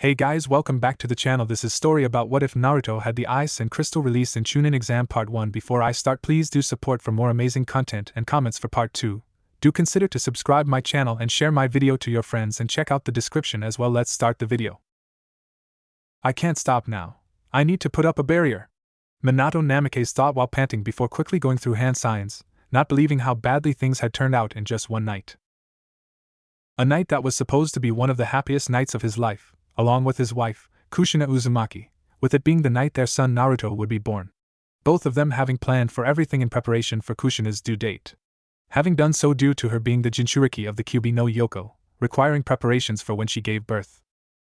Hey guys, welcome back to the channel. This is story about what if Naruto had the ice and crystal released in Chunin exam part 1. Before I start, please do support for more amazing content and comments for part 2. Do consider to subscribe my channel and share my video to your friends and check out the description as well. Let's start the video. I can't stop now. I need to put up a barrier. Minato Namikaze thought while panting before quickly going through hand signs, not believing how badly things had turned out in just one night. A night that was supposed to be one of the happiest nights of his life, along with his wife, Kushina Uzumaki, with it being the night their son Naruto would be born. Both of them having planned for everything in preparation for Kushina's due date. Having done so due to her being the Jinchuriki of the Kyuubi no Yoko, requiring preparations for when she gave birth.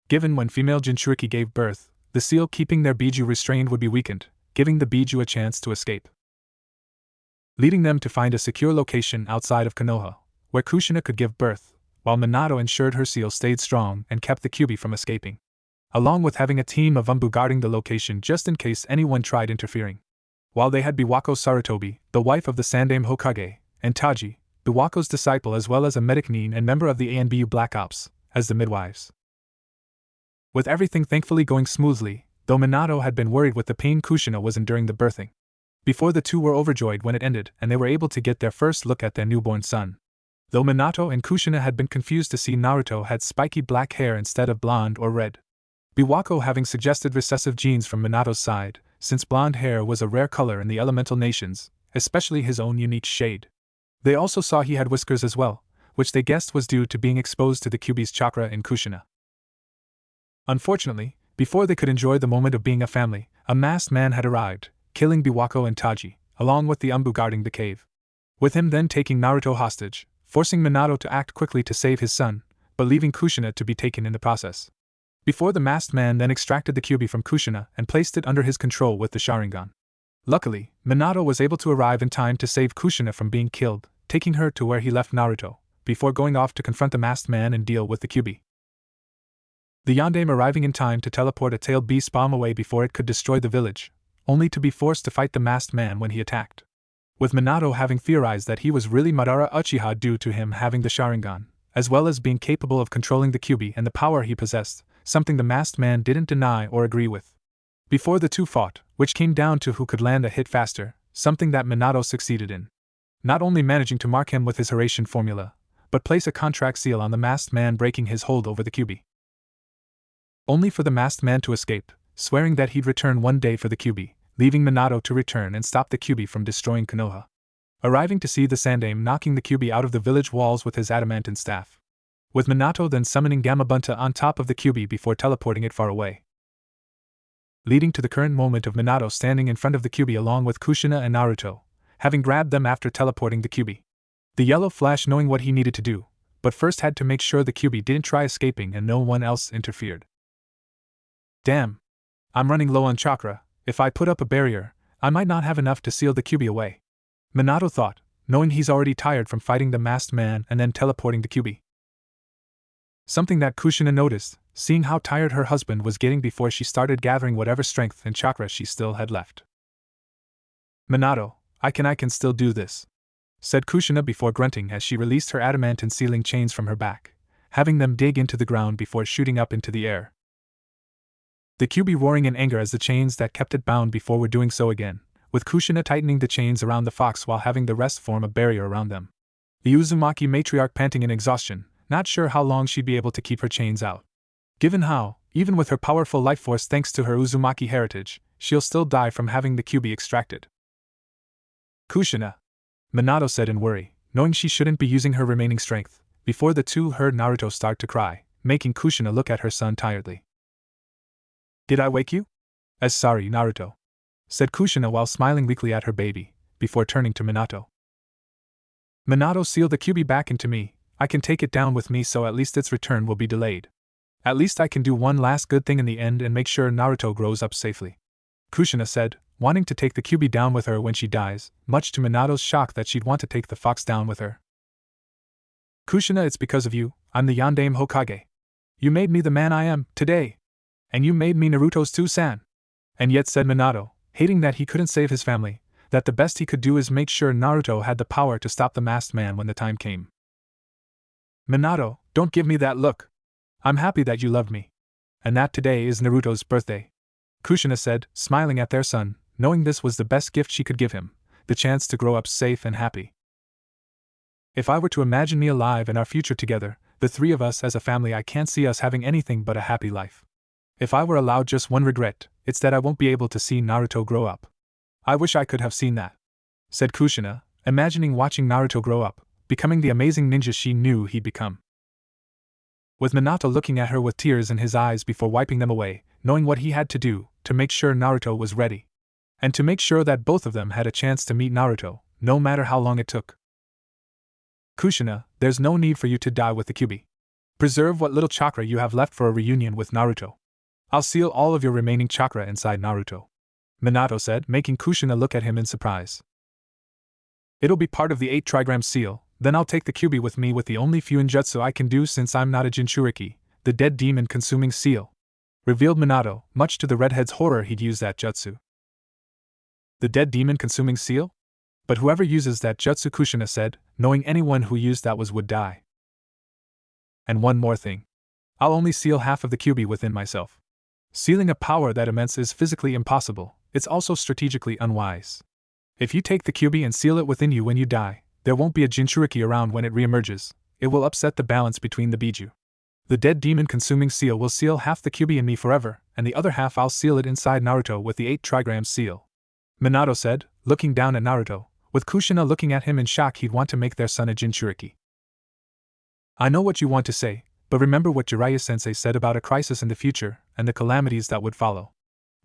Given when female Jinchuriki gave birth, the seal keeping their Biju restrained would be weakened, giving the Biju a chance to escape. Leading them to find a secure location outside of Konoha, where Kushina could give birth, while Minato ensured her seal stayed strong and kept the Kyuubi from escaping. Along with having a team of Umbu guarding the location just in case anyone tried interfering. While they had Biwako Sarutobi, the wife of the Sandaime Hokage, and Taji, Biwako's disciple as well as a medic Nin and member of the ANBU Black Ops, as the midwives. With everything thankfully going smoothly, though Minato had been worried with the pain Kushina was enduring the birthing. Before the two were overjoyed when it ended and they were able to get their first look at their newborn son. Though Minato and Kushina had been confused to see Naruto had spiky black hair instead of blonde or red. Biwako having suggested recessive genes from Minato's side, since blonde hair was a rare color in the elemental nations, especially his own unique shade. They also saw he had whiskers as well, which they guessed was due to being exposed to the Kyuubi's chakra in Kushina. Unfortunately, before they could enjoy the moment of being a family, a masked man had arrived, killing Biwako and Taji, along with the Umbu guarding the cave. With him then taking Naruto hostage, forcing Minato to act quickly to save his son, but leaving Kushina to be taken in the process. Before the masked man then extracted the Kyuubi from Kushina and placed it under his control with the Sharingan. Luckily, Minato was able to arrive in time to save Kushina from being killed, taking her to where he left Naruto, before going off to confront the masked man and deal with the Kyuubi. The Yondaime arriving in time to teleport a tailed beast bomb away before it could destroy the village, only to be forced to fight the masked man when he attacked. With Minato having theorized that he was really Madara Uchiha due to him having the Sharingan, as well as being capable of controlling the Kyuubi and the power he possessed, something the masked man didn't deny or agree with. Before the two fought, which came down to who could land a hit faster, something that Minato succeeded in. Not only managing to mark him with his Horatian formula, but place a contract seal on the masked man breaking his hold over the Kyuubi. Only for the masked man to escape, swearing that he'd return one day for the Kyuubi, leaving Minato to return and stop the Kyuubi from destroying Konoha. Arriving to see the Sandaime knocking the Kyuubi out of the village walls with his adamantine staff. With Minato then summoning Gamabunta on top of the Kyuubi before teleporting it far away. Leading to the current moment of Minato standing in front of the Kyuubi along with Kushina and Naruto, having grabbed them after teleporting the Kyuubi. The Yellow Flash knowing what he needed to do, but first had to make sure the Kyuubi didn't try escaping and no one else interfered. Damn. I'm running low on chakra. If I put up a barrier, I might not have enough to seal the Kyuubi away. Minato thought, knowing he's already tired from fighting the masked man and then teleporting the Kyuubi. Something that Kushina noticed, seeing how tired her husband was getting before she started gathering whatever strength and chakra she still had left. Minato, I can still do this, said Kushina before grunting as she released her adamantine sealing chains from her back, having them dig into the ground before shooting up into the air. The Kyuubi roaring in anger as the chains that kept it bound before were doing so again, with Kushina tightening the chains around the fox while having the rest form a barrier around them. The Uzumaki matriarch panting in exhaustion, not sure how long she'd be able to keep her chains out. Given how, even with her powerful life force thanks to her Uzumaki heritage, she'll still die from having the Kyuubi extracted. Kushina, Minato said in worry, knowing she shouldn't be using her remaining strength, before the two heard Naruto start to cry, making Kushina look at her son tiredly. Did I wake you? Sorry, Naruto, said Kushina while smiling weakly at her baby, before turning to Minato. Minato, seal the Kyuubi back into me. I can take it down with me so at least its return will be delayed. At least I can do one last good thing in the end and make sure Naruto grows up safely. Kushina said, wanting to take the Kyuubi down with her when she dies, much to Minato's shock that she'd want to take the fox down with her. Kushina, it's because of you, I'm the Yondaime Hokage. You made me the man I am, today. And you made me Naruto's Tsu-san. And yet, said Minato, hating that he couldn't save his family, that the best he could do is make sure Naruto had the power to stop the masked man when the time came. Minato, don't give me that look. I'm happy that you loved me. And that today is Naruto's birthday. Kushina said, smiling at their son, knowing this was the best gift she could give him, the chance to grow up safe and happy. If I were to imagine me alive and our future together, the three of us as a family, I can't see us having anything but a happy life. If I were allowed just one regret, it's that I won't be able to see Naruto grow up. I wish I could have seen that, said Kushina, imagining watching Naruto grow up, becoming the amazing ninja she knew he'd become. With Minato looking at her with tears in his eyes before wiping them away, knowing what he had to do to make sure Naruto was ready. And to make sure that both of them had a chance to meet Naruto, no matter how long it took. Kushina, there's no need for you to die with the Kyuubi. Preserve what little chakra you have left for a reunion with Naruto. I'll seal all of your remaining chakra inside Naruto, Minato said, making Kushina look at him in surprise. It'll be part of the 8 trigram seal, then I'll take the Kyuubi with me with the only Fuinjutsu I can do since I'm not a Jinchuriki, the dead demon consuming seal, revealed Minato, much to the redhead's horror he'd use that jutsu. The dead demon consuming seal? But whoever uses that jutsu, Kushina said, knowing anyone who used that would die. And one more thing. I'll only seal half of the Kyuubi within myself. Sealing a power that immense is physically impossible, it's also strategically unwise. If you take the Kyuubi and seal it within you when you die, there won't be a Jinchuriki around when it reemerges. It will upset the balance between the Biju. The dead demon consuming seal will seal half the Kyuubi in me forever, and the other half I'll seal it inside Naruto with the 8 trigram seal, Minato said, looking down at Naruto. With Kushina looking at him in shock, he'd want to make their son a Jinchuriki. I know what you want to say, but remember what Jiraiya-sensei said about a crisis in the future and the calamities that would follow.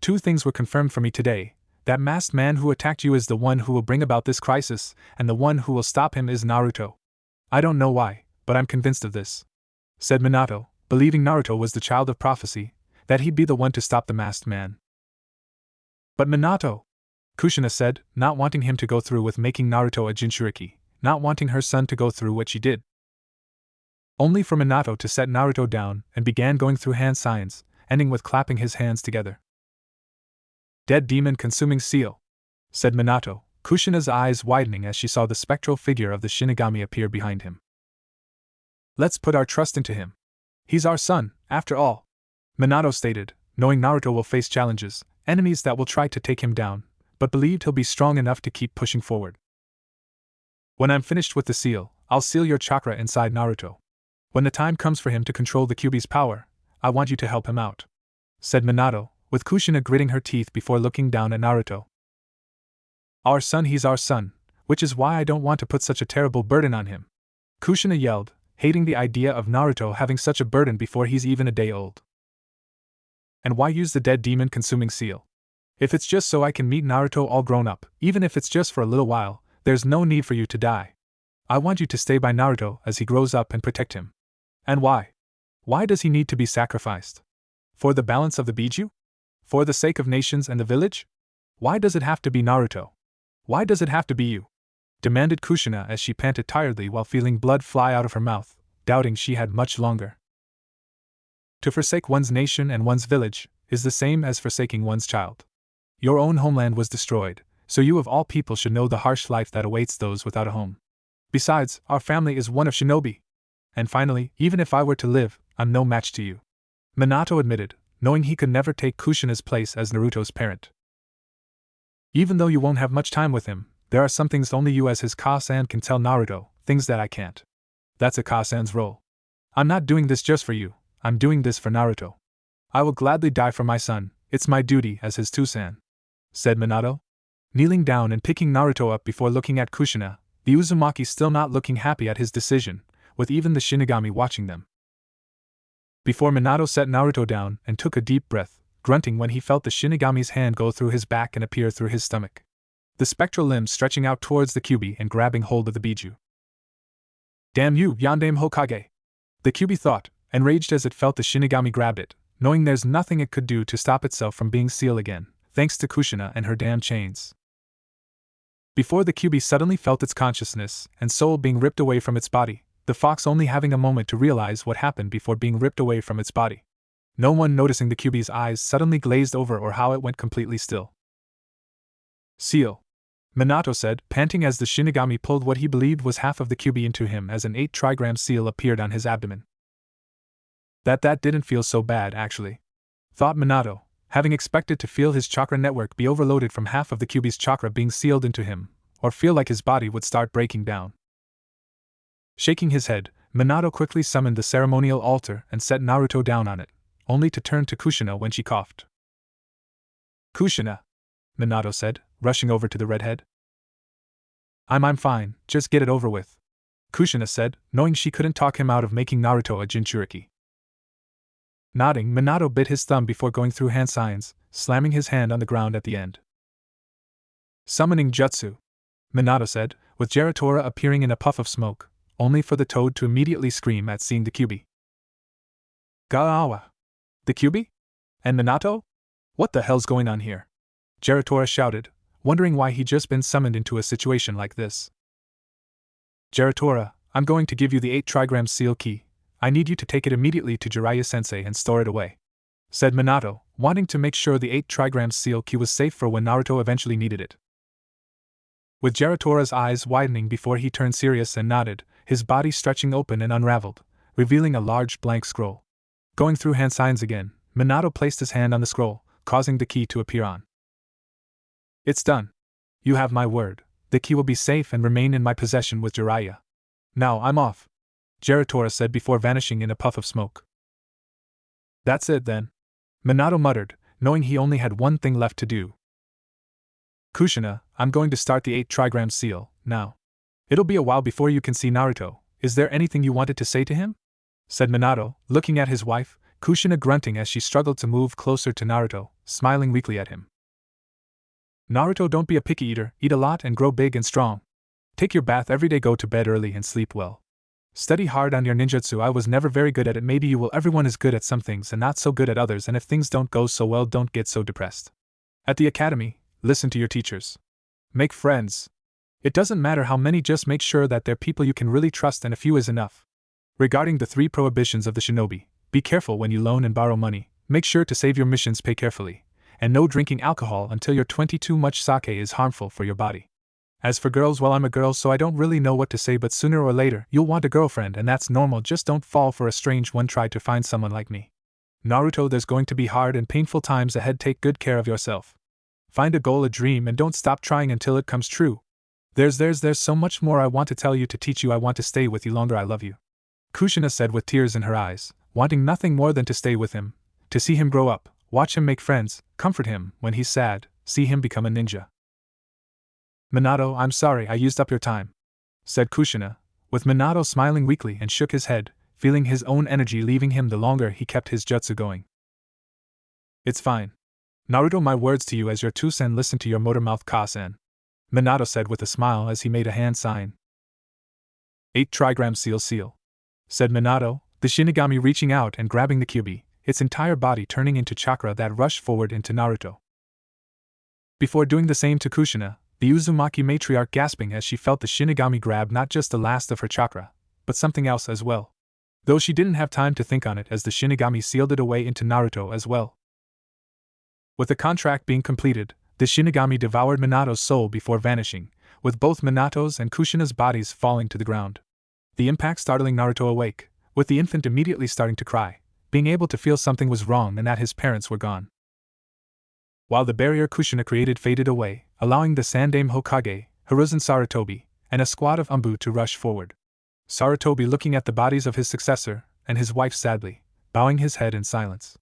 2 things were confirmed for me today. That masked man who attacked you is the one who will bring about this crisis, and the one who will stop him is Naruto. I don't know why, but I'm convinced of this, said Minato, believing Naruto was the child of prophecy, that he'd be the one to stop the masked man. But Minato, Kushina said, not wanting him to go through with making Naruto a Jinchuriki, not wanting her son to go through what she did. Only for Minato to set Naruto down and began going through hand signs, ending with clapping his hands together. Dead demon consuming seal, said Minato, Kushina's eyes widening as she saw the spectral figure of the Shinigami appear behind him. Let's put our trust into him. He's our son, after all, Minato stated, knowing Naruto will face challenges, enemies that will try to take him down, but believed he'll be strong enough to keep pushing forward. When I'm finished with the seal, I'll seal your chakra inside Naruto. When the time comes for him to control the Kyuubi's power, I want you to help him out, said Minato, with Kushina gritting her teeth before looking down at Naruto. Our son, he's our son, which is why I don't want to put such a terrible burden on him, Kushina yelled, hating the idea of Naruto having such a burden before he's even a day old. And why use the dead demon consuming seal? If it's just so I can meet Naruto all grown up, even if it's just for a little while, there's no need for you to die. I want you to stay by Naruto as he grows up and protect him. And why? Why does he need to be sacrificed? For the balance of the Biju? For the sake of nations and the village? Why does it have to be Naruto? Why does it have to be you? Demanded Kushina as she panted tiredly while feeling blood fly out of her mouth, doubting she had much longer. To forsake one's nation and one's village is the same as forsaking one's child. Your own homeland was destroyed, so you of all people should know the harsh life that awaits those without a home. Besides, our family is one of shinobi. And finally, even if I were to live, I'm no match to you, Minato admitted, knowing he could never take Kushina's place as Naruto's parent. Even though you won't have much time with him, there are some things only you as his Ka-san can tell Naruto, things that I can't. That's a Ka-san's role. I'm not doing this just for you, I'm doing this for Naruto. I will gladly die for my son, it's my duty as his Tusan, said Minato, kneeling down and picking Naruto up before looking at Kushina, the Uzumaki still not looking happy at his decision, with even the Shinigami watching them. Before Minato set Naruto down and took a deep breath, grunting when he felt the Shinigami's hand go through his back and appear through his stomach, the spectral limbs stretching out towards the Kyuubi and grabbing hold of the Biju. Damn you, Yondaime Hokage! The Kyuubi thought, enraged as it felt the Shinigami grabbed it, knowing there's nothing it could do to stop itself from being sealed again, thanks to Kushina and her damn chains. Before the Kyuubi suddenly felt its consciousness and soul being ripped away from its body, the fox only having a moment to realize what happened before being ripped away from its body. No one noticing the Kyuubi's eyes suddenly glazed over or how it went completely still. Seal, Minato said, panting as the Shinigami pulled what he believed was half of the Kyuubi into him as an 8 trigram seal appeared on his abdomen. That didn't feel so bad, actually, thought Minato, having expected to feel his chakra network be overloaded from half of the Kyuubi's chakra being sealed into him, or feel like his body would start breaking down. Shaking his head, Minato quickly summoned the ceremonial altar and set Naruto down on it, only to turn to Kushina when she coughed. "Kushina," Minato said, rushing over to the redhead. I'm fine, just get it over with," Kushina said, knowing she couldn't talk him out of making Naruto a Jinchuriki. Nodding, Minato bit his thumb before going through hand signs, slamming his hand on the ground at the end. "Summoning Jutsu," Minato said, with Geratora appearing in a puff of smoke, only for the toad to immediately scream at seeing the Kyuubi. "Gaawa! The Kyuubi? And Minato? What the hell's going on here?" Geratora shouted, wondering why he'd just been summoned into a situation like this. "Geratora, I'm going to give you the 8 trigram seal key. I need you to take it immediately to Jiraiya-sensei and store it away," said Minato, wanting to make sure the 8 trigram seal key was safe for when Naruto eventually needed it. With Geratora's eyes widening before he turned serious and nodded, his body stretching open and unraveled, revealing a large blank scroll. Going through hand signs again, Minato placed his hand on the scroll, causing the key to appear on. "It's done. You have my word. The key will be safe and remain in my possession with Jiraiya. Now I'm off," Geratora said before vanishing in a puff of smoke. "That's it then," Minato muttered, knowing he only had one thing left to do. "Kushina, I'm going to start the 8 trigram seal, now. It'll be a while before you can see Naruto. Is there anything you wanted to say to him?" said Minato, looking at his wife, Kushina grunting as she struggled to move closer to Naruto, smiling weakly at him. "Naruto, don't be a picky eater, eat a lot and grow big and strong. Take your bath every day, go to bed early and sleep well. Study hard on your ninjutsu. I was never very good at it, maybe you will. Everyone is good at some things and not so good at others, and if things don't go so well, don't get so depressed. At the academy, listen to your teachers. Make friends. It doesn't matter how many, just make sure that they're people you can really trust, and a few is enough. Regarding the 3 prohibitions of the shinobi, be careful when you loan and borrow money, make sure to save your missions, pay carefully, and no drinking alcohol until you're 22. Much sake is harmful for your body. As for girls, well, I'm a girl, so I don't really know what to say, but sooner or later, you'll want a girlfriend, and that's normal. Just don't fall for a strange one. Try to find someone like me. Naruto, there's going to be hard and painful times ahead. Take good care of yourself. Find a goal, a dream, and don't stop trying until it comes true. There's so much more I want to tell you, to teach you. I want to stay with you longer. I love you," Kushina said with tears in her eyes, wanting nothing more than to stay with him, to see him grow up, watch him make friends, comfort him when he's sad, see him become a ninja. "Minato, I'm sorry I used up your time," said Kushina, with Minato smiling weakly, and shook his head, feeling his own energy leaving him the longer he kept his jutsu going. "It's fine. Naruto, my words to you as your two-sen, listen to your motor mouth ka-sen," Minato said with a smile as he made a hand sign. 8 trigram seal, said Minato, the Shinigami reaching out and grabbing the Kyuubi, its entire body turning into chakra that rushed forward into Naruto. Before doing the same to Kushina, the Uzumaki matriarch gasping as she felt the Shinigami grab not just the last of her chakra, but something else as well. Though she didn't have time to think on it as the Shinigami sealed it away into Naruto as well. With the contract being completed, the Shinigami devoured Minato's soul before vanishing, with both Minato's and Kushina's bodies falling to the ground. The impact startling Naruto awake, with the infant immediately starting to cry, being able to feel something was wrong and that his parents were gone. While the barrier Kushina created faded away, allowing the Sandaime Hokage, Hiruzen Sarutobi, and a squad of Anbu to rush forward. Sarutobi looking at the bodies of his successor, and his wife sadly, bowing his head in silence.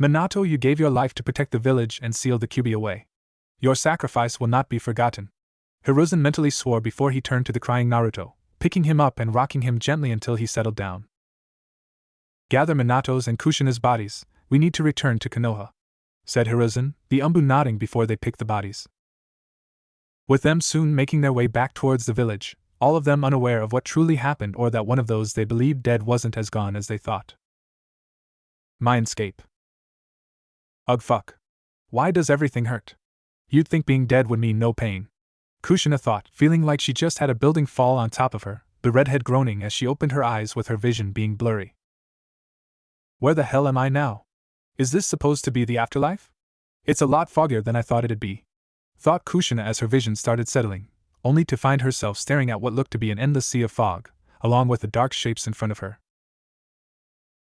"Minato, you gave your life to protect the village and seal the Kyuubi away. Your sacrifice will not be forgotten," Hiruzen mentally swore before he turned to the crying Naruto, picking him up and rocking him gently until he settled down. "Gather Minato's and Kushina's bodies, we need to return to Konoha," said Hiruzen, the Anbu nodding before they picked the bodies. With them soon making their way back towards the village, all of them unaware of what truly happened or that one of those they believed dead wasn't as gone as they thought. Mindscape. Ugh, fuck. Why does everything hurt? You'd think being dead would mean no pain. Kushina thought, feeling like she just had a building fall on top of her, the redhead groaning as she opened her eyes with her vision being blurry. Where the hell am I now? Is this supposed to be the afterlife? It's a lot foggier than I thought it'd be, thought Kushina as her vision started settling, only to find herself staring at what looked to be an endless sea of fog, along with the dark shapes in front of her.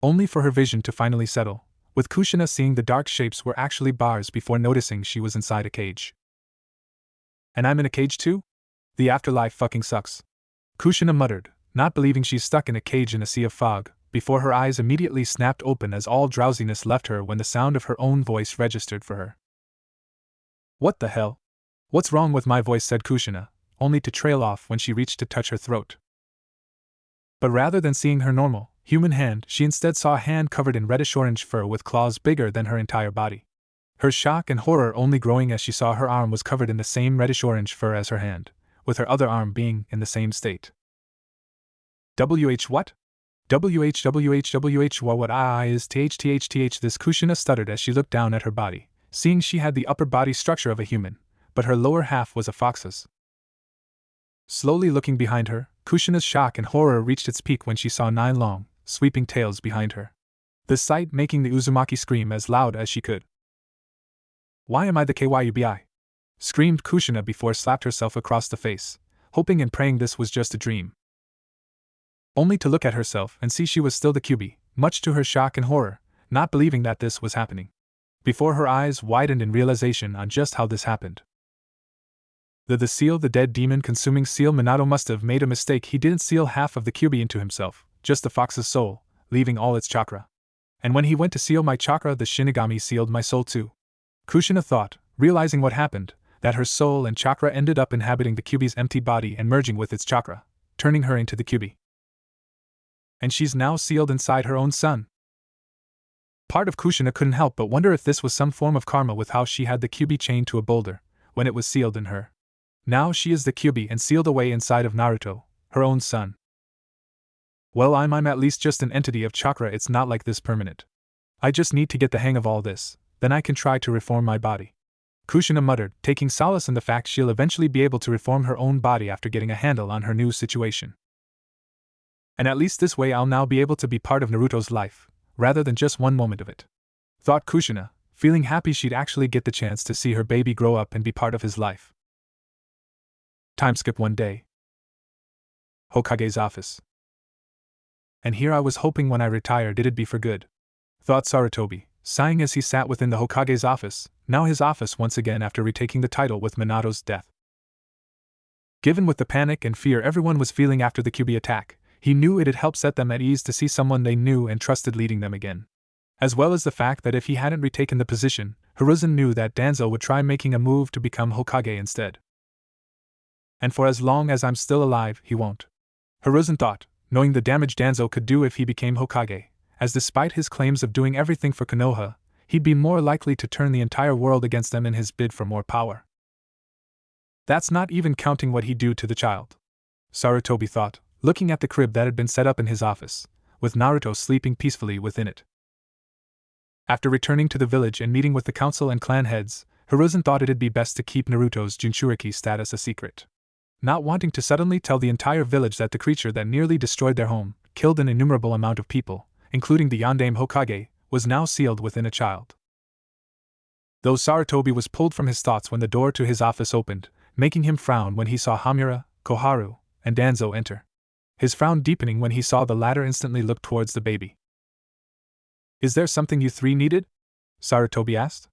Only for her vision to finally settle, with Kushina seeing the dark shapes were actually bars before noticing she was inside a cage. And I'm in a cage too? The afterlife fucking sucks. Kushina muttered, not believing she's stuck in a cage in a sea of fog, before her eyes immediately snapped open as all drowsiness left her when the sound of her own voice registered for her. What the hell? What's wrong with my voice? Said Kushina, only to trail off when she reached to touch her throat. But rather than seeing her normal, human hand, she instead saw a hand covered in reddish-orange fur with claws bigger than her entire body. Her shock and horror only growing as she saw her arm was covered in the same reddish-orange fur as her hand, with her other arm being in the same state. WH what? WH what I is th this Kushina stuttered as she looked down at her body, seeing she had the upper body structure of a human, but her lower half was a fox's. Slowly looking behind her, Kushina's shock and horror reached its peak when she saw 9 long, sweeping tails behind her. The sight making the Uzumaki scream as loud as she could. Why am I the Kyubi? Screamed Kushina before slapped herself across the face, hoping and praying this was just a dream. Only to look at herself and see she was still the Kyubi, much to her shock and horror, not believing that this was happening. Before her eyes widened in realization on just how this happened. The seal, the dead demon-consuming seal. Minato must have made a mistake. He didn't seal half of the Kyubi into himself, just the fox's soul, leaving all its chakra. And when he went to seal my chakra, the Shinigami sealed my soul too. Kushina thought, realizing what happened, that her soul and chakra ended up inhabiting the Kyubi's empty body and merging with its chakra, turning her into the Kyubi. And she's now sealed inside her own son. Part of Kushina couldn't help but wonder if this was some form of karma with how she had the Kyubi chained to a boulder, when it was sealed in her. Now she is the Kyubi and sealed away inside of Naruto, her own son. Well, I'm at least just an entity of chakra. It's not like this permanent. I just need to get the hang of all this, then I can try to reform my body. Kushina muttered, taking solace in the fact she'll eventually be able to reform her own body after getting a handle on her new situation. And at least this way I'll now be able to be part of Naruto's life, rather than just one moment of it. Thought Kushina, feeling happy she'd actually get the chance to see her baby grow up and be part of his life. Time skip one day. Hokage's office. And here I was hoping when I retired it'd be for good. Thought Sarutobi, sighing as he sat within the Hokage's office, now his office once again after retaking the title with Minato's death. Given with the panic and fear everyone was feeling after the Kyubi attack, he knew it'd help set them at ease to see someone they knew and trusted leading them again. As well as the fact that if he hadn't retaken the position, Hiruzen knew that Danzo would try making a move to become Hokage instead. And for as long as I'm still alive, he won't. Hiruzen thought, knowing the damage Danzo could do if he became Hokage, as despite his claims of doing everything for Konoha, he'd be more likely to turn the entire world against them in his bid for more power. That's not even counting what he'd do to the child. Sarutobi thought, looking at the crib that had been set up in his office, with Naruto sleeping peacefully within it. After returning to the village and meeting with the council and clan heads, Hiruzen thought it'd be best to keep Naruto's Jinchuriki status a secret. Not wanting to suddenly tell the entire village that the creature that nearly destroyed their home, killed an innumerable amount of people, including the Yondaime Hokage, was now sealed within a child. Though Sarutobi was pulled from his thoughts when the door to his office opened, making him frown when he saw Hamura, Koharu, and Danzo enter. His frown deepening when he saw the latter instantly look towards the baby. Is there something you three needed? Sarutobi asked.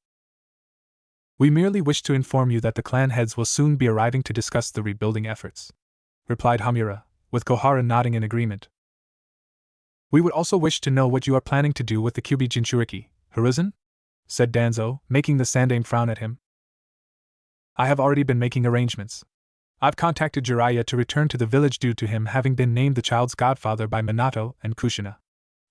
We merely wish to inform you that the clan heads will soon be arriving to discuss the rebuilding efforts, replied Hamura, with Koharu nodding in agreement. We would also wish to know what you are planning to do with the Kyubi Jinchuriki, Hiruzen? Said Danzo, making the Sandaime frown at him. I have already been making arrangements. I've contacted Jiraiya to return to the village due to him having been named the child's godfather by Minato and Kushina,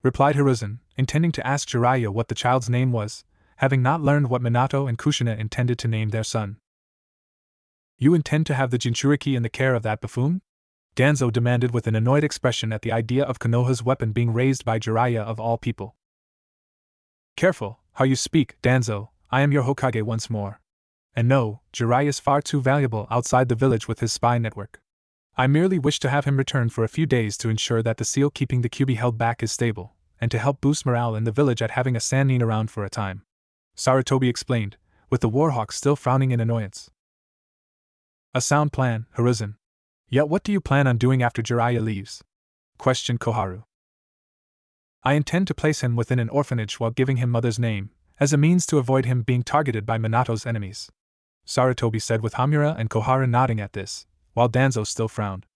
replied Hiruzen, intending to ask Jiraiya what the child's name was, having not learned what Minato and Kushina intended to name their son. You intend to have the Jinchuriki in the care of that buffoon? Danzo demanded with an annoyed expression at the idea of Konoha's weapon being raised by Jiraiya of all people. Careful how you speak, Danzo, I am your Hokage once more. And no, Jiraiya's far too valuable outside the village with his spy network. I merely wish to have him return for a few days to ensure that the seal keeping the Kyubi held back is stable, and to help boost morale in the village at having a Sannin around for a time. Sarutobi explained, with the Warhawk still frowning in annoyance. A sound plan, Hiruzen. Yet what do you plan on doing after Jiraiya leaves? Questioned Koharu. I intend to place him within an orphanage while giving him mother's name, as a means to avoid him being targeted by Minato's enemies," Sarutobi said with Hamura and Koharu nodding at this, while Danzo still frowned.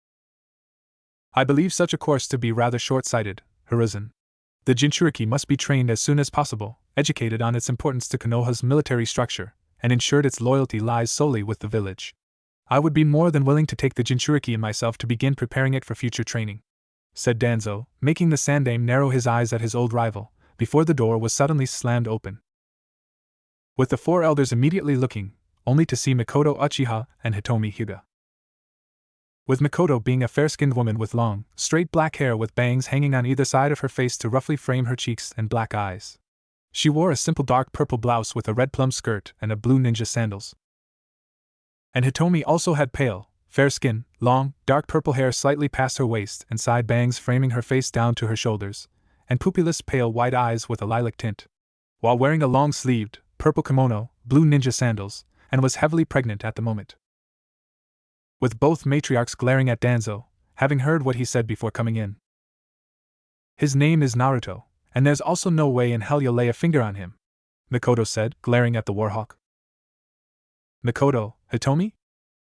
"I believe such a course to be rather short-sighted, Hiruzen. The Jinchuriki must be trained as soon as possible, educated on its importance to Konoha's military structure, and ensured its loyalty lies solely with the village. I would be more than willing to take the Jinchuriki and myself to begin preparing it for future training," said Danzo, making the Sandaime narrow his eyes at his old rival, before the door was suddenly slammed open. With the four elders immediately looking, only to see Mikoto Uchiha and Hitomi Hyuga. With Mikoto being a fair-skinned woman with long, straight black hair with bangs hanging on either side of her face to roughly frame her cheeks and black eyes. She wore a simple dark purple blouse with a red plum skirt and a blue ninja sandals. And Hitomi also had pale, fair skin, long, dark purple hair slightly past her waist and side bangs framing her face down to her shoulders, and pupilless pale white eyes with a lilac tint. While wearing a long-sleeved, purple kimono, blue ninja sandals, and was heavily pregnant at the moment. With both matriarchs glaring at Danzo, having heard what he said before coming in. "His name is Naruto, and there's also no way in hell you'll lay a finger on him," Mikoto said, glaring at the Warhawk. "Mikoto, Hitomi?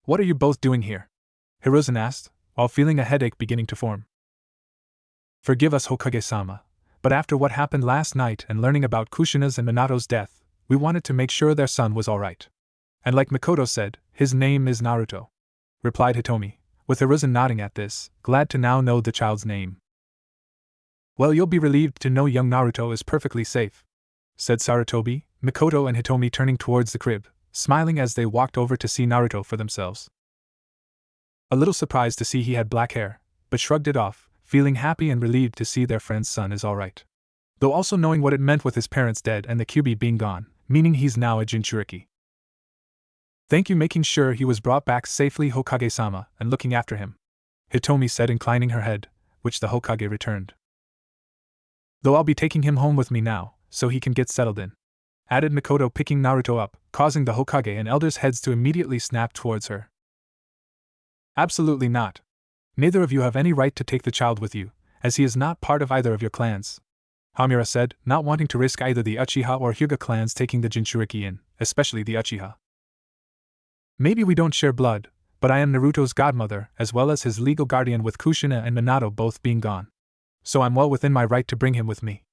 What are you both doing here?" Hiruzen asked, while feeling a headache beginning to form. "Forgive us, Hokage-sama, but after what happened last night and learning about Kushina's and Minato's death, we wanted to make sure their son was alright. And like Mikoto said, his name is Naruto," replied Hitomi, with Hiruzen nodding at this, glad to now know the child's name. "Well, you'll be relieved to know young Naruto is perfectly safe," said Sarutobi, Mikoto and Hitomi turning towards the crib, smiling as they walked over to see Naruto for themselves. A little surprised to see he had black hair, but shrugged it off, feeling happy and relieved to see their friend's son is alright. Though also knowing what it meant with his parents dead and the Kyuubi being gone, meaning he's now a Jinchuriki. "Thank you, making sure he was brought back safely, Hokage-sama, and looking after him," Hitomi said, inclining her head, which the Hokage returned. "Though I'll be taking him home with me now, so he can get settled in," added Mikoto, picking Naruto up, causing the Hokage and elders' heads to immediately snap towards her. "Absolutely not. Neither of you have any right to take the child with you, as he is not part of either of your clans," Hamura said, not wanting to risk either the Uchiha or Hyuga clans taking the Jinchuriki in, especially the Uchiha. "Maybe we don't share blood, but I am Naruto's godmother as well as his legal guardian, with Kushina and Minato both being gone. So I'm well within my right to bring him with me,"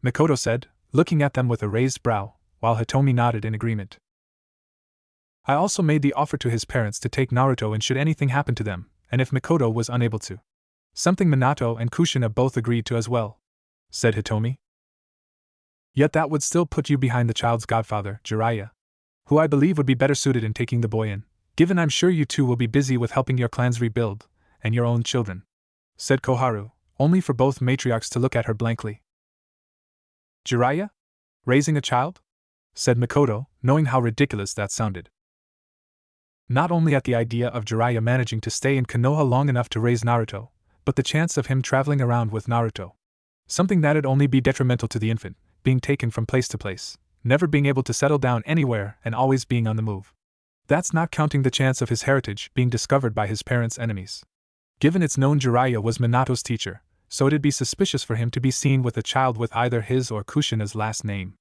Mikoto said, looking at them with a raised brow, while Hitomi nodded in agreement. "I also made the offer to his parents to take Naruto in should anything happen to them, and if Mikoto was unable to. Something Minato and Kushina both agreed to as well," said Hitomi. "Yet that would still put you behind the child's godfather, Jiraiya, who I believe would be better suited in taking the boy in, given I'm sure you two will be busy with helping your clans rebuild, and your own children," said Koharu, only for both matriarchs to look at her blankly. "Jiraiya? Raising a child?" said Mikoto, knowing how ridiculous that sounded. Not only at the idea of Jiraiya managing to stay in Konoha long enough to raise Naruto, but the chance of him traveling around with Naruto. Something that'd only be detrimental to the infant, being taken from place to place, never being able to settle down anywhere and always being on the move. That's not counting the chance of his heritage being discovered by his parents' enemies. Given it's known Jiraiya was Minato's teacher, so it'd be suspicious for him to be seen with a child with either his or Kushina's last name.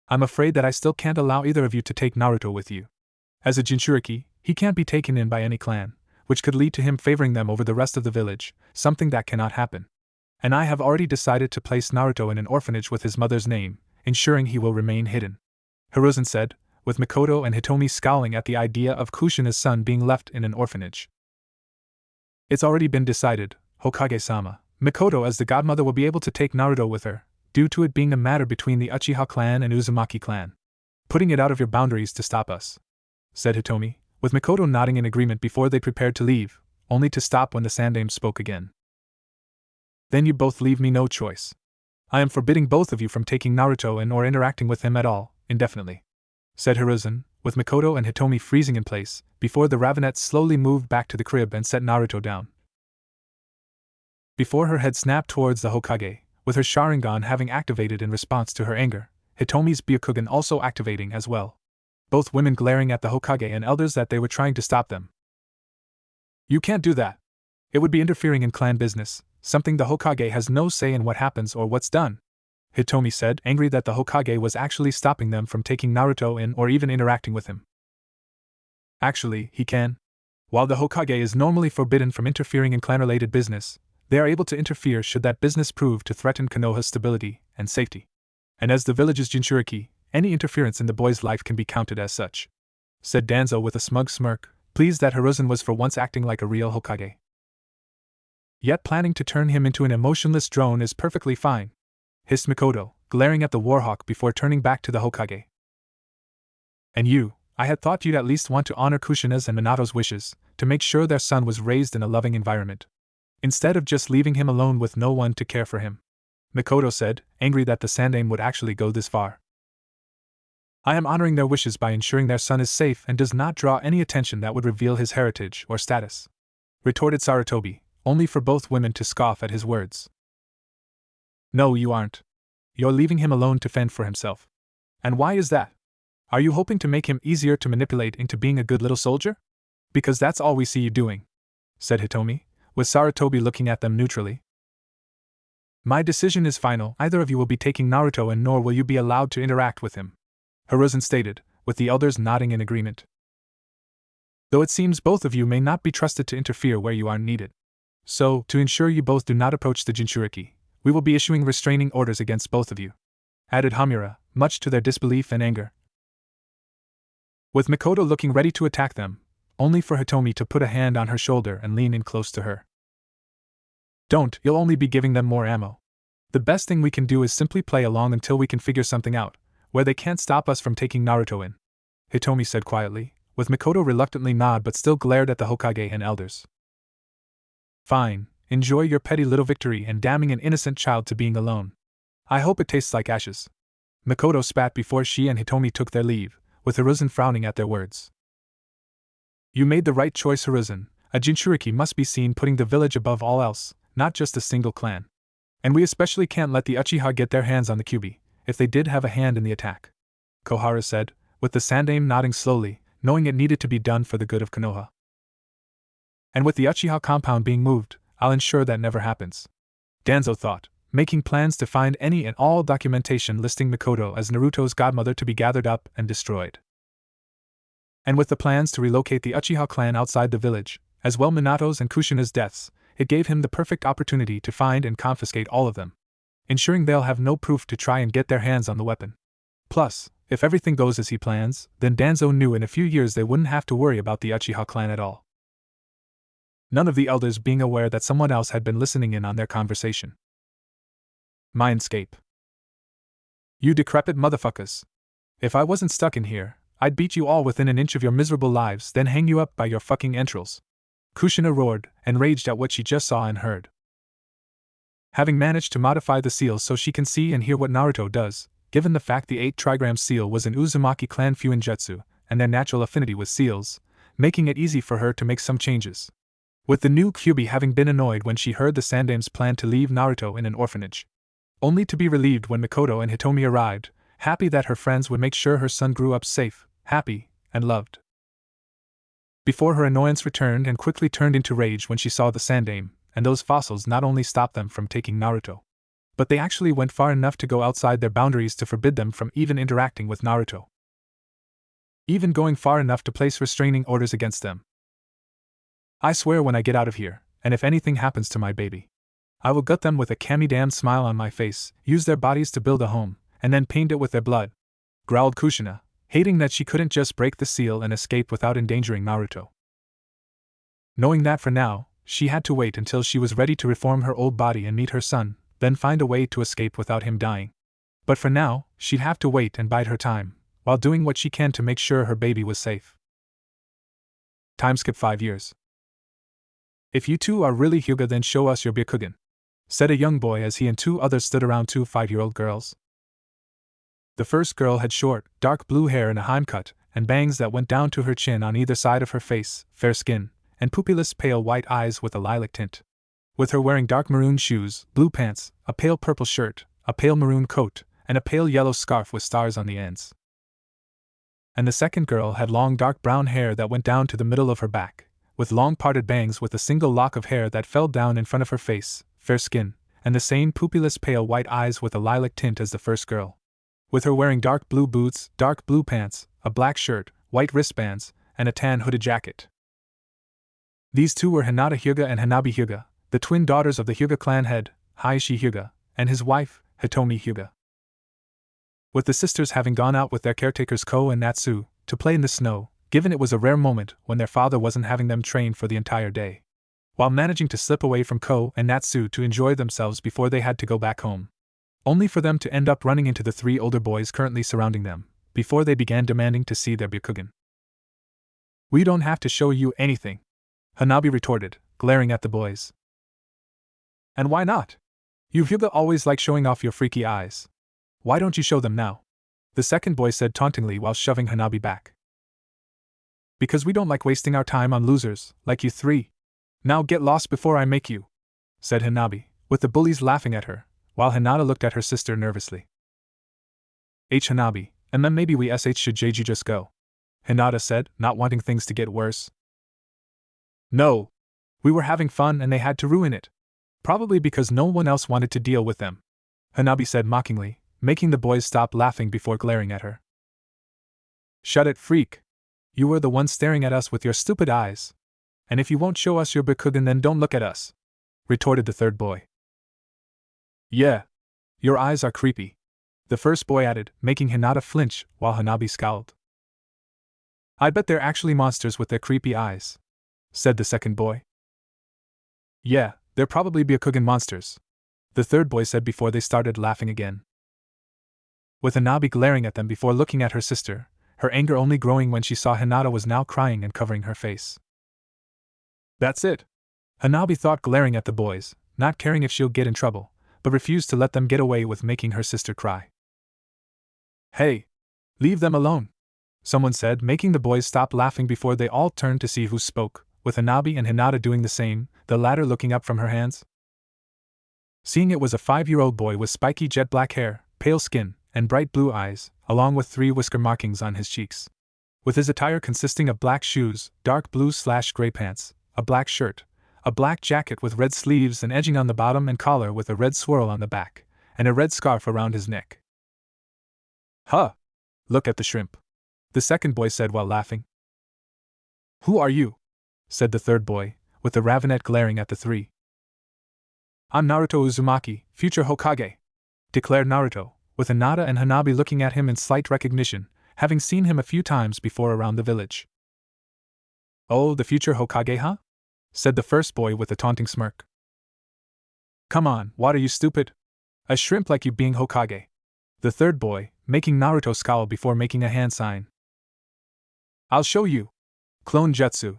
"I'm afraid that I still can't allow either of you to take Naruto with you. As a Jinchuriki, he can't be taken in by any clan, which could lead to him favoring them over the rest of the village, something that cannot happen. And I have already decided to place Naruto in an orphanage with his mother's name, ensuring he will remain hidden," Hiruzen said, with Mikoto and Hitomi scowling at the idea of Kushina's son being left in an orphanage. "It's already been decided, Hokage-sama. Mikoto as the godmother will be able to take Naruto with her, due to it being a matter between the Uchiha clan and Uzumaki clan. Putting it out of your boundaries to stop us," said Hitomi, with Mikoto nodding in agreement before they prepared to leave, only to stop when the Sandaime spoke again. "Then you both leave me no choice. I am forbidding both of you from taking Naruto in or interacting with him at all, indefinitely," said Hiruzen, with Mikoto and Hitomi freezing in place, before the Ravenet slowly moved back to the crib and set Naruto down. Before her head snapped towards the Hokage, with her Sharingan having activated in response to her anger, Hitomi's Byakugan also activating as well. Both women glaring at the Hokage and elders that they were trying to stop them. "You can't do that. It would be interfering in clan business, something the Hokage has no say in what happens or what's done," Hitomi said, angry that the Hokage was actually stopping them from taking Naruto in or even interacting with him. "Actually, he can. While the Hokage is normally forbidden from interfering in clan-related business, they are able to interfere should that business prove to threaten Konoha's stability and safety. And as the village's Jinchuriki, any interference in the boy's life can be counted as such," said Danzo with a smug smirk, pleased that Hiruzen was for once acting like a real Hokage. "Yet planning to turn him into an emotionless drone is perfectly fine," hissed Mikoto, glaring at the Warhawk before turning back to the Hokage. "And you, I had thought you'd at least want to honor Kushina's and Minato's wishes, to make sure their son was raised in a loving environment, instead of just leaving him alone with no one to care for him," Mikoto said, angry that the Sandaime would actually go this far. "I am honoring their wishes by ensuring their son is safe and does not draw any attention that would reveal his heritage or status," retorted Sarutobi, only for both women to scoff at his words. "No, you aren't. You're leaving him alone to fend for himself. And why is that? Are you hoping to make him easier to manipulate into being a good little soldier? Because that's all we see you doing," said Hitomi, with Sarutobi looking at them neutrally. "My decision is final. Either of you will be taking Naruto in, nor will you be allowed to interact with him," Hiruzen stated, with the elders nodding in agreement. "Though it seems both of you may not be trusted to interfere where you aren't needed. So, to ensure you both do not approach the Jinchuriki, we will be issuing restraining orders against both of you," added Hamura, much to their disbelief and anger. With Mikoto looking ready to attack them, only for Hitomi to put a hand on her shoulder and lean in close to her. "Don't, you'll only be giving them more ammo. The best thing we can do is simply play along until we can figure something out, where they can't stop us from taking Naruto in," Hitomi said quietly, with Mikoto reluctantly nod but still glared at the Hokage and elders. "Fine, enjoy your petty little victory and damning an innocent child to being alone. I hope it tastes like ashes," Mikoto spat before she and Hitomi took their leave, with Hiruzen frowning at their words. "You made the right choice, Hiruzen. A Jinchuriki must be seen putting the village above all else, not just a single clan. And we especially can't let the Uchiha get their hands on the Kyuubi, if they did have a hand in the attack," Kohara said, with the Sandaime nodding slowly, knowing it needed to be done for the good of Konoha. "And with the Uchiha compound being moved, I'll ensure that never happens," Danzo thought, making plans to find any and all documentation listing Mikoto as Naruto's godmother to be gathered up and destroyed. And with the plans to relocate the Uchiha clan outside the village, as well Minato's and Kushina's deaths, it gave him the perfect opportunity to find and confiscate all of them, ensuring they'll have no proof to try and get their hands on the weapon. Plus, if everything goes as he plans, then Danzo knew in a few years they wouldn't have to worry about the Uchiha clan at all. None of the elders being aware that someone else had been listening in on their conversation. Mindscape. "You decrepit motherfuckers. If I wasn't stuck in here, I'd beat you all within an inch of your miserable lives, then hang you up by your fucking entrails," Kushina roared, enraged at what she just saw and heard. Having managed to modify the seal so she can see and hear what Naruto does, given the fact the 8 trigram seal was an Uzumaki clan Fuinjutsu, and their natural affinity with seals, making it easy for her to make some changes. With the new Kyuubi having been annoyed when she heard the Sandaime's plan to leave Naruto in an orphanage, only to be relieved when Mikoto and Hitomi arrived, happy that her friends would make sure her son grew up safe, happy, and loved. Before her annoyance returned and quickly turned into rage when she saw the Sandaime, and those fossils not only stopped them from taking Naruto, but they actually went far enough to go outside their boundaries to forbid them from even interacting with Naruto. Even going far enough to place restraining orders against them. "I swear when I get out of here, and if anything happens to my baby, I will gut them with a kami-damn smile on my face, use their bodies to build a home, and then paint it with their blood," growled Kushina, hating that she couldn't just break the seal and escape without endangering Naruto. Knowing that for now, she had to wait until she was ready to reform her old body and meet her son, then find a way to escape without him dying. But for now, she'd have to wait and bide her time, while doing what she can to make sure her baby was safe. Timeskip 5 years. "If you two are really Hyuga, then show us your Byakugan," said a young boy as he and 2 others stood around 2 5-year-old girls. The first girl had short, dark blue hair in a haimcut, and bangs that went down to her chin on either side of her face, fair skin, and pupilless pale white eyes with a lilac tint. With her wearing dark maroon shoes, blue pants, a pale purple shirt, a pale maroon coat, and a pale yellow scarf with stars on the ends. And the second girl had long dark brown hair that went down to the middle of her back, with long parted bangs with a single lock of hair that fell down in front of her face, fair skin, and the same pupilless pale white eyes with a lilac tint as the first girl. With her wearing dark blue boots, dark blue pants, a black shirt, white wristbands, and a tan hooded jacket. These two were Hinata Hyuga and Hanabi Hyuga, the twin daughters of the Hyuga clan head, Hayashi Hyuga, and his wife, Hitomi Hyuga. With the sisters having gone out with their caretakers Ko and Natsu to play in the snow, given it was a rare moment when their father wasn't having them train for the entire day, while managing to slip away from Ko and Natsu to enjoy themselves before they had to go back home, only for them to end up running into the three older boys currently surrounding them, before they began demanding to see their Byakugan. "We don't have to show you anything," Hanabi retorted, glaring at the boys. "And why not? You Hyuga always like showing off your freaky eyes. Why don't you show them now?" the second boy said tauntingly while shoving Hanabi back. "Because we don't like wasting our time on losers, like you three. Now get lost before I make you," said Hanabi, with the bullies laughing at her, while Hinata looked at her sister nervously. Hanabi, and then maybe we should just go," Hinata said, not wanting things to get worse. "No. We were having fun and they had to ruin it. Probably because no one else wanted to deal with them," Hanabi said mockingly, making the boys stop laughing before glaring at her. "Shut it, freak. You were the one staring at us with your stupid eyes. And if you won't show us your Byakugan, then don't look at us," retorted the third boy. "Yeah. Your eyes are creepy," the first boy added, making Hinata flinch while Hanabi scowled. "I bet they're actually monsters with their creepy eyes," said the second boy. "Yeah, they're probably Byakugan monsters," the third boy said before they started laughing again. With Hanabi glaring at them before looking at her sister, her anger only growing when she saw Hinata was now crying and covering her face. "That's it," Hanabi thought, glaring at the boys, not caring if she'll get in trouble, but refused to let them get away with making her sister cry. "Hey! Leave them alone," someone said, making the boys stop laughing before they all turned to see who spoke, with Hanabi and Hinata doing the same, the latter looking up from her hands. Seeing it was a 5-year-old boy with spiky jet black hair, pale skin, and bright blue eyes, along with 3 whisker markings on his cheeks. With his attire consisting of black shoes, dark blue/gray pants, a black shirt, a black jacket with red sleeves and edging on the bottom and collar with a red swirl on the back, and a red scarf around his neck. "Huh! Look at the shrimp," the second boy said while laughing. "Who are you?" said the third boy, with the ravenet glaring at the three. "I'm Naruto Uzumaki, future Hokage," declared Naruto, with Hinata and Hanabi looking at him in slight recognition, having seen him a few times before around the village. "Oh, the future Hokage, huh?" said the first boy with a taunting smirk. "Come on, what are you, stupid? A shrimp like you being Hokage?" the third boy, making Naruto scowl before making a hand sign. "I'll show you. Clone jutsu,"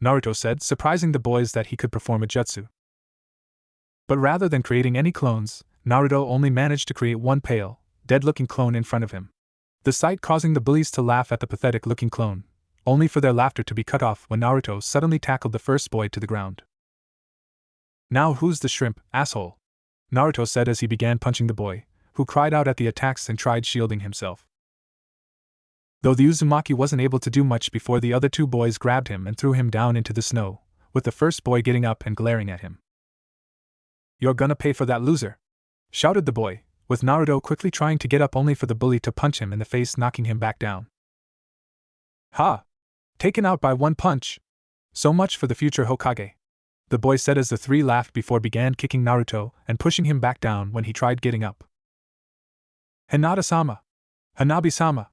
Naruto said, surprising the boys that he could perform a jutsu. But rather than creating any clones, Naruto only managed to create one pale, dead-looking clone in front of him. The sight causing the bullies to laugh at the pathetic-looking clone, only for their laughter to be cut off when Naruto suddenly tackled the first boy to the ground. "Now who's the shrimp, asshole?" Naruto said as he began punching the boy, who cried out at the attacks and tried shielding himself. Though the Uzumaki wasn't able to do much before the other 2 boys grabbed him and threw him down into the snow, with the first boy getting up and glaring at him. "You're gonna pay for that, loser!" shouted the boy, with Naruto quickly trying to get up only for the bully to punch him in the face, knocking him back down. "Ha! Taken out by one punch! So much for the future Hokage," the boy said as the 3 laughed before began kicking Naruto and pushing him back down when he tried getting up. "Hinata-sama! Hanabi-sama!"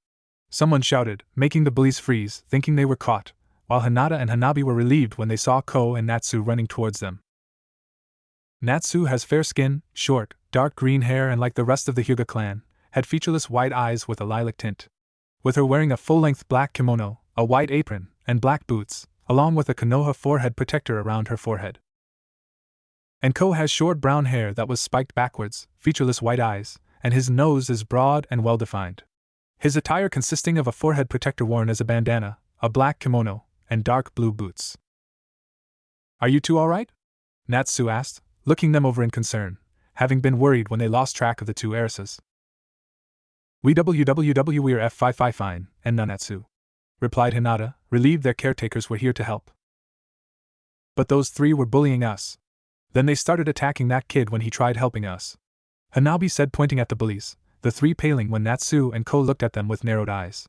someone shouted, making the bullies freeze, thinking they were caught, while Hinata and Hanabi were relieved when they saw Ko and Natsu running towards them. Natsu has fair skin, short, dark green hair, and like the rest of the Hyuga clan, had featureless white eyes with a lilac tint. With her wearing a full-length black kimono, a white apron, and black boots, along with a Konoha forehead protector around her forehead. And Ko has short brown hair that was spiked backwards, featureless white eyes, and his nose is broad and well-defined. His attire consisting of a forehead protector worn as a bandana, a black kimono, and dark blue boots. "Are you two alright?" Natsu asked, looking them over in concern, having been worried when they lost track of the 2 heiresses. We're F55 fine, and Nanatsu," replied Hinata, relieved their caretakers were here to help. "But those 3 were bullying us," Then they started attacking that kid when he tried helping us," Hanabi said, pointing at the bullies, the three paling when Natsu and Ko looked at them with narrowed eyes.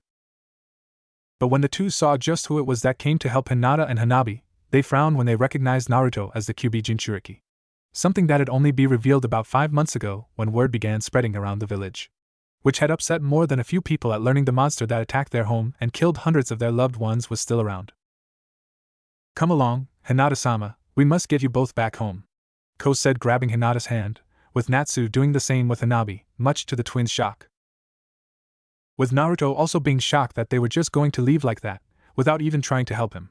But when the two saw just who it was that came to help Hinata and Hanabi, they frowned when they recognized Naruto as the Kyuubi Jinchuriki. Something that had only been revealed about 5 months ago when word began spreading around the village, which had upset more than a few people at learning the monster that attacked their home and killed hundreds of their loved ones was still around. "Come along, Hinata-sama, we must get you both back home," Ko said, grabbing Hinata's hand, with Natsu doing the same with Hanabi, much to the twins' shock. With Naruto also being shocked that they were just going to leave like that, without even trying to help him.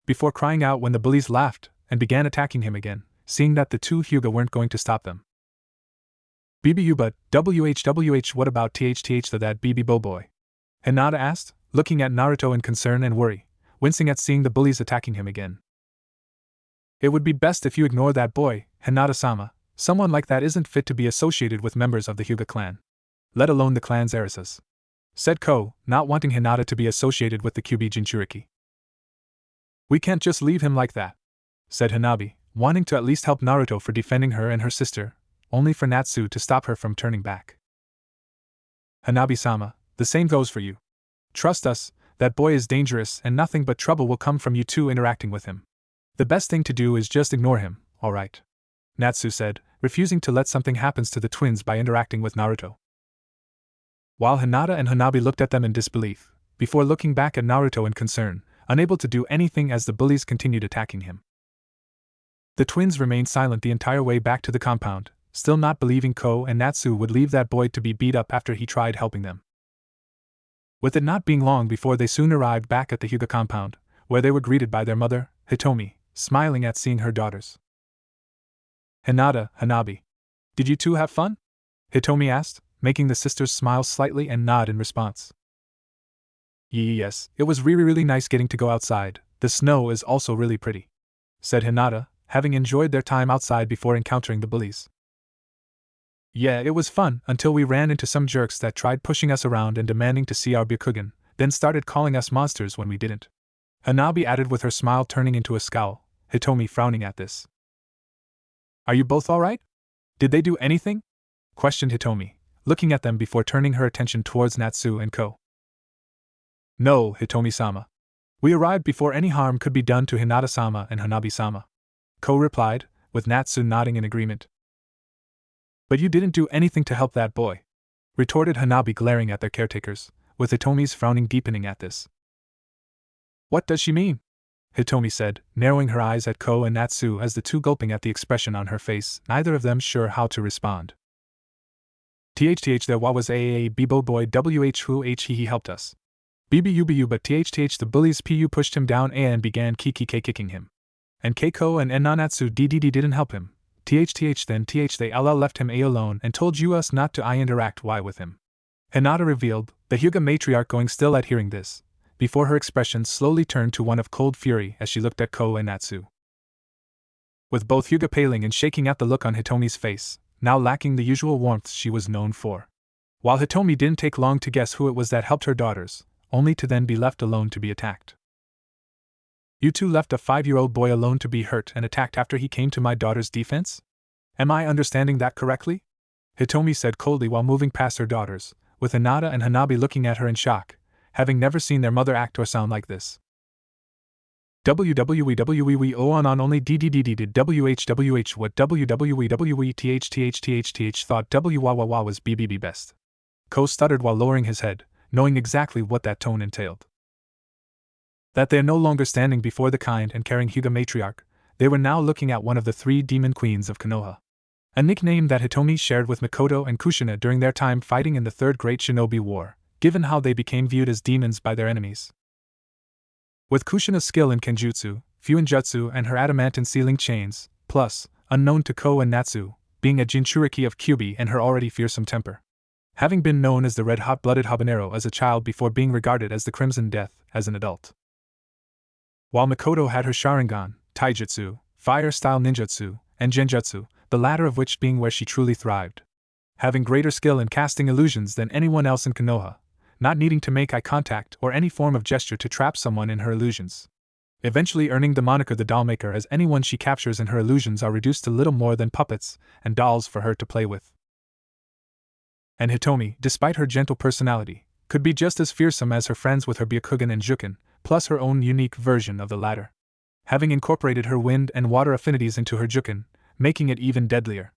Before crying out when the bullies laughed and began attacking him again, seeing that the two Hyuga weren't going to stop them. "BBU but, WHWH what about THTH that BB Boy?" Hinata asked, looking at Naruto in concern and worry, wincing at seeing the bullies attacking him again. "It would be best if you ignore that boy, Hinata-sama. Someone like that isn't fit to be associated with members of the Hyuga clan, let alone the clan's heiresses," said Ko, not wanting Hinata to be associated with the Kyuubi Jinchuriki. "We can't just leave him like that," said Hanabi, wanting to at least help Naruto for defending her and her sister, only for Natsu to stop her from turning back. "Hanabi-sama, the same goes for you. Trust us, that boy is dangerous and nothing but trouble will come from you two interacting with him. The best thing to do is just ignore him, alright?" Natsu said, refusing to let something happen to the twins by interacting with Naruto. While Hinata and Hanabi looked at them in disbelief, before looking back at Naruto in concern, unable to do anything as the bullies continued attacking him. The twins remained silent the entire way back to the compound, still not believing Ko and Natsu would leave that boy to be beat up after he tried helping them. With it not being long before they soon arrived back at the Hyuga compound, where they were greeted by their mother, Hitomi, smiling at seeing her daughters. "Hinata, Hanabi, did you two have fun?" Hitomi asked, making the sisters smile slightly and nod in response. "Yes, it was really nice getting to go outside. The snow is also really pretty," said Hinata, having enjoyed their time outside before encountering the bullies. "Yeah, it was fun until we ran into some jerks that tried pushing us around and demanding to see our Byakugan, then started calling us monsters when we didn't," Hanabi added with her smile turning into a scowl, Hitomi frowning at this. "Are you both alright? Did they do anything?" questioned Hitomi, looking at them before turning her attention towards Natsu and Ko. "No, Hitomi-sama. We arrived before any harm could be done to Hinata-sama and Hanabi-sama," Ko replied, with Natsu nodding in agreement. "But you didn't do anything to help that boy," retorted Hanabi, glaring at their caretakers, with Hitomi's frowning deepening at this. "What does she mean?" Hitomi said, narrowing her eyes at Ko and Natsu as the two gulping at the expression on her face, neither of them sure how to respond. "THTH there was a Bibo boy who he helped us. BBUBU but THTH the bullies pu pushed him down and began kicking him. And Keiko and Nanatsu didn't help him. THTH then they left him alone and told us not to interact with him." Hinata revealed, the Hyuga matriarch going still at hearing this, before her expression slowly turned to one of cold fury as she looked at Ko and Natsu. With both Hyuga paling and shaking at the look on Hitomi's face, now lacking the usual warmth she was known for. While Hitomi didn't take long to guess who it was that helped her daughters, only to then be left alone to be attacked. "You two left a 5-year-old boy alone to be hurt and attacked after he came to my daughter's defense? Am I understanding that correctly?" Hitomi said coldly while moving past her daughters, with Hinata and Hanabi looking at her in shock, having never seen their mother act or sound like this. "WWEWWE on only did WHWH what WWEWWE thought WWW was BBB best." Ko stuttered while lowering his head, knowing exactly what that tone entailed. That they are no longer standing before the kind and caring Hyuga matriarch, they were now looking at one of the 3 demon queens of Konoha. A nickname that Hitomi shared with Mikoto and Kushina during their time fighting in the Third Great Shinobi War, given how they became viewed as demons by their enemies. With Kushina's skill in Kenjutsu, Fuinjutsu and her adamantine sealing chains, plus, unknown to Ko and Natsu, being a Jinchuriki of Kyuubi and her already fearsome temper. Having been known as the red-hot-blooded habanero as a child before being regarded as the Crimson Death as an adult. While Mikoto had her Sharingan, Taijutsu, fire-style ninjutsu, and Genjutsu, the latter of which being where she truly thrived. Having greater skill in casting illusions than anyone else in Konoha, not needing to make eye contact or any form of gesture to trap someone in her illusions. eventually earning the moniker the Dollmaker, as anyone she captures in her illusions are reduced to little more than puppets and dolls for her to play with. And Hitomi, despite her gentle personality, could be just as fearsome as her friends with her Byakugan and Juken, plus her own unique version of the latter. Having incorporated her wind and water affinities into her Juken, making it even deadlier.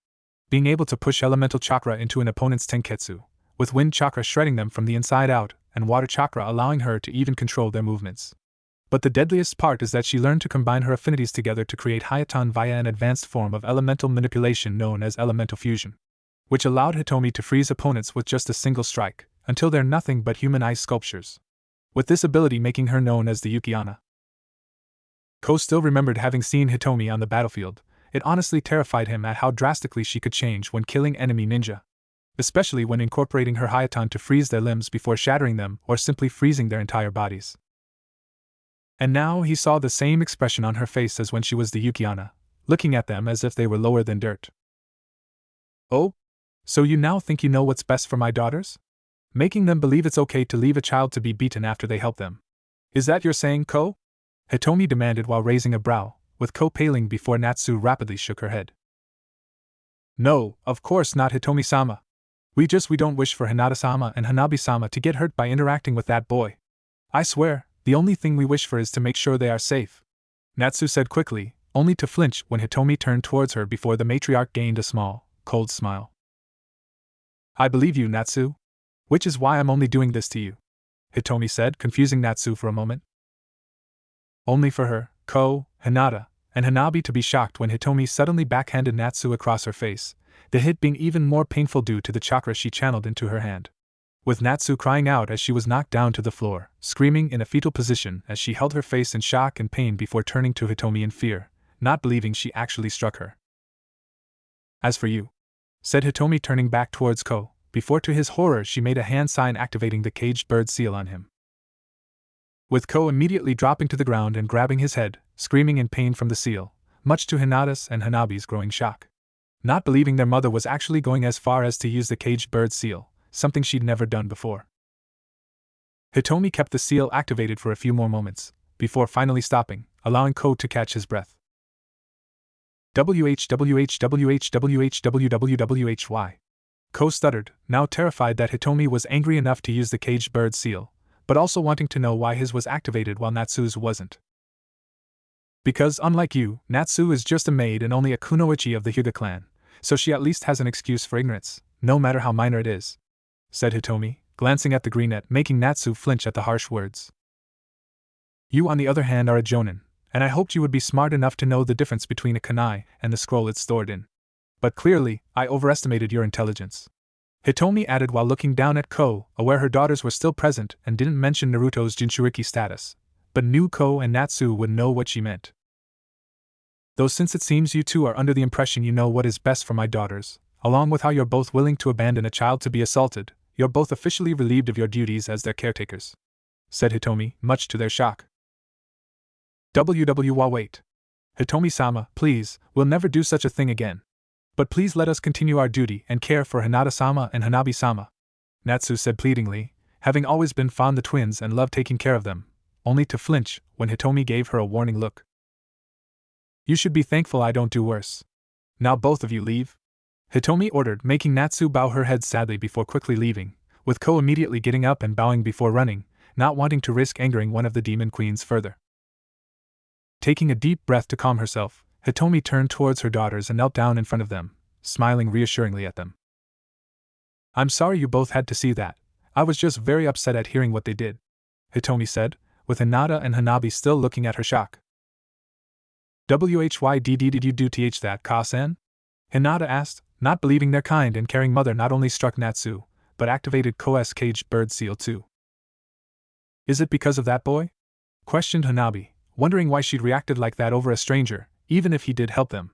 Being able to push elemental chakra into an opponent's Tenketsu, with wind chakra shredding them from the inside out, and water chakra allowing her to even control their movements. But the deadliest part is that she learned to combine her affinities together to create Hayatan via an advanced form of elemental manipulation known as elemental fusion, which allowed Hitomi to freeze opponents with just a single strike, until they're nothing but human ice sculptures, with this ability making her known as the Yukiana. Ko still remembered having seen Hitomi on the battlefield. It honestly terrified him at how drastically she could change when killing enemy ninja, especially when incorporating her Hayatan to freeze their limbs before shattering them or simply freezing their entire bodies. And now he saw the same expression on her face as when she was the Yukiana, looking at them as if they were lower than dirt. "Oh? So you now think you know what's best for my daughters? Making them believe it's okay to leave a child to be beaten after they help them. Is that your saying, Ko?" Hitomi demanded while raising a brow, with Ko paling before Natsu rapidly shook her head. "No, of course not, Hitomi-sama. We don't wish for Hinata-sama and Hanabi-sama to get hurt by interacting with that boy. I swear, the only thing we wish for is to make sure they are safe," Natsu said quickly, only to flinch when Hitomi turned towards her before the matriarch gained a small, cold smile. "I believe you, Natsu. Which is why I'm only doing this to you," Hitomi said, confusing Natsu for a moment. Only for her, Ko, Hinata, and Hanabi to be shocked when Hitomi suddenly backhanded Natsu across her face, the hit being even more painful due to the chakra she channeled into her hand. With Natsu crying out as she was knocked down to the floor, screaming in a fetal position as she held her face in shock and pain before turning to Hitomi in fear, not believing she actually struck her. "As for you," said Hitomi turning back towards Ko, before to his horror she made a hand sign activating the caged bird seal on him. With Ko immediately dropping to the ground and grabbing his head, screaming in pain from the seal, much to Hinata's and Hanabi's growing shock. Not believing their mother was actually going as far as to use the caged bird seal, something she'd never done before. Hitomi kept the seal activated for a few more moments, before finally stopping, allowing Ko to catch his breath. WHWHWHWHWWWHY. Ko stuttered, now terrified that Hitomi was angry enough to use the caged bird seal, but also wanting to know why his was activated while Natsu's wasn't. "Because unlike you, Natsu is just a maid and only a kunoichi of the Hyuga clan, so she at least has an excuse for ignorance, no matter how minor it is," said Hitomi, glancing at the greenette, making Natsu flinch at the harsh words. "You on the other hand are a jonin, and I hoped you would be smart enough to know the difference between a kunai and the scroll it's stored in. But clearly, I overestimated your intelligence," Hitomi added while looking down at Ko, aware her daughters were still present and didn't mention Naruto's Jinchuriki status, but knew Ko and Natsu would know what she meant. "Though since it seems you two are under the impression you know what is best for my daughters, along with how you're both willing to abandon a child to be assaulted, you're both officially relieved of your duties as their caretakers," said Hitomi, much to their shock. Wait. Hitomi-sama, please, we'll never do such a thing again. But please let us continue our duty and care for Hinata-sama and Hanabi-sama, Natsu said pleadingly, having always been fond of the twins and loved taking care of them, only to flinch when Hitomi gave her a warning look. "You should be thankful I don't do worse. Now both of you leave," Hitomi ordered, making Natsu bow her head sadly before quickly leaving, with Ko immediately getting up and bowing before running, not wanting to risk angering one of the demon queens further. Taking a deep breath to calm herself, Hitomi turned towards her daughters and knelt down in front of them, smiling reassuringly at them. "I'm sorry you both had to see that. I was just very upset at hearing what they did," Hitomi said, with Hinata and Hanabi still looking at her shock. "Why did you do that, Ka-san?" Hinata asked, not believing their kind and caring mother not only struck Natsu, but activated Ko's caged bird seal too. "Is it because of that boy?" questioned Hanabi, wondering why she'd reacted like that over a stranger, even if he did help them.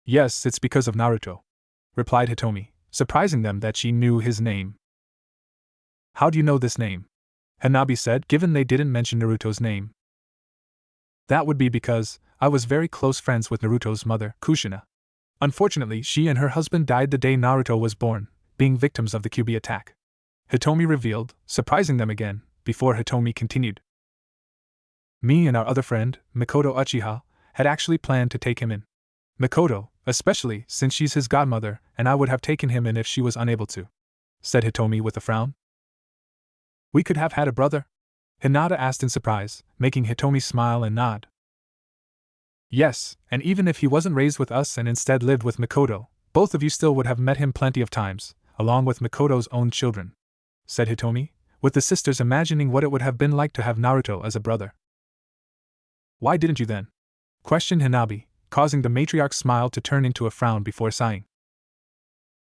"Yes, it's because of Naruto," replied Hitomi, surprising them that she knew his name. "How do you know this name?" Hanabi said, given they didn't mention Naruto's name. "That would be because I was very close friends with Naruto's mother, Kushina. Unfortunately, she and her husband died the day Naruto was born, being victims of the Kyuubi attack," Hitomi revealed, surprising them again, before Hitomi continued. me and our other friend, Mikoto Uchiha, had actually planned to take him in. Mikoto, especially since she's his godmother, and I would have taken him in if she was unable to," said Hitomi with a frown. "We could have had a brother?" Hinata asked in surprise, making Hitomi smile and nod. "Yes, and even if he wasn't raised with us and instead lived with Mikoto, both of you still would have met him plenty of times, along with Mikoto's own children," said Hitomi, with the sisters imagining what it would have been like to have Naruto as a brother. "Why didn't you then?" questioned Hanabi, causing the matriarch's smile to turn into a frown before sighing.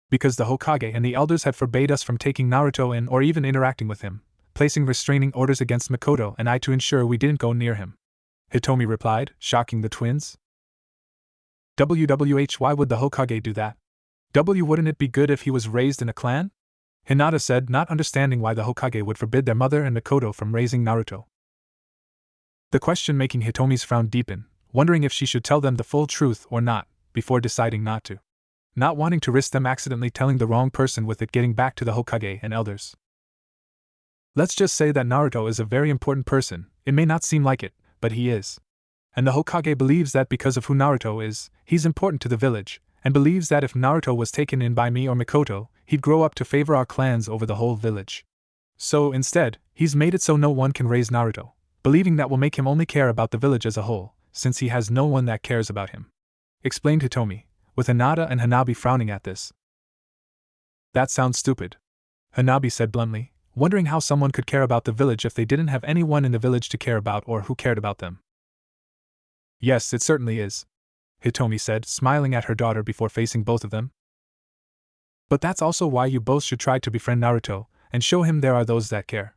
"Because the Hokage and the elders had forbade us from taking Naruto in or even interacting with him, placing restraining orders against Mikoto and I to ensure we didn't go near him," Hitomi replied, shocking the twins. "Why would the Hokage do that? Wouldn't it be good if he was raised in a clan?" Hinata said, not understanding why the Hokage would forbid their mother and Mikoto from raising Naruto. The question making Hitomi's frown deepen, wondering if she should tell them the full truth or not, before deciding not to. Not wanting to risk them accidentally telling the wrong person with it getting back to the Hokage and elders. "Let's just say that Naruto is a very important person. It may not seem like it, but he is. And the Hokage believes that because of who Naruto is, he's important to the village, and believes that if Naruto was taken in by me or Mikoto, he'd grow up to favor our clans over the whole village. So, instead, he's made it so no one can raise Naruto, believing that will make him only care about the village as a whole, since he has no one that cares about him," explained Hitomi, with Hinata and Hanabi frowning at this. "That sounds stupid," Hanabi said bluntly, wondering how someone could care about the village if they didn't have anyone in the village to care about or who cared about them. "Yes, it certainly is," Hitomi said, smiling at her daughter before facing both of them. "But that's also why you both should try to befriend Naruto, and show him there are those that care.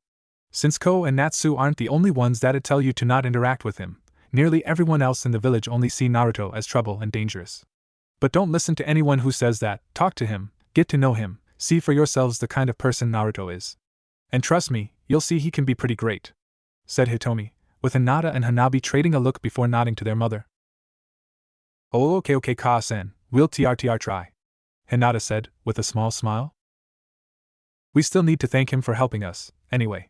Since Ko and Natsu aren't the only ones that'd tell you to not interact with him, nearly everyone else in the village only see Naruto as trouble and dangerous. But don't listen to anyone who says that, talk to him, get to know him, see for yourselves the kind of person Naruto is. And trust me, you'll see he can be pretty great," said Hitomi, with Hinata and Hanabi trading a look before nodding to their mother. "Oh okay Ka-san, we'll try," Hinata said, with a small smile. "We still need to thank him for helping us, anyway,"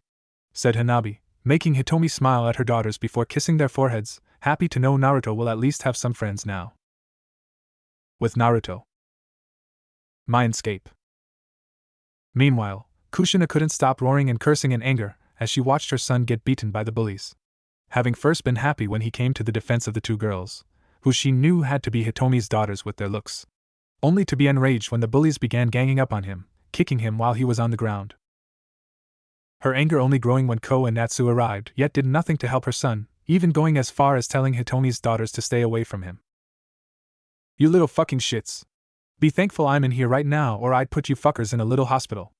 said Hanabi, making Hitomi smile at her daughters before kissing their foreheads, happy to know Naruto will at least have some friends now. With Naruto. Mindscape. Meanwhile, Kushina couldn't stop roaring and cursing in anger as she watched her son get beaten by the bullies. Having first been happy when he came to the defense of the two girls, who she knew had to be Hitomi's daughters with their looks, only to be enraged when the bullies began ganging up on him, kicking him while he was on the ground. Her anger only growing when Ko and Natsu arrived, yet did nothing to help her son, even going as far as telling Hitomi's daughters to stay away from him. "You little fucking shits. Be thankful I'm in here right now or I'd put you fuckers in a little hospital.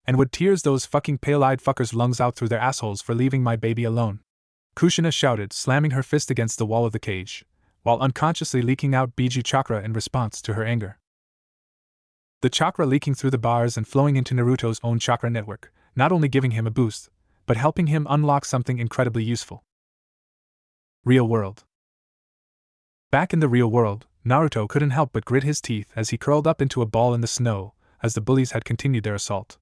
And would tears those fucking pale-eyed fuckers' lungs out through their assholes for leaving my baby alone," Kushina shouted, slamming her fist against the wall of the cage, while unconsciously leaking out Biju chakra in response to her anger. The chakra leaking through the bars and flowing into Naruto's own chakra network, not only giving him a boost, but helping him unlock something incredibly useful. Real world. Back in the real world, Naruto couldn't help but grit his teeth as he curled up into a ball in the snow, as the bullies had continued their assault.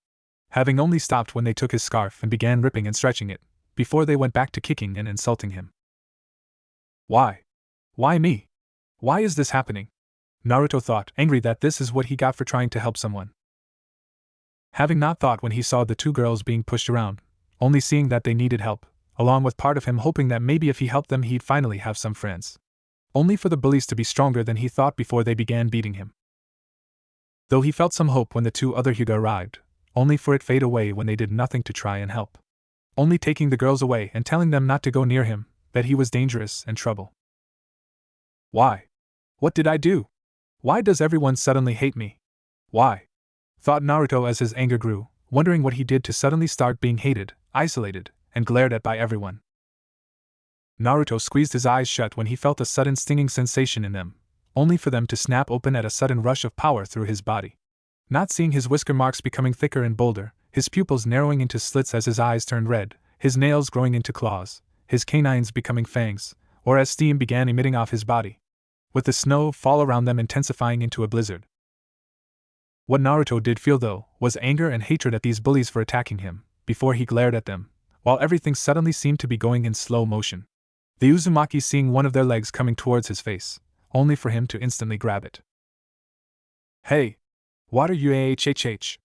Having only stopped when they took his scarf and began ripping and stretching it, before they went back to kicking and insulting him. "Why? Why me? Why is this happening?" Naruto thought, angry that this is what he got for trying to help someone. Having not thought when he saw the two girls being pushed around, only seeing that they needed help, along with part of him hoping that maybe if he helped them he'd finally have some friends. Only for the bullies to be stronger than he thought before they began beating him. Though he felt some hope when the two other Hyuga arrived, only for it fade away when they did nothing to try and help. Only taking the girls away and telling them not to go near him, that he was dangerous and trouble. "Why? What did I do? Why does everyone suddenly hate me? Why?" thought Naruto as his anger grew, wondering what he did to suddenly start being hated, isolated, and glared at by everyone. Naruto squeezed his eyes shut when he felt a sudden stinging sensation in them, only for them to snap open at a sudden rush of power through his body. Not seeing his whisker marks becoming thicker and bolder, his pupils narrowing into slits as his eyes turned red, his nails growing into claws, his canines becoming fangs, or as steam began emitting off his body, with the snow fall around them intensifying into a blizzard. What Naruto did feel, though, was anger and hatred at these bullies for attacking him, before he glared at them, while everything suddenly seemed to be going in slow motion. the Uzumaki seeing one of their legs coming towards his face, only for him to instantly grab it. "Hey! What are you ahhh?"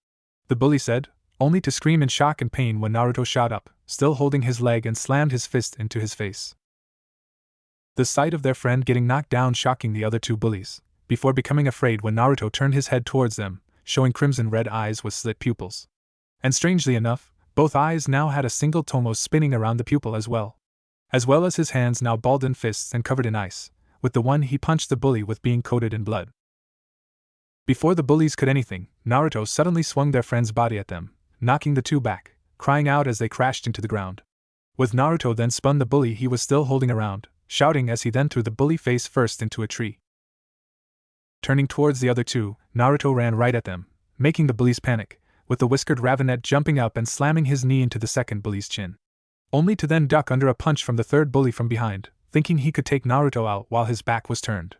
the bully said, only to scream in shock and pain when Naruto shot up, still holding his leg, and slammed his fist into his face. The sight of their friend getting knocked down shocking the other two bullies, before becoming afraid when Naruto turned his head towards them, showing crimson red eyes with slit pupils. And strangely enough, both eyes now had a single tomo spinning around the pupil as well as his hands now balled in fists and covered in ice, with the one he punched the bully with being coated in blood. Before the bullies could anything, Naruto suddenly swung their friend's body at them, knocking the two back, crying out as they crashed into the ground. With Naruto then spun the bully he was still holding around, shouting as he then threw the bully face first into a tree. Turning towards the other two, Naruto ran right at them, making the bullies panic, with the whiskered Ravenet jumping up and slamming his knee into the second bully's chin. Only to then duck under a punch from the third bully from behind, thinking he could take Naruto out while his back was turned.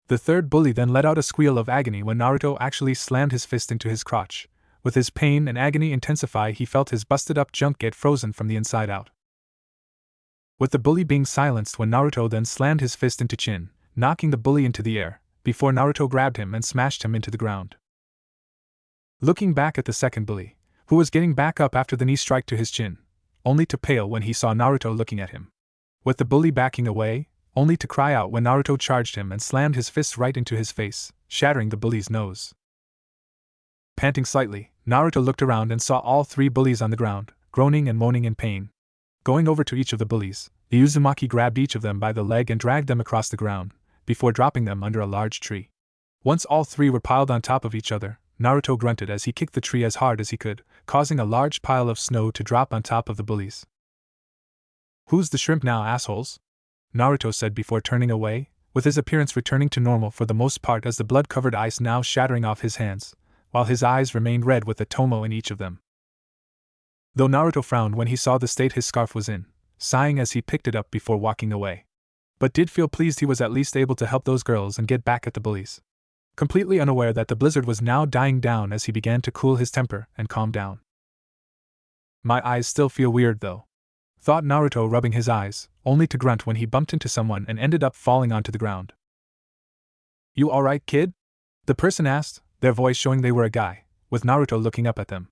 The third bully then let out a squeal of agony when Naruto actually slammed his fist into his crotch. With his pain and agony intensify, he felt his busted-up junk get frozen from the inside out. With the bully being silenced when Naruto then slammed his fist into chin, knocking the bully into the air, before Naruto grabbed him and smashed him into the ground. Looking back at the second bully, who was getting back up after the knee strike to his chin, only to pale when he saw Naruto looking at him. With the bully backing away, only to cry out when Naruto charged him and slammed his fist right into his face, shattering the bully's nose. Panting slightly, Naruto looked around and saw all three bullies on the ground, groaning and moaning in pain. Going over to each of the bullies, the Uzumaki grabbed each of them by the leg and dragged them across the ground, before dropping them under a large tree. Once all three were piled on top of each other, Naruto grunted as he kicked the tree as hard as he could, causing a large pile of snow to drop on top of the bullies. "Who's the shrimp now, assholes?" Naruto said before turning away, with his appearance returning to normal for the most part as the blood-covered ice now shattering off his hands, while his eyes remained red with a tomo in each of them. Though Naruto frowned when he saw the state his scarf was in, sighing as he picked it up before walking away. But did feel pleased he was at least able to help those girls and get back at the bullies. Completely unaware that the blizzard was now dying down as he began to cool his temper and calm down. "My eyes still feel weird though," thought Naruto, rubbing his eyes, only to grunt when he bumped into someone and ended up falling onto the ground. "You alright, kid?" the person asked, their voice showing they were a guy, with Naruto looking up at them.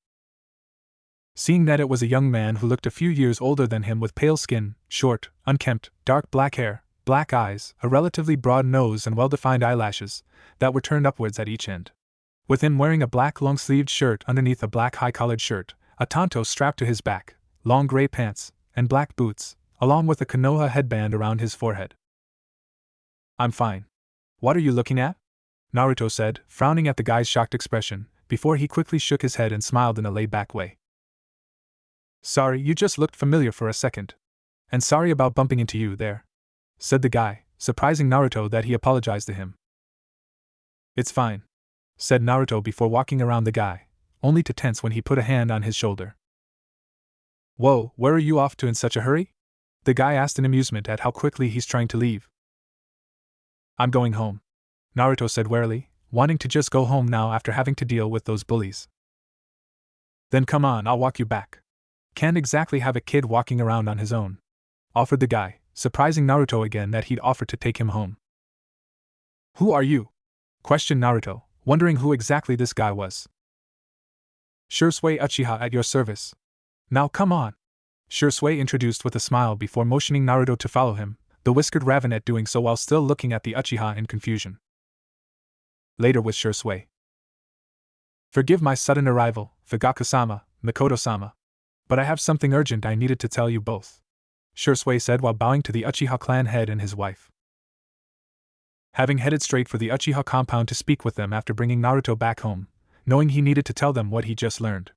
Seeing that it was a young man who looked a few years older than him with pale skin, short, unkempt, dark black hair, black eyes, a relatively broad nose and well-defined eyelashes that were turned upwards at each end. With him wearing a black long-sleeved shirt underneath a black high-collared shirt, a tanto strapped to his back, long gray pants, and black boots, along with a Konoha headband around his forehead. "I'm fine. What are you looking at?" Naruto said, frowning at the guy's shocked expression, before he quickly shook his head and smiled in a laid-back way. "Sorry, you just looked familiar for a second. And sorry about bumping into you there," said the guy, surprising Naruto that he apologized to him. "It's fine," said Naruto before walking around the guy, only to tense when he put a hand on his shoulder. "Whoa, where are you off to in such a hurry?" the guy asked in amusement at how quickly he's trying to leave. "I'm going home," Naruto said warily, wanting to just go home now after having to deal with those bullies. "Then come on, I'll walk you back. Can't exactly have a kid walking around on his own," offered the guy, surprising Naruto again that he'd offered to take him home. "Who are you?" questioned Naruto, wondering who exactly this guy was. "Shursui Uchiha at your service. Now come on," Shursui introduced with a smile before motioning Naruto to follow him, the whiskered Ravenet doing so while still looking at the Uchiha in confusion. Later with Shursui. "Forgive my sudden arrival, Fugaku-sama, Mikoto-sama. But I have something urgent I needed to tell you both," Shursui said while bowing to the Uchiha clan head and his wife. Having headed straight for the Uchiha compound to speak with them after bringing Naruto back home, knowing he needed to tell them what he just learned.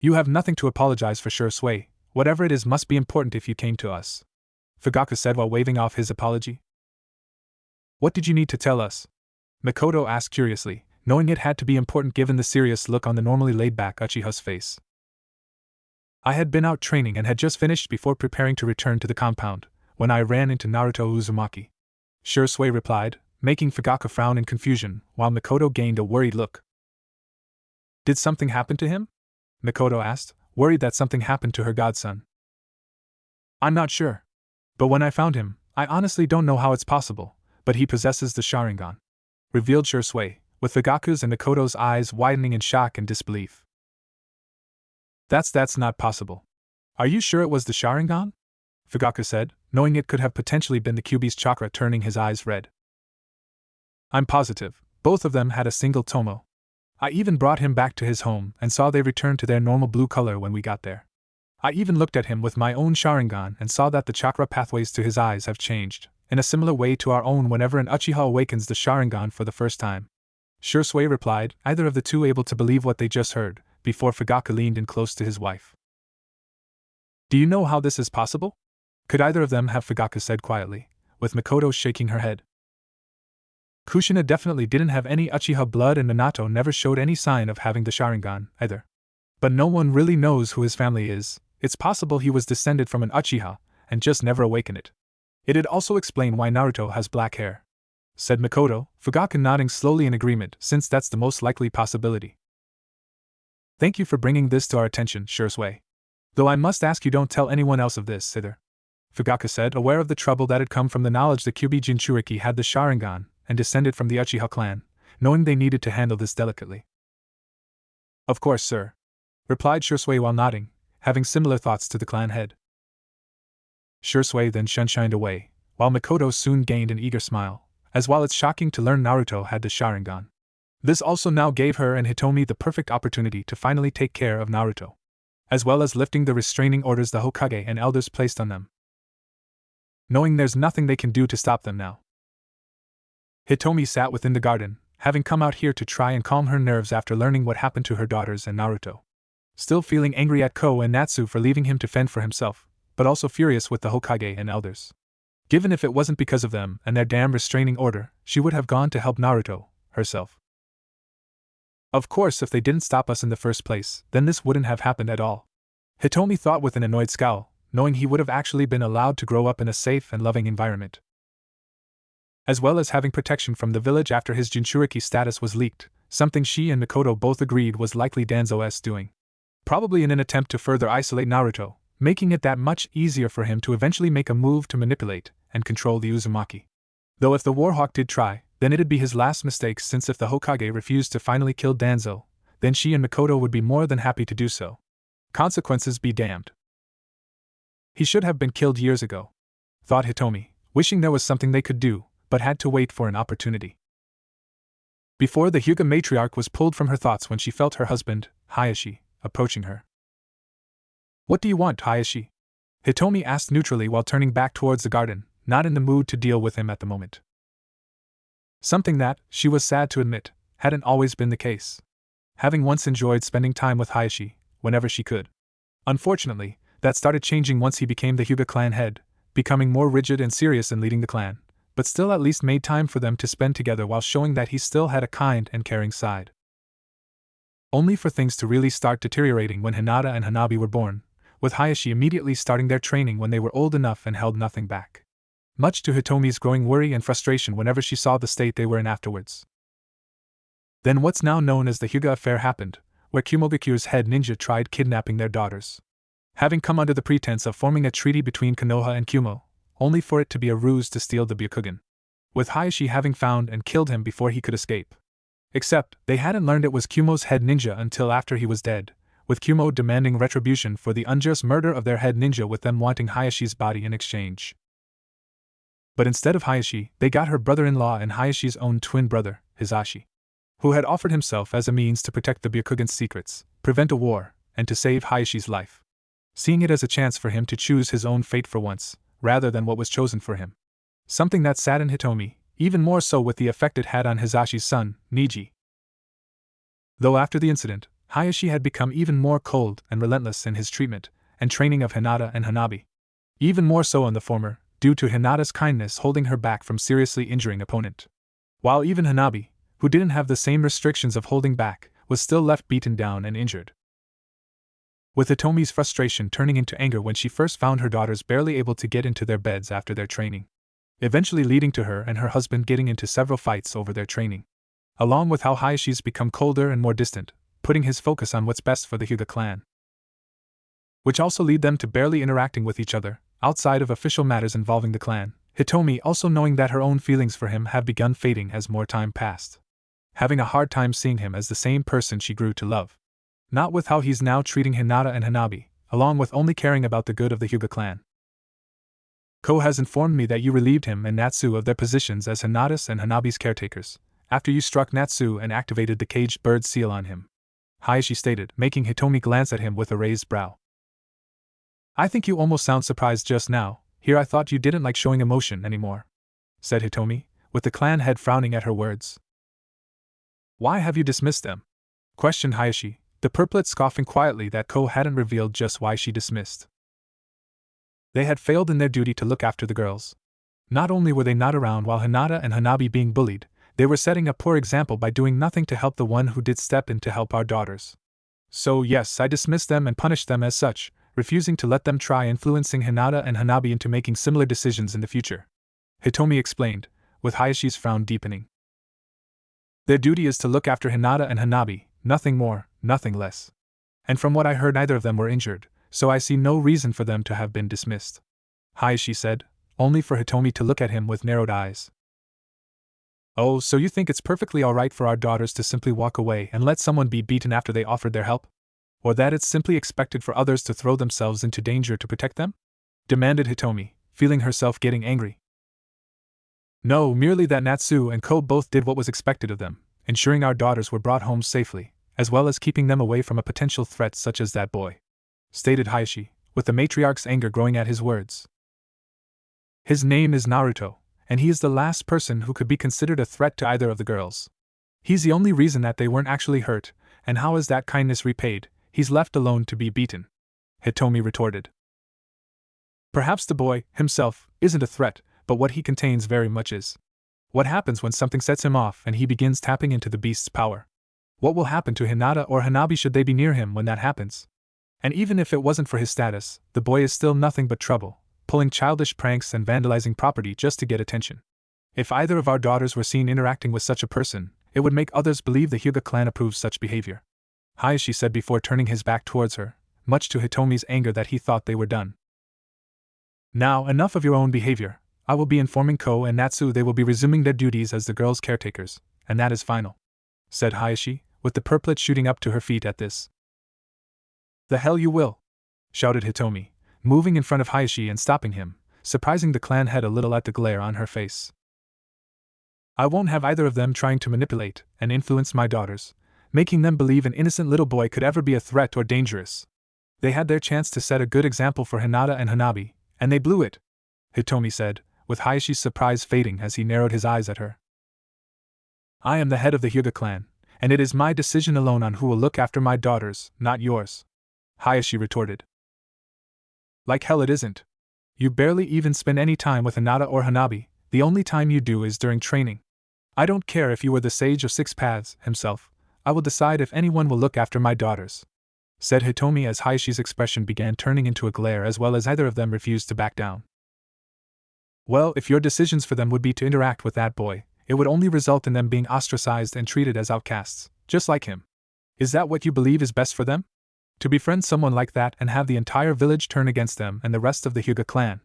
"You have nothing to apologize for, Shursui. Whatever it is must be important if you came to us," Fugaku said while waving off his apology. "What did you need to tell us?" Mikoto asked curiously, knowing it had to be important given the serious look on the normally laid-back Uchiha's face. "I had been out training and had just finished before preparing to return to the compound, when I ran into Naruto Uzumaki," Shursui replied, making Fugaku frown in confusion, while Mikoto gained a worried look. "Did something happen to him?" Mikoto asked, worried that something happened to her godson. "I'm not sure," But when I found him, I honestly don't know how it's possible, but he possesses the Sharingan," revealed Shursui, with Fugaku's and Mikoto's eyes widening in shock and disbelief. That's not possible. Are you sure it was the Sharingan?" Fugaku said, knowing it could have potentially been the Kyuubi's chakra turning his eyes red. "I'm positive. Both of them had a single Tomo. I even brought him back to his home and saw they returned to their normal blue color when we got there. I even looked at him with my own Sharingan and saw that the chakra pathways to his eyes have changed, in a similar way to our own whenever an Uchiha awakens the Sharingan for the first time." Shursui replied, either of the two able to believe what they just heard, before Fugaku leaned in close to his wife. "Do you know how this is possible? Could either of them have?" Fugaku said quietly, with Mikoto shaking her head. "Kushina definitely didn't have any Uchiha blood and Minato never showed any sign of having the Sharingan, either. But no one really knows who his family is. It's possible he was descended from an Uchiha, and just never awakened it. It'd also explain why Naruto has black hair," said Mikoto, Fugaku nodding slowly in agreement, since that's the most likely possibility. "Thank you for bringing this to our attention, Shursui. Though I must ask you don't tell anyone else of this, either," Fugaku said, aware of the trouble that had come from the knowledge the Kyuubi Jinchuriki had the Sharingan and descended from the Uchiha clan, knowing they needed to handle this delicately. "Of course, sir," replied Shursui while nodding, having similar thoughts to the clan head. Shursui then sunshined away, while Mikoto soon gained an eager smile, as while it's shocking to learn Naruto had the Sharingan. This also now gave her and Hitomi the perfect opportunity to finally take care of Naruto, as well as lifting the restraining orders the Hokage and elders placed on them, knowing there's nothing they can do to stop them now. Hitomi sat within the garden, having come out here to try and calm her nerves after learning what happened to her daughters and Naruto. Still feeling angry at Ko and Natsu for leaving him to fend for himself, but also furious with the Hokage and elders. Given if it wasn't because of them and their damn restraining order, she would have gone to help Naruto, herself. Of course, if they didn't stop us in the first place, then this wouldn't have happened at all, Hitomi thought with an annoyed scowl, knowing he would have actually been allowed to grow up in a safe and loving environment, as well as having protection from the village after his Jinchuriki status was leaked, something she and Mikoto both agreed was likely Danzo's doing. Probably in an attempt to further isolate Naruto, making it that much easier for him to eventually make a move to manipulate and control the Uzumaki. Though if the Warhawk did try, then it'd be his last mistake, since if the Hokage refused to finally kill Danzo, then she and Mikoto would be more than happy to do so. Consequences be damned. He should have been killed years ago, thought Hitomi, wishing there was something they could do, but had to wait for an opportunity. Before the Hyuga matriarch was pulled from her thoughts when she felt her husband, Hayashi, approaching her. "What do you want, Hayashi?" Hitomi asked neutrally while turning back towards the garden, not in the mood to deal with him at the moment. Something that, she was sad to admit, hadn't always been the case, having once enjoyed spending time with Hayashi, whenever she could. Unfortunately, that started changing once he became the Hyuga clan head, becoming more rigid and serious in leading the clan, but still at least made time for them to spend together while showing that he still had a kind and caring side. Only for things to really start deteriorating when Hinata and Hanabi were born, with Hayashi immediately starting their training when they were old enough and held nothing back, much to Hitomi's growing worry and frustration whenever she saw the state they were in afterwards. Then what's now known as the Hyuga affair happened, where Kumogakure's head ninja tried kidnapping their daughters, having come under the pretense of forming a treaty between Konoha and Kumo, only for it to be a ruse to steal the Byakugan, with Hayashi having found and killed him before he could escape. Except, they hadn't learned it was Kumo's head ninja until after he was dead, with Kumo demanding retribution for the unjust murder of their head ninja, with them wanting Hayashi's body in exchange. But instead of Hayashi, they got her brother-in-law and Hayashi's own twin brother, Hisashi, who had offered himself as a means to protect the Byakugan's secrets, prevent a war, and to save Hayashi's life, seeing it as a chance for him to choose his own fate for once, rather than what was chosen for him. Something that saddened Hitomi, even more so with the effect it had on Hisashi's son, Niji. Though after the incident, Hayashi had become even more cold and relentless in his treatment and training of Hinata and Hanabi. Even more so on the former, due to Hinata's kindness holding her back from seriously injuring opponent. While even Hanabi, who didn't have the same restrictions of holding back, was still left beaten down and injured. With Hitomi's frustration turning into anger when she first found her daughters barely able to get into their beds after their training, eventually leading to her and her husband getting into several fights over their training, along with how Hayashi's become colder and more distant, putting his focus on what's best for the Hyuga clan, which also lead them to barely interacting with each other, outside of official matters involving the clan, Hitomi also knowing that her own feelings for him have begun fading as more time passed. Having a hard time seeing him as the same person she grew to love. Not with how he's now treating Hinata and Hanabi, along with only caring about the good of the Hyuga clan. Ko has informed me that you relieved him and Natsu of their positions as Hinata's and Hanabi's caretakers, after you struck Natsu and activated the caged bird seal on him. Hayashi stated, making Hitomi glance at him with a raised brow. I think you almost sound surprised just now. Here I thought you didn't like showing emotion anymore, said Hitomi, with the clan head frowning at her words. Why have you dismissed them? Questioned Hayashi, the purplet scoffing quietly that Ko hadn't revealed just why she dismissed. They had failed in their duty to look after the girls. Not only were they not around while Hinata and Hanabi being bullied, they were setting a poor example by doing nothing to help the one who did step in to help our daughters. So yes, I dismissed them and punished them as such, refusing to let them try influencing Hinata and Hanabi into making similar decisions in the future. Hitomi explained, with Hayashi's frown deepening. Their duty is to look after Hinata and Hanabi, nothing more, nothing less. And from what I heard, neither of them were injured, so I see no reason for them to have been dismissed. Hayashi said, only for Hitomi to look at him with narrowed eyes. Oh, so you think it's perfectly alright for our daughters to simply walk away and let someone be beaten after they offered their help? Or that it's simply expected for others to throw themselves into danger to protect them? Demanded Hitomi, feeling herself getting angry. No, merely that Natsu and Ko both did what was expected of them, ensuring our daughters were brought home safely, as well as keeping them away from a potential threat such as that boy, stated Hayashi, with the matriarch's anger growing at his words. His name is Naruto, and he is the last person who could be considered a threat to either of the girls. He's the only reason that they weren't actually hurt, and how is that kindness repaid? He's left alone to be beaten, Hitomi retorted. Perhaps the boy, himself, isn't a threat, but what he contains very much is. What happens when something sets him off and he begins tapping into the beast's power? What will happen to Hinata or Hanabi should they be near him when that happens? And even if it wasn't for his status, the boy is still nothing but trouble, pulling childish pranks and vandalizing property just to get attention. If either of our daughters were seen interacting with such a person, it would make others believe the Hyuga clan approves such behavior, Hayashi said before turning his back towards her, much to Hitomi's anger that he thought they were done. Now, enough of your own behavior. I will be informing Ko and Natsu they will be resuming their duties as the girls' caretakers, and that is final, said Hayashi, with the purplet shooting up to her feet at this. The hell you will, shouted Hitomi, moving in front of Hayashi and stopping him, surprising the clan head a little at the glare on her face. I won't have either of them trying to manipulate and influence my daughters, making them believe an innocent little boy could ever be a threat or dangerous. They had their chance to set a good example for Hinata and Hanabi, and they blew it, Hitomi said, with Hayashi's surprise fading as he narrowed his eyes at her. I am the head of the Hyuga clan, and it is my decision alone on who will look after my daughters, not yours, Hayashi retorted. Like hell it isn't. You barely even spend any time with Hinata or Hanabi, the only time you do is during training. I don't care if you were the Sage of Six Paths himself, I will decide if anyone will look after my daughters, said Hitomi as Hayashi's expression began turning into a glare as well as either of them refused to back down. Well, if your decisions for them would be to interact with that boy, it would only result in them being ostracized and treated as outcasts, just like him. Is that what you believe is best for them? To befriend someone like that and have the entire village turn against them and the rest of the Hyuga clan?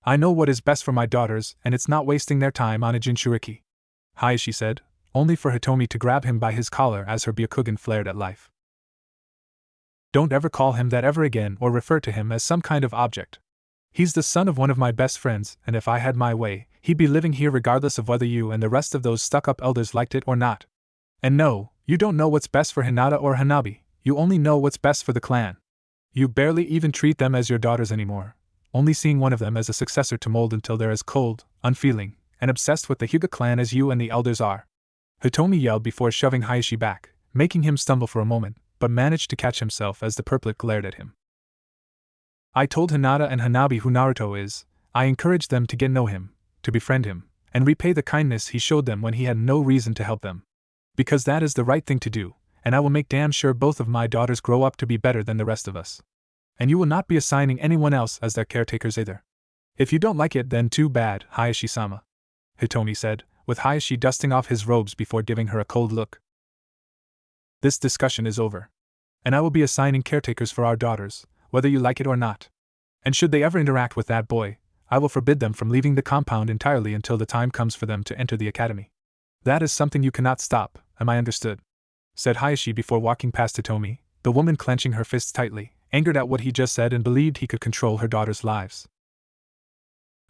I know what is best for my daughters, and it's not wasting their time on a Jinchuriki, Hayashi said, only for Hitomi to grab him by his collar as her Byakugan flared at life. Don't ever call him that ever again or refer to him as some kind of object. He's the son of one of my best friends, and if I had my way, he'd be living here regardless of whether you and the rest of those stuck-up elders liked it or not. And no, you don't know what's best for Hinata or Hanabi, you only know what's best for the clan. You barely even treat them as your daughters anymore, only seeing one of them as a successor to mold until they're as cold, unfeeling, and obsessed with the Hyuga clan as you and the elders are. Hitomi yelled before shoving Hayashi back, making him stumble for a moment, but managed to catch himself as the purplet glared at him. I told Hinata and Hanabi who Naruto is. I encouraged them to get to know him, to befriend him, and repay the kindness he showed them when he had no reason to help them. Because that is the right thing to do, and I will make damn sure both of my daughters grow up to be better than the rest of us. And you will not be assigning anyone else as their caretakers either. If you don't like it, then too bad, Hayashi-sama, Hitomi said, with Hayashi dusting off his robes before giving her a cold look. This discussion is over. And I will be assigning caretakers for our daughters, whether you like it or not. And should they ever interact with that boy, I will forbid them from leaving the compound entirely until the time comes for them to enter the academy. That is something you cannot stop, am I understood? Said Hayashi before walking past Hitomi, the woman clenching her fists tightly, angered at what he just said and believed he could control her daughter's lives.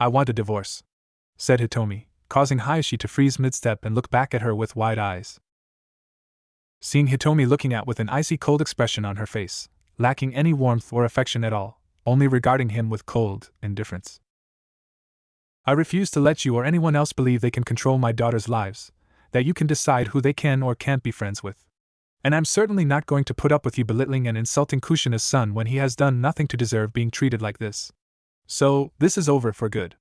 I want a divorce, said Hitomi, causing Hayashi to freeze mid-step and look back at her with wide eyes. Seeing Hitomi looking at with an icy cold expression on her face, lacking any warmth or affection at all, only regarding him with cold indifference. I refuse to let you or anyone else believe they can control my daughter's lives, that you can decide who they can or can't be friends with. And I'm certainly not going to put up with you belittling and insulting Kushina's son when he has done nothing to deserve being treated like this. So, this is over for good.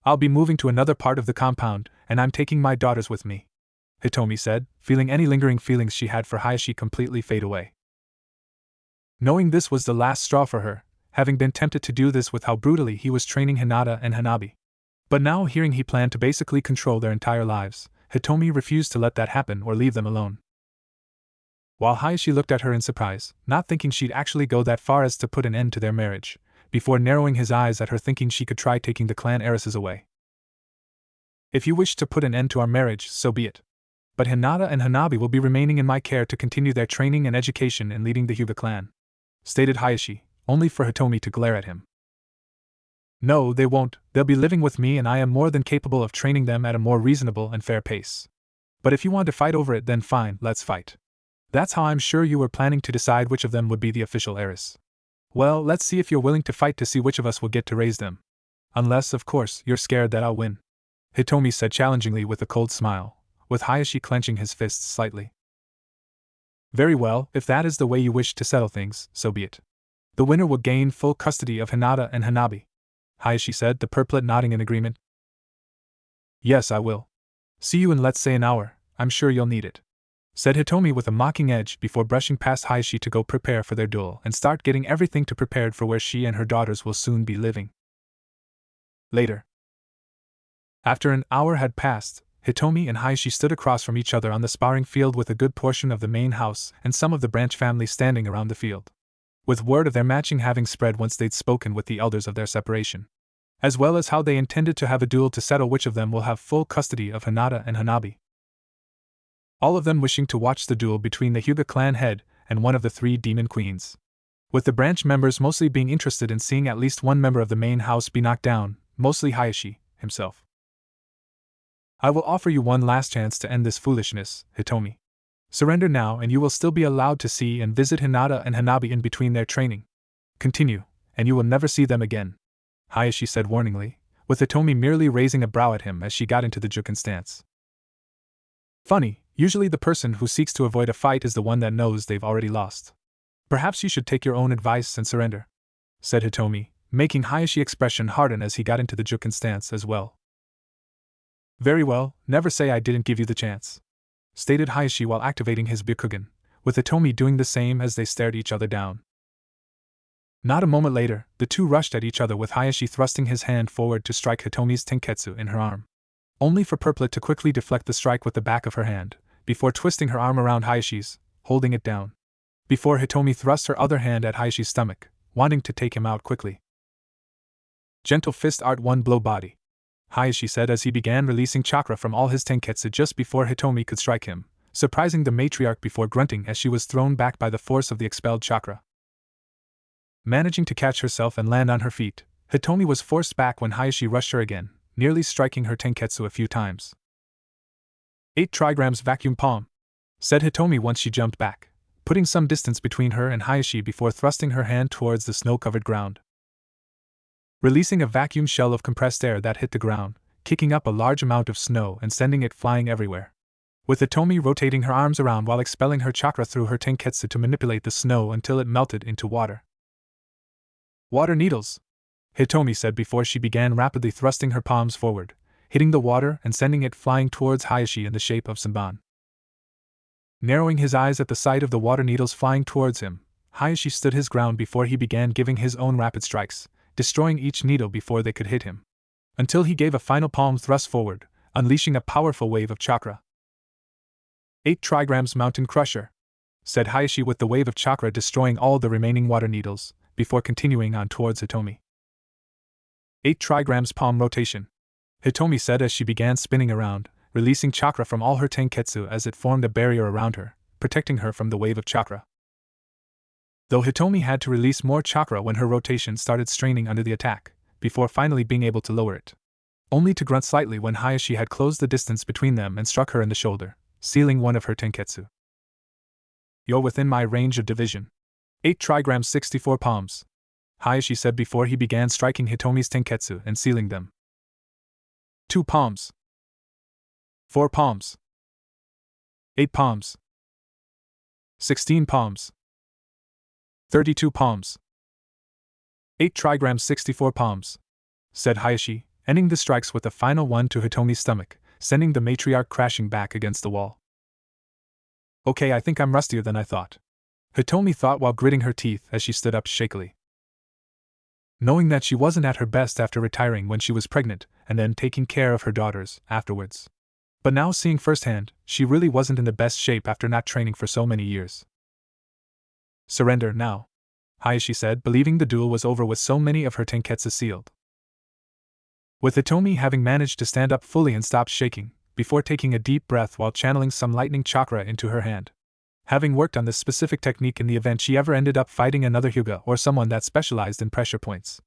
I'll be moving to another part of the compound, and I'm taking my daughters with me, Hitomi said, feeling any lingering feelings she had for Hayashi completely fade away. Knowing this was the last straw for her, having been tempted to do this with how brutally he was training Hinata and Hanabi. But now hearing he planned to basically control their entire lives, Hitomi refused to let that happen or leave them alone. While Hayashi looked at her in surprise, not thinking she'd actually go that far as to put an end to their marriage, before narrowing his eyes at her thinking she could try taking the clan heiresses away. If you wish to put an end to our marriage, so be it. But Hinata and Hanabi will be remaining in my care to continue their training and education in leading the Hyuga clan, stated Hayashi, only for Hitomi to glare at him. No, they won't, they'll be living with me and I am more than capable of training them at a more reasonable and fair pace. But if you want to fight over it then fine, let's fight. That's how I'm sure you were planning to decide which of them would be the official heiress. Well, let's see if you're willing to fight to see which of us will get to raise them. Unless, of course, you're scared that I'll win, Hitomi said challengingly with a cold smile, with Hayashi clenching his fists slightly. Very well, if that is the way you wish to settle things, so be it. The winner will gain full custody of Hinata and Hanabi, Hayashi said, the purplet nodding in agreement. Yes, I will. See you in let's say an hour, I'm sure you'll need it, said Hitomi with a mocking edge before brushing past Hayashi to go prepare for their duel and start getting everything to prepared for where she and her daughters will soon be living. Later. After an hour had passed, Hitomi and Hayashi stood across from each other on the sparring field with a good portion of the main house and some of the branch family standing around the field, with word of their matching having spread once they'd spoken with the elders of their separation, as well as how they intended to have a duel to settle which of them will have full custody of Hinata and Hanabi. All of them wishing to watch the duel between the Hyuga clan head and one of the 3 demon queens, with the branch members mostly being interested in seeing at least one member of the main house be knocked down, mostly Hayashi himself. I will offer you one last chance to end this foolishness, Hitomi. Surrender now and you will still be allowed to see and visit Hinata and Hanabi in between their training. Continue, and you will never see them again, Hayashi said warningly, with Hitomi merely raising a brow at him as she got into the Juken stance. Funny, usually the person who seeks to avoid a fight is the one that knows they've already lost. Perhaps you should take your own advice and surrender, said Hitomi, making Hayashi's expression harden as he got into the Juken stance as well. Very well, never say I didn't give you the chance, stated Hayashi while activating his Byakugan, with Hitomi doing the same as they stared each other down. Not a moment later, the two rushed at each other with Hayashi thrusting his hand forward to strike Hitomi's Tenketsu in her arm, only for Purplet to quickly deflect the strike with the back of her hand, before twisting her arm around Hayashi's, holding it down, before Hitomi thrust her other hand at Hayashi's stomach, wanting to take him out quickly. Gentle fist art one blow body, Hayashi said as he began releasing chakra from all his Tenketsu just before Hitomi could strike him, surprising the matriarch before grunting as she was thrown back by the force of the expelled chakra. Managing to catch herself and land on her feet, Hitomi was forced back when Hayashi rushed her again, nearly striking her Tenketsu a few times. 8 trigrams vacuum palm, said Hitomi once she jumped back, putting some distance between her and Hayashi before thrusting her hand towards the snow-covered ground, releasing a vacuum shell of compressed air that hit the ground, kicking up a large amount of snow and sending it flying everywhere, with Hitomi rotating her arms around while expelling her chakra through her Tenketsu to manipulate the snow until it melted into water. Water needles, Hitomi said before she began rapidly thrusting her palms forward, hitting the water and sending it flying towards Hayashi in the shape of Senbon. Narrowing his eyes at the sight of the water needles flying towards him, Hayashi stood his ground before he began giving his own rapid strikes, destroying each needle before they could hit him, until he gave a final palm thrust forward, unleashing a powerful wave of chakra. 8 trigrams mountain crusher, said Hayashi with the wave of chakra destroying all the remaining water needles, before continuing on towards Hitomi. 8 trigrams palm rotation, Hitomi said as she began spinning around, releasing chakra from all her tenketsu as it formed a barrier around her, protecting her from the wave of chakra. Though Hitomi had to release more chakra when her rotation started straining under the attack, before finally being able to lower it. Only to grunt slightly when Hayashi had closed the distance between them and struck her in the shoulder, sealing one of her tenketsu. You're within my range of division. 8 trigrams 64 palms, Hayashi said before he began striking Hitomi's tenketsu and sealing them. 2 palms. 4 palms. 8 palms. 16 palms. 32 palms. 8 trigrams 64 palms, said Hayashi, ending the strikes with a final one to Hitomi's stomach, sending the matriarch crashing back against the wall. Okay, I think I'm rustier than I thought, Hitomi thought while gritting her teeth as she stood up shakily. Knowing that she wasn't at her best after retiring when she was pregnant and then taking care of her daughters afterwards. But now seeing firsthand, she really wasn't in the best shape after not training for so many years. Surrender now, Hayashi said, believing the duel was over with so many of her tenketsu sealed. With Hitomi having managed to stand up fully and stop shaking, before taking a deep breath while channeling some lightning chakra into her hand. Having worked on this specific technique in the event she ever ended up fighting another Hyuga or someone that specialized in pressure points.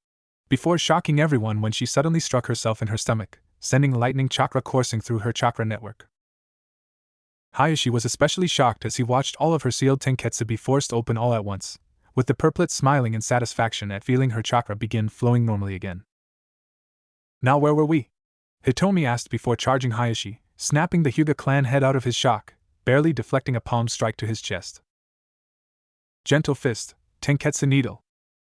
Before shocking everyone when she suddenly struck herself in her stomach, sending lightning chakra coursing through her chakra network. Hayashi was especially shocked as he watched all of her sealed tenketsu be forced open all at once, with the purplet smiling in satisfaction at feeling her chakra begin flowing normally again. Now where were we? Hitomi asked before charging Hayashi, snapping the Hyuga clan head out of his shock, barely deflecting a palm strike to his chest. Gentle fist, tenketsu needle,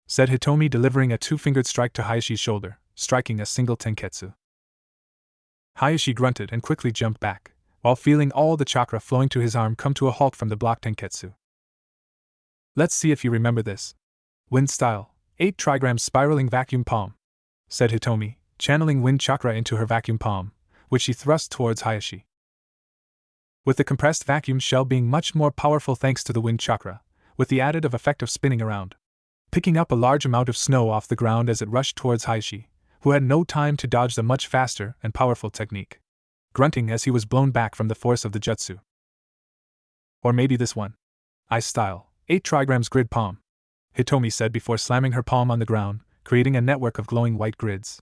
said Hitomi, delivering a 2-fingered strike to Hayashi's shoulder, striking a single tenketsu. Hayashi grunted and quickly jumped back, while feeling all the chakra flowing to his arm come to a halt from the block tenketsu. Let's see if you remember this. Wind style, 8 trigrams spiraling vacuum palm, said Hitomi, channeling wind chakra into her vacuum palm, which she thrust towards Hayashi. With the compressed vacuum shell being much more powerful thanks to the wind chakra, with the added effect of spinning around, picking up a large amount of snow off the ground as it rushed towards Hayashi, who had no time to dodge the much faster and powerful technique, grunting as he was blown back from the force of the jutsu. Or maybe this one. Ice style, 8 trigrams grid palm, Hitomi said before slamming her palm on the ground, creating a network of glowing white grids.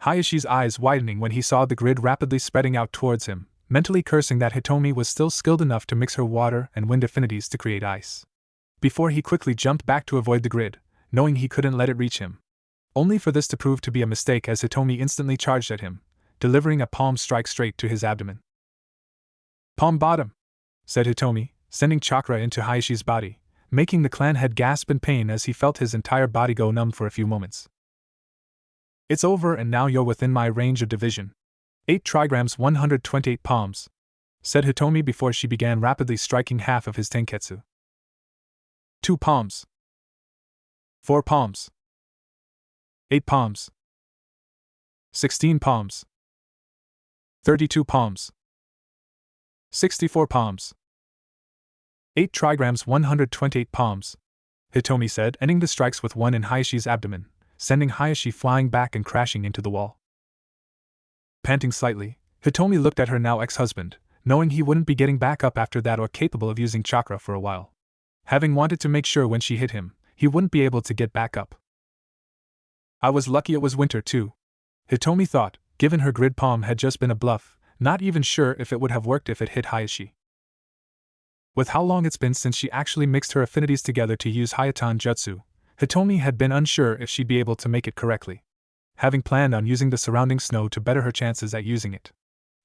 Hayashi's eyes widening when he saw the grid rapidly spreading out towards him, mentally cursing that Hitomi was still skilled enough to mix her water and wind affinities to create ice. Before he quickly jumped back to avoid the grid, knowing he couldn't let it reach him. Only for this to prove to be a mistake as Hitomi instantly charged at him, delivering a palm strike straight to his abdomen. Palm bottom, said Hitomi, sending chakra into Hayashi's body, making the clan head gasp in pain as he felt his entire body go numb for a few moments. It's over and now you're within my range of division. 8 trigrams 128 palms, said Hitomi before she began rapidly striking half of his tenketsu. 2 palms. 4 palms. 8 palms. 16 palms. 32 palms. 64 palms. 8 trigrams 128 palms, Hitomi said, ending the strikes with one in Hayashi's abdomen, sending Hayashi flying back and crashing into the wall. Panting slightly, Hitomi looked at her now ex-husband, knowing he wouldn't be getting back up after that or capable of using chakra for a while. Having wanted to make sure when she hit him, he wouldn't be able to get back up. I was lucky it was winter too, Hitomi thought, given her grid palm had just been a bluff, not even sure if it would have worked if it hit Hayashi. With how long it's been since she actually mixed her affinities together to use Hayatan Jutsu, Hitomi had been unsure if she'd be able to make it correctly, having planned on using the surrounding snow to better her chances at using it.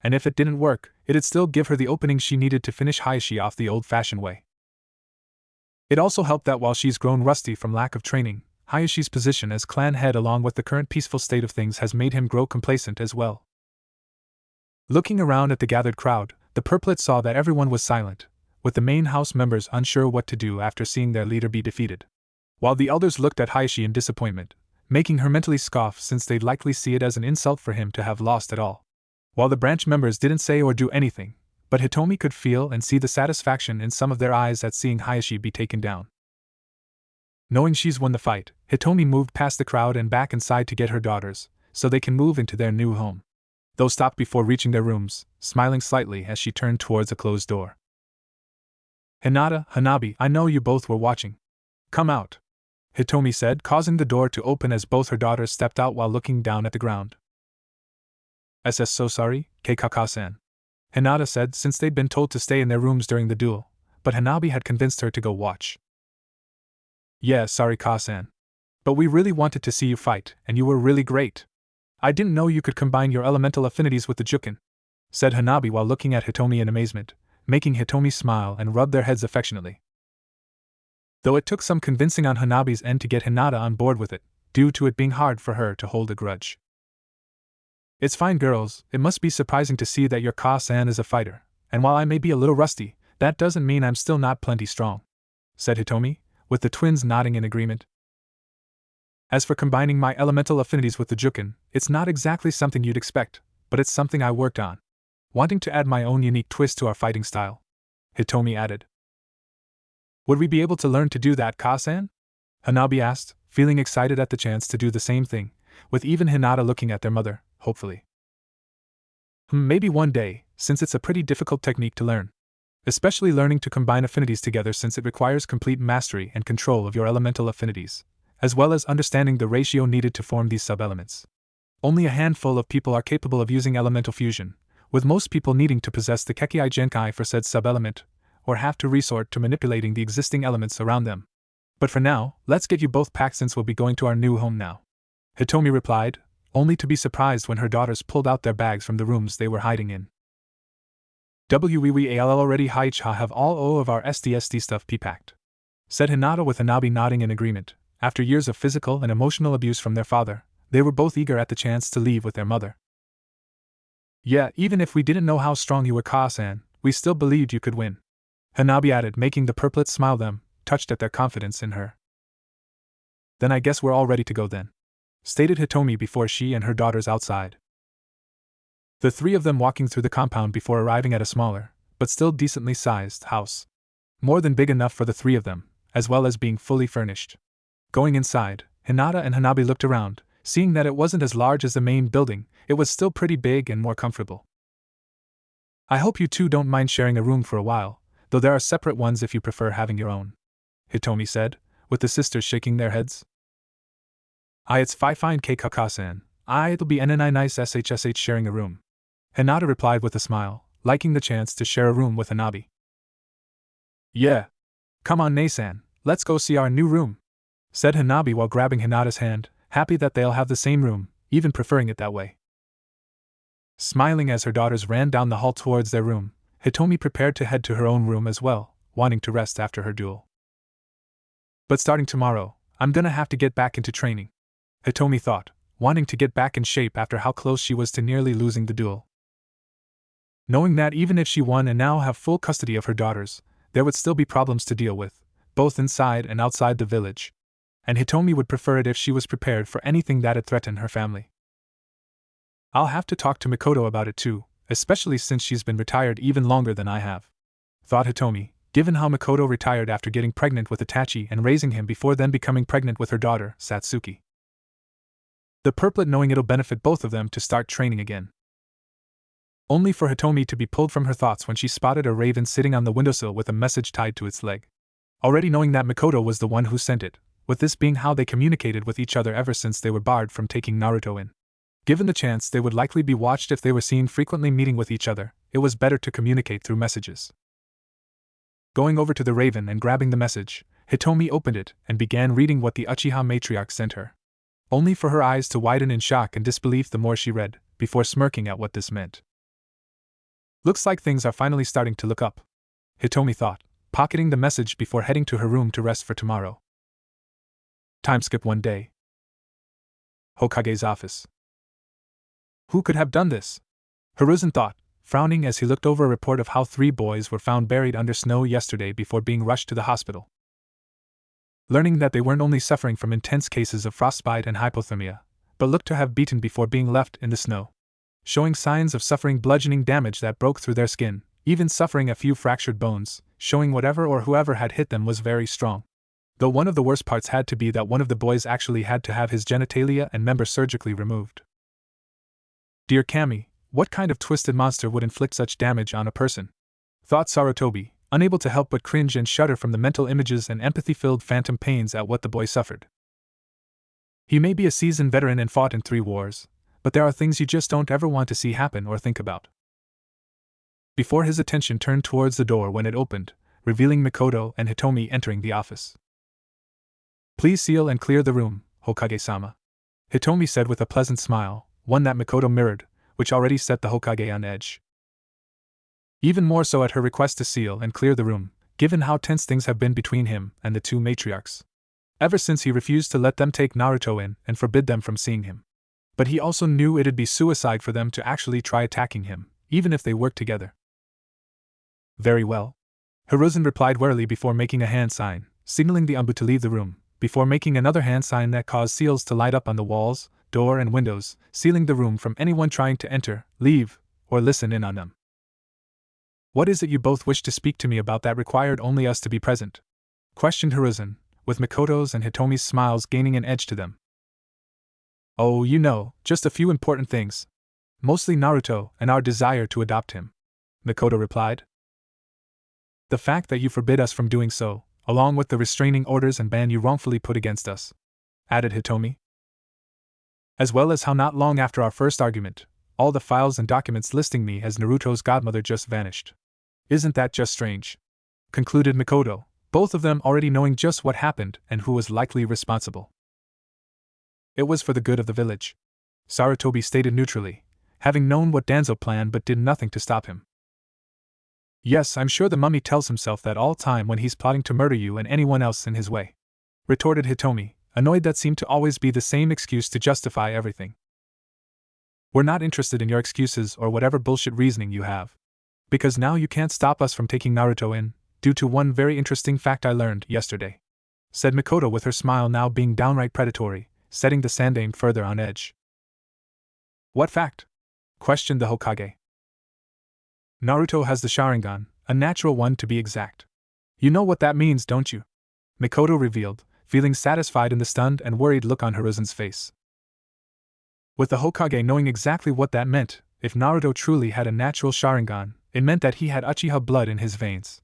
And if it didn't work, it'd still give her the opening she needed to finish Hayashi off the old-fashioned way. It also helped that while she's grown rusty from lack of training, Hayashi's position as clan head along with the current peaceful state of things has made him grow complacent as well. Looking around at the gathered crowd, the purplet saw that everyone was silent, with the main house members unsure what to do after seeing their leader be defeated. While the elders looked at Hayashi in disappointment, making her mentally scoff since they'd likely see it as an insult for him to have lost at all. While the branch members didn't say or do anything, but Hitomi could feel and see the satisfaction in some of their eyes at seeing Hayashi be taken down. Knowing she's won the fight, Hitomi moved past the crowd and back inside to get her daughters, so they can move into their new home. Those stopped before reaching their rooms, smiling slightly as she turned towards a closed door. Hinata, Hanabi, I know you both were watching. Come out, Hitomi said, causing the door to open as both her daughters stepped out while looking down at the ground. SS so sorry, Keikaka-san, Hinata said since they'd been told to stay in their rooms during the duel, but Hanabi had convinced her to go watch. Yeah, sorry Ka-san. But we really wanted to see you fight, and you were really great. I didn't know you could combine your elemental affinities with the Jukin, said Hanabi while looking at Hitomi in amazement, making Hitomi smile and rub their heads affectionately. Though it took some convincing on Hanabi's end to get Hinata on board with it, due to it being hard for her to hold a grudge. It's fine girls, it must be surprising to see that your Ka-san is a fighter, and while I may be a little rusty, that doesn't mean I'm still not plenty strong, said Hitomi, with the twins nodding in agreement. As for combining my elemental affinities with the Jukin, it's not exactly something you'd expect, but it's something I worked on, wanting to add my own unique twist to our fighting style, Hitomi added. Would we be able to learn to do that, Ka-san? Hanabi asked, feeling excited at the chance to do the same thing, with even Hinata looking at their mother, hopefully. Maybe one day, since it's a pretty difficult technique to learn. Especially learning to combine affinities together since it requires complete mastery and control of your elemental affinities, as well as understanding the ratio needed to form these sub-elements. Only a handful of people are capable of using elemental fusion, with most people needing to possess the Kekkei Genkai for said sub-element, or have to resort to manipulating the existing elements around them. But for now, let's get you both packed since we'll be going to our new home now, Hitomi replied, only to be surprised when her daughters pulled out their bags from the rooms they were hiding in. We already have all of our SDSD stuff packed, said Hinata with Hanabi nodding in agreement. After years of physical and emotional abuse from their father, they were both eager at the chance to leave with their mother. Yeah, even if we didn't know how strong you were, Ka-san, we still believed you could win, Hanabi added, making the purplets smile them, touched at their confidence in her. Then I guess we're all ready to go then, stated Hitomi before she and her daughters outside. The three of them walking through the compound before arriving at a smaller, but still decently sized, house. More than big enough for the three of them, as well as being fully furnished. Going inside, Hinata and Hanabi looked around, seeing that it wasn't as large as the main building, it was still pretty big and more comfortable. I hope you two don't mind sharing a room for a while, though there are separate ones if you prefer having your own, Hitomi said, with the sisters shaking their heads. It's fine Keikaka-san, it'll be nice SHSH sharing a room, Hinata replied with a smile, liking the chance to share a room with Hanabi. Yeah. Come on Nei-san, let's go see our new room, said Hanabi while grabbing Hinata's hand, happy that they'll have the same room, even preferring it that way. Smiling as her daughters ran down the hall towards their room, Hitomi prepared to head to her own room as well, wanting to rest after her duel. But starting tomorrow, I'm gonna have to get back into training, Hitomi thought, wanting to get back in shape after how close she was to nearly losing the duel. Knowing that even if she won and now have full custody of her daughters, there would still be problems to deal with, both inside and outside the village. And Hitomi would prefer it if she was prepared for anything that'd threaten her family. I'll have to talk to Mikoto about it too, especially since she's been retired even longer than I have, thought Hitomi, given how Mikoto retired after getting pregnant with Itachi and raising him before then becoming pregnant with her daughter, Satsuki. The purplet knowing it'll benefit both of them to start training again. Only for Hitomi to be pulled from her thoughts when she spotted a raven sitting on the windowsill with a message tied to its leg. Already knowing that Mikoto was the one who sent it, with this being how they communicated with each other ever since they were barred from taking Naruto in. Given the chance they would likely be watched if they were seen frequently meeting with each other, it was better to communicate through messages. Going over to the raven and grabbing the message, Hitomi opened it and began reading what the Uchiha matriarch sent her. Only for her eyes to widen in shock and disbelief the more she read, before smirking at what this meant. Looks like things are finally starting to look up, Hitomi thought, pocketing the message before heading to her room to rest for tomorrow. Time skip one day. Hokage's office. Who could have done this? Hiruzen thought, frowning as he looked over a report of how 3 boys were found buried under snow yesterday before being rushed to the hospital. Learning that they weren't only suffering from intense cases of frostbite and hypothermia, but looked to have beaten before being left in the snow, showing signs of suffering bludgeoning damage that broke through their skin, even suffering a few fractured bones, showing whatever or whoever had hit them was very strong. Though one of the worst parts had to be that one of the boys actually had to have his genitalia and member surgically removed. Dear Cammy, what kind of twisted monster would inflict such damage on a person? Thought Sarutobi, unable to help but cringe and shudder from the mental images and empathy-filled phantom pains at what the boy suffered. He may be a seasoned veteran and fought in 3 wars, but there are things you just don't ever want to see happen or think about. Before his attention turned towards the door when it opened, revealing Mikoto and Hitomi entering the office. Please seal and clear the room, Hokage-sama. Hitomi said with a pleasant smile, one that Mikoto mirrored, which already set the Hokage on edge. Even more so at her request to seal and clear the room, given how tense things have been between him and the 2 matriarchs. Ever since he refused to let them take Naruto in and forbid them from seeing him. But he also knew it'd be suicide for them to actually try attacking him, even if they worked together. Very well. Hiruzen replied warily before making a hand sign, signaling the Anbu to leave the room, before making another hand sign that caused seals to light up on the walls, door and windows, sealing the room from anyone trying to enter, leave, or listen in on them. What is it you both wish to speak to me about that required only us to be present? Questioned Hiruzen, with Mikoto's and Hitomi's smiles gaining an edge to them. Oh, you know, just a few important things. Mostly Naruto and our desire to adopt him, Mikoto replied. The fact that you forbid us from doing so, along with the restraining orders and ban you wrongfully put against us, added Hitomi. As well as how not long after our first argument, all the files and documents listing me as Naruto's godmother just vanished. Isn't that just strange? Concluded Mikoto, both of them already knowing just what happened and who was likely responsible. It was for the good of the village, Sarutobi stated neutrally, having known what Danzo planned but did nothing to stop him. Yes, I'm sure the mummy tells himself that all time when he's plotting to murder you and anyone else in his way, retorted Hitomi, annoyed that seemed to always be the same excuse to justify everything. We're not interested in your excuses or whatever bullshit reasoning you have. Because now you can't stop us from taking Naruto in, due to one very interesting fact I learned yesterday, said Mikoto with her smile now being downright predatory, setting the Sandaime further on edge. What fact? Questioned the Hokage. Naruto has the Sharingan, a natural one to be exact. You know what that means, don't you? Mikoto revealed, feeling satisfied in the stunned and worried look on Hiruzen's face. With the Hokage knowing exactly what that meant, if Naruto truly had a natural Sharingan, it meant that he had Uchiha blood in his veins.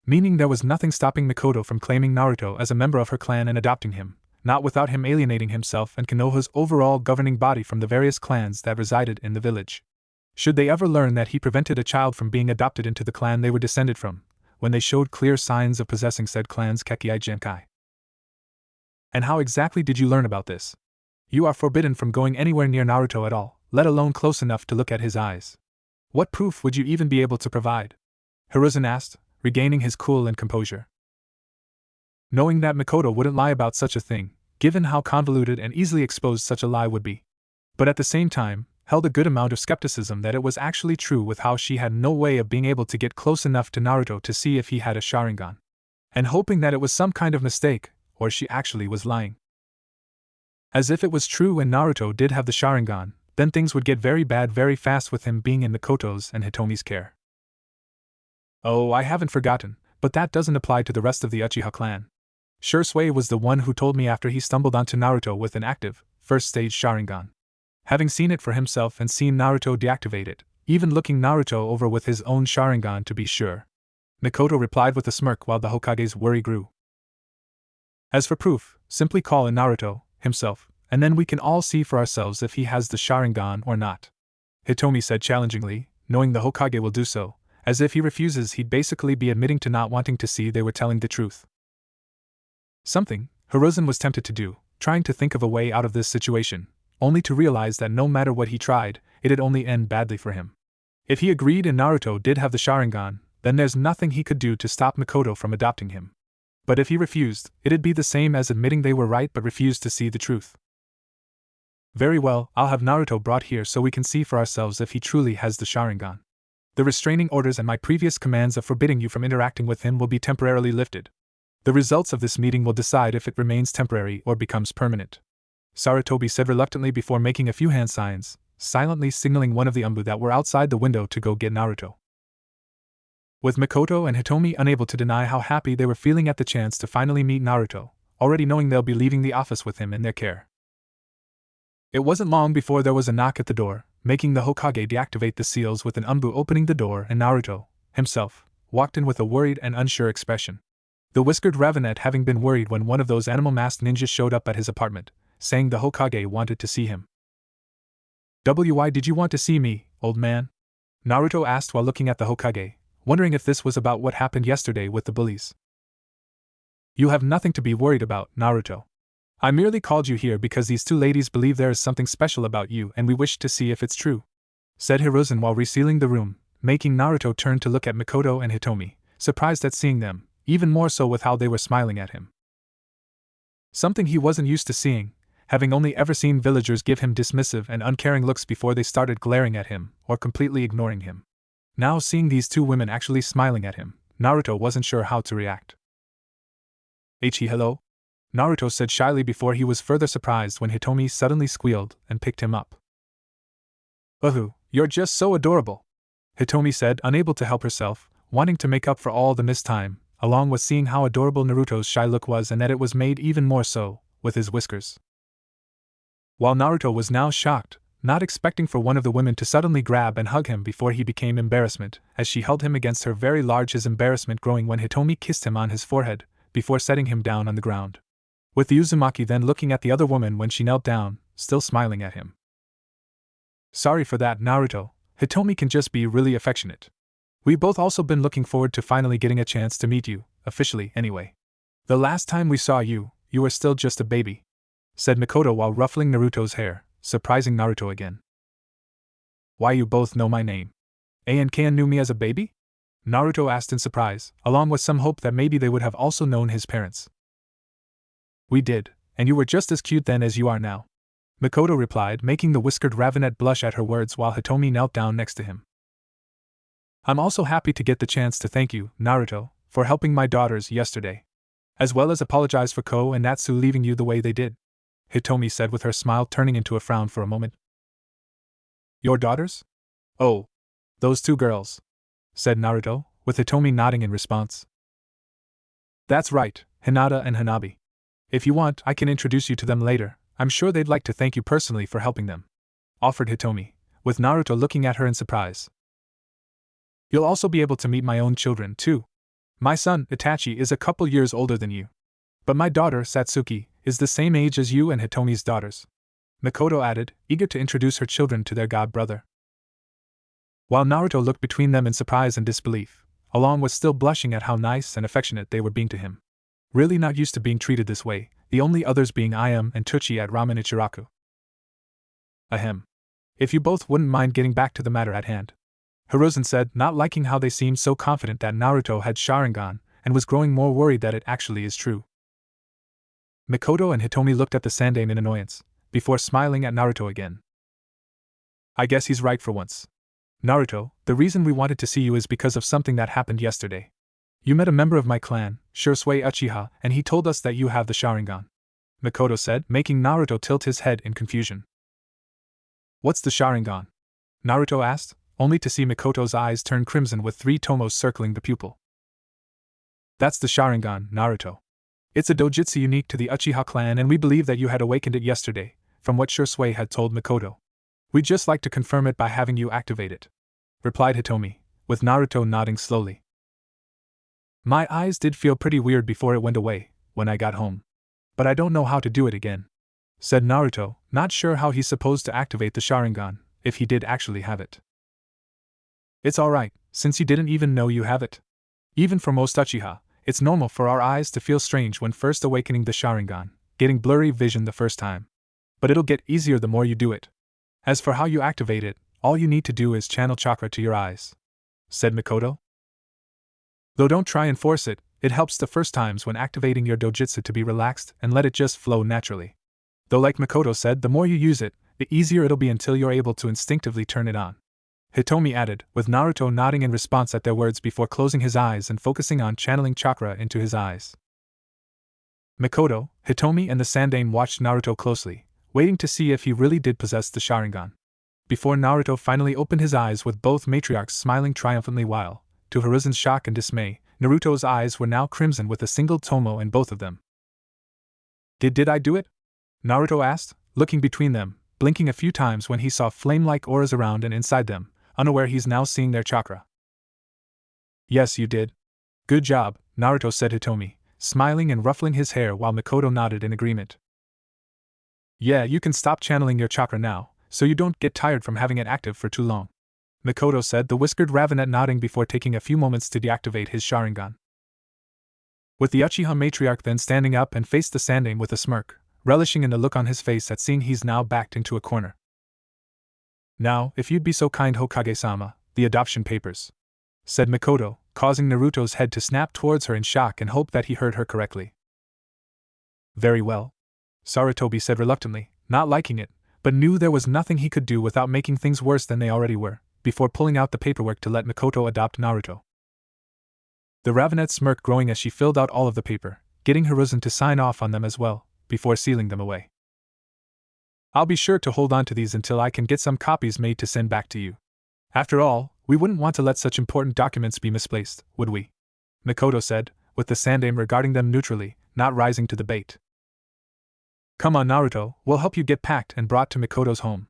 Meaning there was nothing stopping Mikoto from claiming Naruto as a member of her clan and adopting him, not without him alienating himself and Konoha's overall governing body from the various clans that resided in the village. Should they ever learn that he prevented a child from being adopted into the clan they were descended from, when they showed clear signs of possessing said clan's Kekkei Genkai. And how exactly did you learn about this? You are forbidden from going anywhere near Naruto at all, let alone close enough to look at his eyes. What proof would you even be able to provide? Hiruzen asked, regaining his cool and composure. Knowing that Mikoto wouldn't lie about such a thing, given how convoluted and easily exposed such a lie would be. But at the same time, held a good amount of skepticism that it was actually true with how she had no way of being able to get close enough to Naruto to see if he had a Sharingan. And hoping that it was some kind of mistake, or she actually was lying. As if it was true and Naruto did have the Sharingan, then things would get very bad very fast with him being in Mikoto's and Hitomi's care. Oh, I haven't forgotten, but that doesn't apply to the rest of the Uchiha clan. Shursui was the one who told me after he stumbled onto Naruto with an active, first-stage Sharingan. Having seen it for himself and seen Naruto deactivate it, even looking Naruto over with his own Sharingan to be sure. Mikoto replied with a smirk while the Hokage's worry grew. As for proof, simply call in Naruto, himself, and then we can all see for ourselves if he has the Sharingan or not. Hitomi said challengingly, knowing the Hokage will do so, as if he refuses he'd basically be admitting to not wanting to see they were telling the truth. Something Hiruzen was tempted to do, trying to think of a way out of this situation, only to realize that no matter what he tried, it'd only end badly for him. If he agreed and Naruto did have the Sharingan, then there's nothing he could do to stop Mikoto from adopting him. But if he refused, it'd be the same as admitting they were right but refused to see the truth. Very well, I'll have Naruto brought here so we can see for ourselves if he truly has the Sharingan. The restraining orders and my previous commands of forbidding you from interacting with him will be temporarily lifted. The results of this meeting will decide if it remains temporary or becomes permanent. Sarutobi said reluctantly before making a few hand signs, silently signaling one of the Anbu that were outside the window to go get Naruto. With Mikoto and Hitomi unable to deny how happy they were feeling at the chance to finally meet Naruto, already knowing they'll be leaving the office with him in their care. It wasn't long before there was a knock at the door, making the Hokage deactivate the seals with an Anbu opening the door, and Naruto, himself, walked in with a worried and unsure expression. The whiskered Ravenet having been worried when one of those animal-masked ninjas showed up at his apartment, saying the Hokage wanted to see him. "Why did you want to see me, old man?" Naruto asked while looking at the Hokage, wondering if this was about what happened yesterday with the bullies. "You have nothing to be worried about, Naruto. I merely called you here because these two ladies believe there is something special about you and we wish to see if it's true," said Hiruzen while resealing the room, making Naruto turn to look at Mikoto and Hitomi, surprised at seeing them, even more so with how they were smiling at him. Something he wasn't used to seeing, having only ever seen villagers give him dismissive and uncaring looks before they started glaring at him or completely ignoring him. Now seeing these two women actually smiling at him, Naruto wasn't sure how to react. Hello?" Naruto said shyly before he was further surprised when Hitomi suddenly squealed and picked him up. You're just so adorable," Hitomi said, unable to help herself, wanting to make up for all the missed time, along with seeing how adorable Naruto's shy look was and that it was made even more so, with his whiskers. While Naruto was now shocked, not expecting for one of the women to suddenly grab and hug him before he became embarrassment, as she held him against her very large, his embarrassment growing when Hitomi kissed him on his forehead, before setting him down on the ground. With Uzumaki then looking at the other woman when she knelt down, still smiling at him. "Sorry for that, Naruto. Hitomi can just be really affectionate. We both also been looking forward to finally getting a chance to meet you, officially anyway. The last time we saw you, you were still just a baby," said Mikoto while ruffling Naruto's hair, surprising Naruto again. "Why, you both know my name. And Kaan knew me as a baby?" Naruto asked in surprise, along with some hope that maybe they would have also known his parents. "We did, and you were just as cute then as you are now," Mikoto replied, making the whiskered Ravenet blush at her words while Hitomi knelt down next to him. "I'm also happy to get the chance to thank you, Naruto, for helping my daughters yesterday, as well as apologize for Ko and Natsu leaving you the way they did," Hitomi said with her smile turning into a frown for a moment. "Your daughters? Oh, those two girls," said Naruto, with Hitomi nodding in response. "That's right, Hinata and Hanabi. If you want, I can introduce you to them later. I'm sure they'd like to thank you personally for helping them," offered Hitomi, with Naruto looking at her in surprise. "You'll also be able to meet my own children, too. My son, Itachi, is a couple years older than you. But my daughter, Satsuki, is the same age as you and Hitomi's daughters," Mikoto added, eager to introduce her children to their god-brother. While Naruto looked between them in surprise and disbelief, along with still blushing at how nice and affectionate they were being to him. Really not used to being treated this way, the only others being Ayame and Teuchi at Ramen Ichiraku. "Ahem. If you both wouldn't mind getting back to the matter at hand," Hiruzen said, not liking how they seemed so confident that Naruto had Sharingan, and was growing more worried that it actually is true. Mikoto and Hitomi looked at the Sandaime in annoyance, before smiling at Naruto again. "I guess he's right for once. Naruto, the reason we wanted to see you is because of something that happened yesterday. You met a member of my clan, Shisui Uchiha, and he told us that you have the Sharingan," Mikoto said, making Naruto tilt his head in confusion. "What's the Sharingan?" Naruto asked, only to see Mikoto's eyes turn crimson with 3 tomos circling the pupil. "That's the Sharingan, Naruto. It's a dojutsu unique to the Uchiha clan and we believe that you had awakened it yesterday, from what Shisui had told Mikoto. We'd just like to confirm it by having you activate it," replied Hitomi, with Naruto nodding slowly. "My eyes did feel pretty weird before it went away, when I got home. But I don't know how to do it again," said Naruto, not sure how he's supposed to activate the Sharingan, if he did actually have it. "It's alright, since you didn't even know you have it. Even for most Uchiha, it's normal for our eyes to feel strange when first awakening the Sharingan, getting blurry vision the first time. But it'll get easier the more you do it. As for how you activate it, all you need to do is channel chakra to your eyes," said Mikoto. "Though don't try and force it, it helps the first times when activating your dojutsu to be relaxed and let it just flow naturally. Though like Mikoto said, the more you use it, the easier it'll be until you're able to instinctively turn it on," Hitomi added, with Naruto nodding in response at their words before closing his eyes and focusing on channeling chakra into his eyes. Mikoto, Hitomi and the Sandaime watched Naruto closely, waiting to see if he really did possess the Sharingan. Before Naruto finally opened his eyes with both matriarchs smiling triumphantly while, to Hiruzen's shock and dismay, Naruto's eyes were now crimson with a single tomo in both of them. Did I do it? Naruto asked, looking between them, blinking a few times when he saw flame-like auras around and inside them, unaware he's now seeing their chakra. Yes, you did. Good job, Naruto said Hitomi, smiling and ruffling his hair while Mikoto nodded in agreement. Yeah, you can stop channeling your chakra now, so you don't get tired from having it active for too long, Mikoto said, the whiskered Ravenet nodding before taking a few moments to deactivate his Sharingan. With the Uchiha matriarch then standing up and faced the Sandaime with a smirk, relishing in the look on his face at seeing he's now backed into a corner. Now, if you'd be so kind, Hokage-sama, the adoption papers, said Mikoto, causing Naruto's head to snap towards her in shock and hope that he heard her correctly. Very well, Sarutobi said reluctantly, not liking it, but knew there was nothing he could do without making things worse than they already were, before pulling out the paperwork to let Mikoto adopt Naruto. The Ravenet smirk growing as she filled out all of the paper, getting Hiruzen to sign off on them as well, before sealing them away. I'll be sure to hold on to these until I can get some copies made to send back to you. After all, we wouldn't want to let such important documents be misplaced, would we? Mikoto said, with the Sandaime regarding them neutrally, not rising to the bait. Come on, Naruto, we'll help you get packed and brought to Mikoto's home,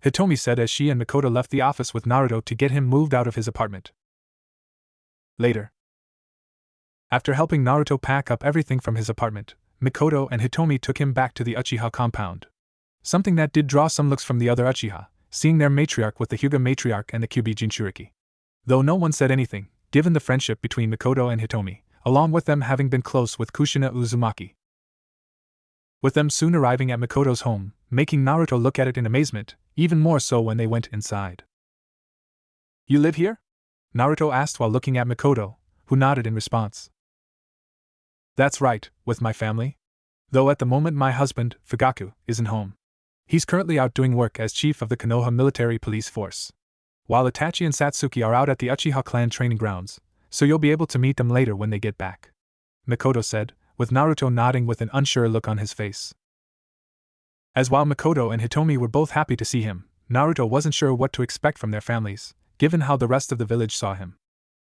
Hitomi said as she and Mikoto left the office with Naruto to get him moved out of his apartment. Later. After helping Naruto pack up everything from his apartment, Mikoto and Hitomi took him back to the Uchiha compound. Something that did draw some looks from the other Uchiha, seeing their matriarch with the Hyuga matriarch and the Kyuubi Jinchuriki. Though no one said anything, given the friendship between Mikoto and Hitomi, along with them having been close with Kushina Uzumaki. With them soon arriving at Mikoto's home, making Naruto look at it in amazement, even more so when they went inside. You live here? Naruto asked while looking at Mikoto, who nodded in response. That's right, with my family. Though at the moment my husband, Fugaku, isn't home. He's currently out doing work as chief of the Konoha military police force. While Itachi and Satsuki are out at the Uchiha clan training grounds, so you'll be able to meet them later when they get back, Mikoto said, with Naruto nodding with an unsure look on his face. As while Mikoto and Hitomi were both happy to see him, Naruto wasn't sure what to expect from their families, given how the rest of the village saw him.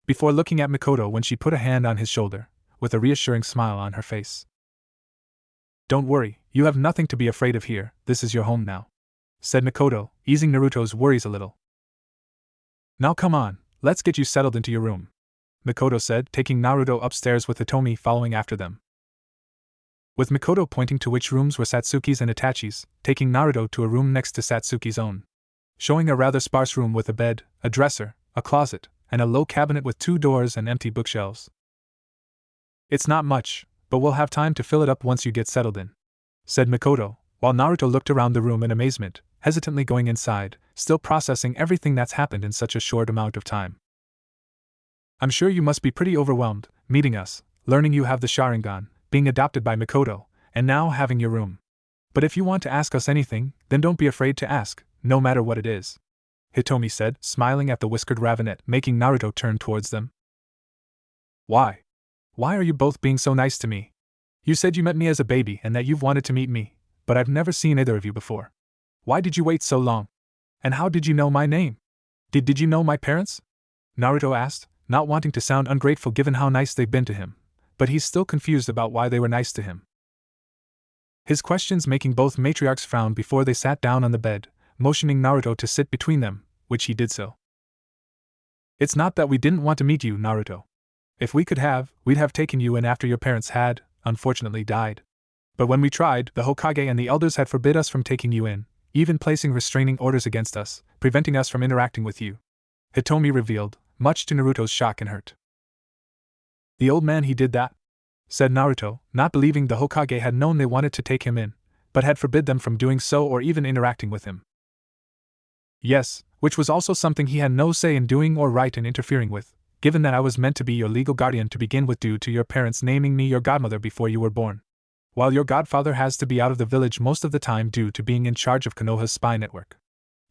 Before looking at Mikoto when she put a hand on his shoulder, with a reassuring smile on her face. Don't worry, you have nothing to be afraid of here, this is your home now, said Mikoto, easing Naruto's worries a little. Now come on, let's get you settled into your room, Mikoto said, taking Naruto upstairs with Hitomi following after them. With Mikoto pointing to which rooms were Satsuki's and Itachi's, taking Naruto to a room next to Satsuki's own. Showing a rather sparse room with a bed, a dresser, a closet, and a low cabinet with 2 doors and empty bookshelves. It's not much, but we'll have time to fill it up once you get settled in, said Mikoto, while Naruto looked around the room in amazement, hesitantly going inside, still processing everything that's happened in such a short amount of time. I'm sure you must be pretty overwhelmed, meeting us, learning you have the Sharingan, being adopted by Mikoto, and now having your room. But if you want to ask us anything, then don't be afraid to ask, no matter what it is, Hitomi said, smiling at the whiskered Ravenet, making Naruto turn towards them. Why? Why are you both being so nice to me? You said you met me as a baby and that you've wanted to meet me, but I've never seen either of you before. Why did you wait so long? And how did you know my name? Did you know my parents? Naruto asked, not wanting to sound ungrateful given how nice they've been to him, but he's still confused about why they were nice to him. His questions making both matriarchs frown before they sat down on the bed, motioning Naruto to sit between them, which he did so. It's not that we didn't want to meet you, Naruto. If we could have, we'd have taken you in after your parents had, unfortunately, died. But when we tried, the Hokage and the elders had forbid us from taking you in, even placing restraining orders against us, preventing us from interacting with you, Hitomi revealed, much to Naruto's shock and hurt. The old man, he did that? Said Naruto, not believing the Hokage had known they wanted to take him in, but had forbid them from doing so or even interacting with him. Yes, which was also something he had no say in doing or right in interfering with, given that I was meant to be your legal guardian to begin with due to your parents naming me your godmother before you were born. While your godfather has to be out of the village most of the time due to being in charge of Konoha's spy network,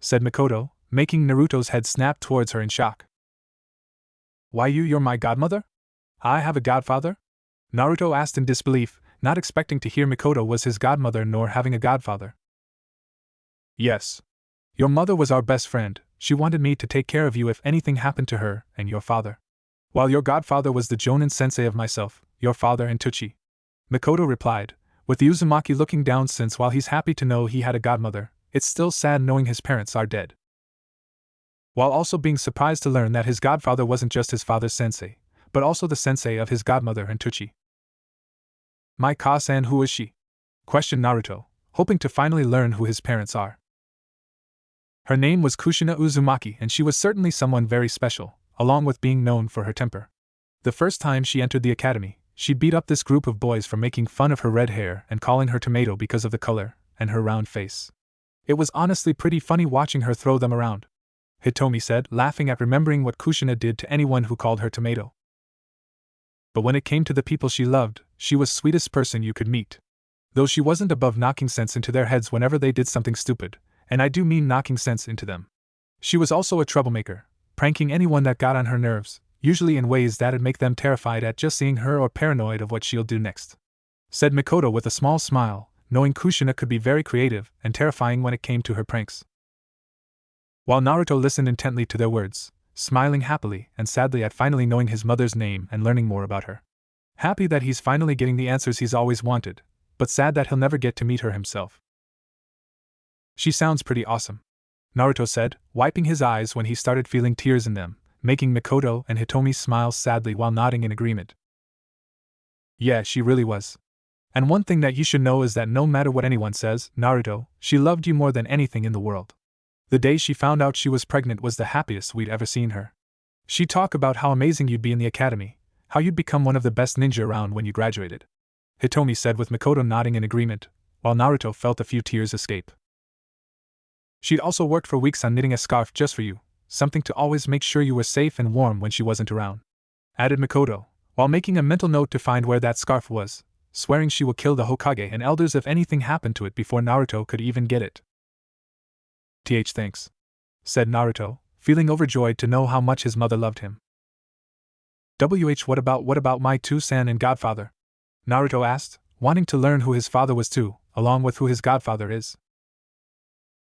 said Mikoto, making Naruto's head snap towards her in shock. Why you're my godmother? I have a godfather? Naruto asked in disbelief, not expecting to hear Mikoto was his godmother nor having a godfather. Yes. Your mother was our best friend, she wanted me to take care of you if anything happened to her and your father. While your godfather was the Jonin sensei of myself, your father and Tuchi, Mikoto replied, with the Uzumaki looking down since while he's happy to know he had a godmother, it's still sad knowing his parents are dead. While also being surprised to learn that his godfather wasn't just his father's sensei, but also the sensei of his godmother and Tuchi. "My Ka-san, who is she?" questioned Naruto, hoping to finally learn who his parents are. Her name was Kushina Uzumaki, and she was certainly someone very special, along with being known for her temper. The first time she entered the academy, she beat up this group of boys for making fun of her red hair and calling her tomato because of the color, and her round face. It was honestly pretty funny watching her throw them around, Hitomi said, laughing at remembering what Kushina did to anyone who called her tomato. But when it came to the people she loved, she was sweetest person you could meet. Though she wasn't above knocking sense into their heads whenever they did something stupid, and I do mean knocking sense into them. She was also a troublemaker, pranking anyone that got on her nerves, usually in ways that'd make them terrified at just seeing her or paranoid of what she'll do next, said Mikoto with a small smile, knowing Kushina could be very creative and terrifying when it came to her pranks. While Naruto listened intently to their words, smiling happily and sadly at finally knowing his mother's name and learning more about her. Happy that he's finally getting the answers he's always wanted, but sad that he'll never get to meet her himself. "She sounds pretty awesome," Naruto said, wiping his eyes when he started feeling tears in them, making Mikoto and Hitomi smile sadly while nodding in agreement. "Yeah, she really was. And one thing that you should know is that no matter what anyone says, Naruto, she loved you more than anything in the world. The day she found out she was pregnant was the happiest we'd ever seen her. She'd talk about how amazing you'd be in the academy, how you'd become one of the best ninja around when you graduated," Hitomi said with Mikoto nodding in agreement, while Naruto felt a few tears escape. "She'd also worked for weeks on knitting a scarf just for you, something to always make sure you were safe and warm when she wasn't around," added Mikoto, while making a mental note to find where that scarf was, swearing she will kill the Hokage and elders if anything happened to it before Naruto could even get it. "Thanks," said Naruto, feeling overjoyed to know how much his mother loved him. What about my two-san and godfather?" Naruto asked, wanting to learn who his father was too, along with who his godfather is.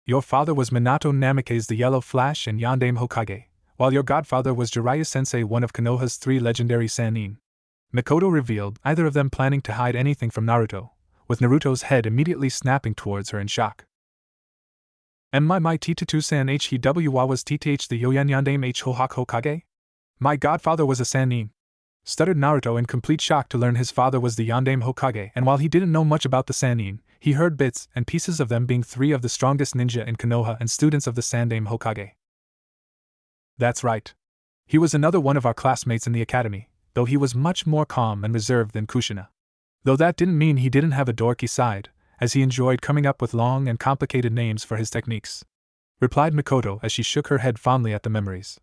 "Your father was Minato Namikaze the Yellow Flash and Yondaime Hokage, while your godfather was Jiraiya-sensei, one of Konoha's 3 legendary Sannin," Mikoto revealed, either of them planning to hide anything from Naruto, with Naruto's head immediately snapping towards her in shock. "My Tita-san Hew was Tth the Yoyan Yondaime Hohak Hokage? My godfather was a Sannin," stuttered Naruto in complete shock to learn his father was the Yondaime Hokage, and while he didn't know much about the Sannin, he heard bits and pieces of them being 3 of the strongest ninja in Konoha and students of the Sandaime Hokage. "That's right. He was another one of our classmates in the academy, though he was much more calm and reserved than Kushina. Though that didn't mean he didn't have a dorky side, as he enjoyed coming up with long and complicated names for his techniques," replied Mikoto as she shook her head fondly at the memories.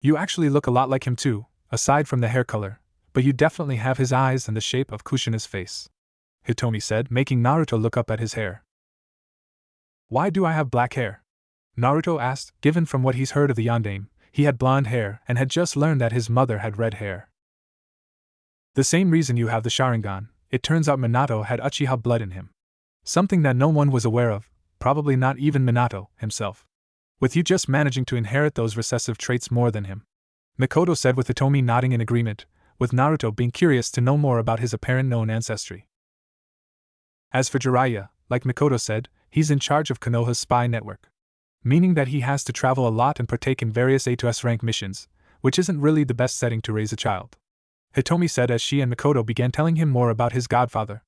"You actually look a lot like him too, aside from the hair color, but you definitely have his eyes and the shape of Kushina's face," Hitomi said, making Naruto look up at his hair. "Why do I have black hair?" Naruto asked, given from what he's heard of the Yondaime, he had blonde hair and had just learned that his mother had red hair. "The same reason you have the Sharingan. It turns out Minato had Uchiha blood in him. Something that no one was aware of, probably not even Minato himself. With you just managing to inherit those recessive traits more than him," Mikoto said with Hitomi nodding in agreement, with Naruto being curious to know more about his apparent known ancestry. As for Jiraiya, like Mikoto said, he's in charge of Konoha's spy network, meaning that he has to travel a lot and partake in various A-S rank missions, which isn't really the best setting to raise a child, Hitomi said as she and Mikoto began telling him more about his godfather.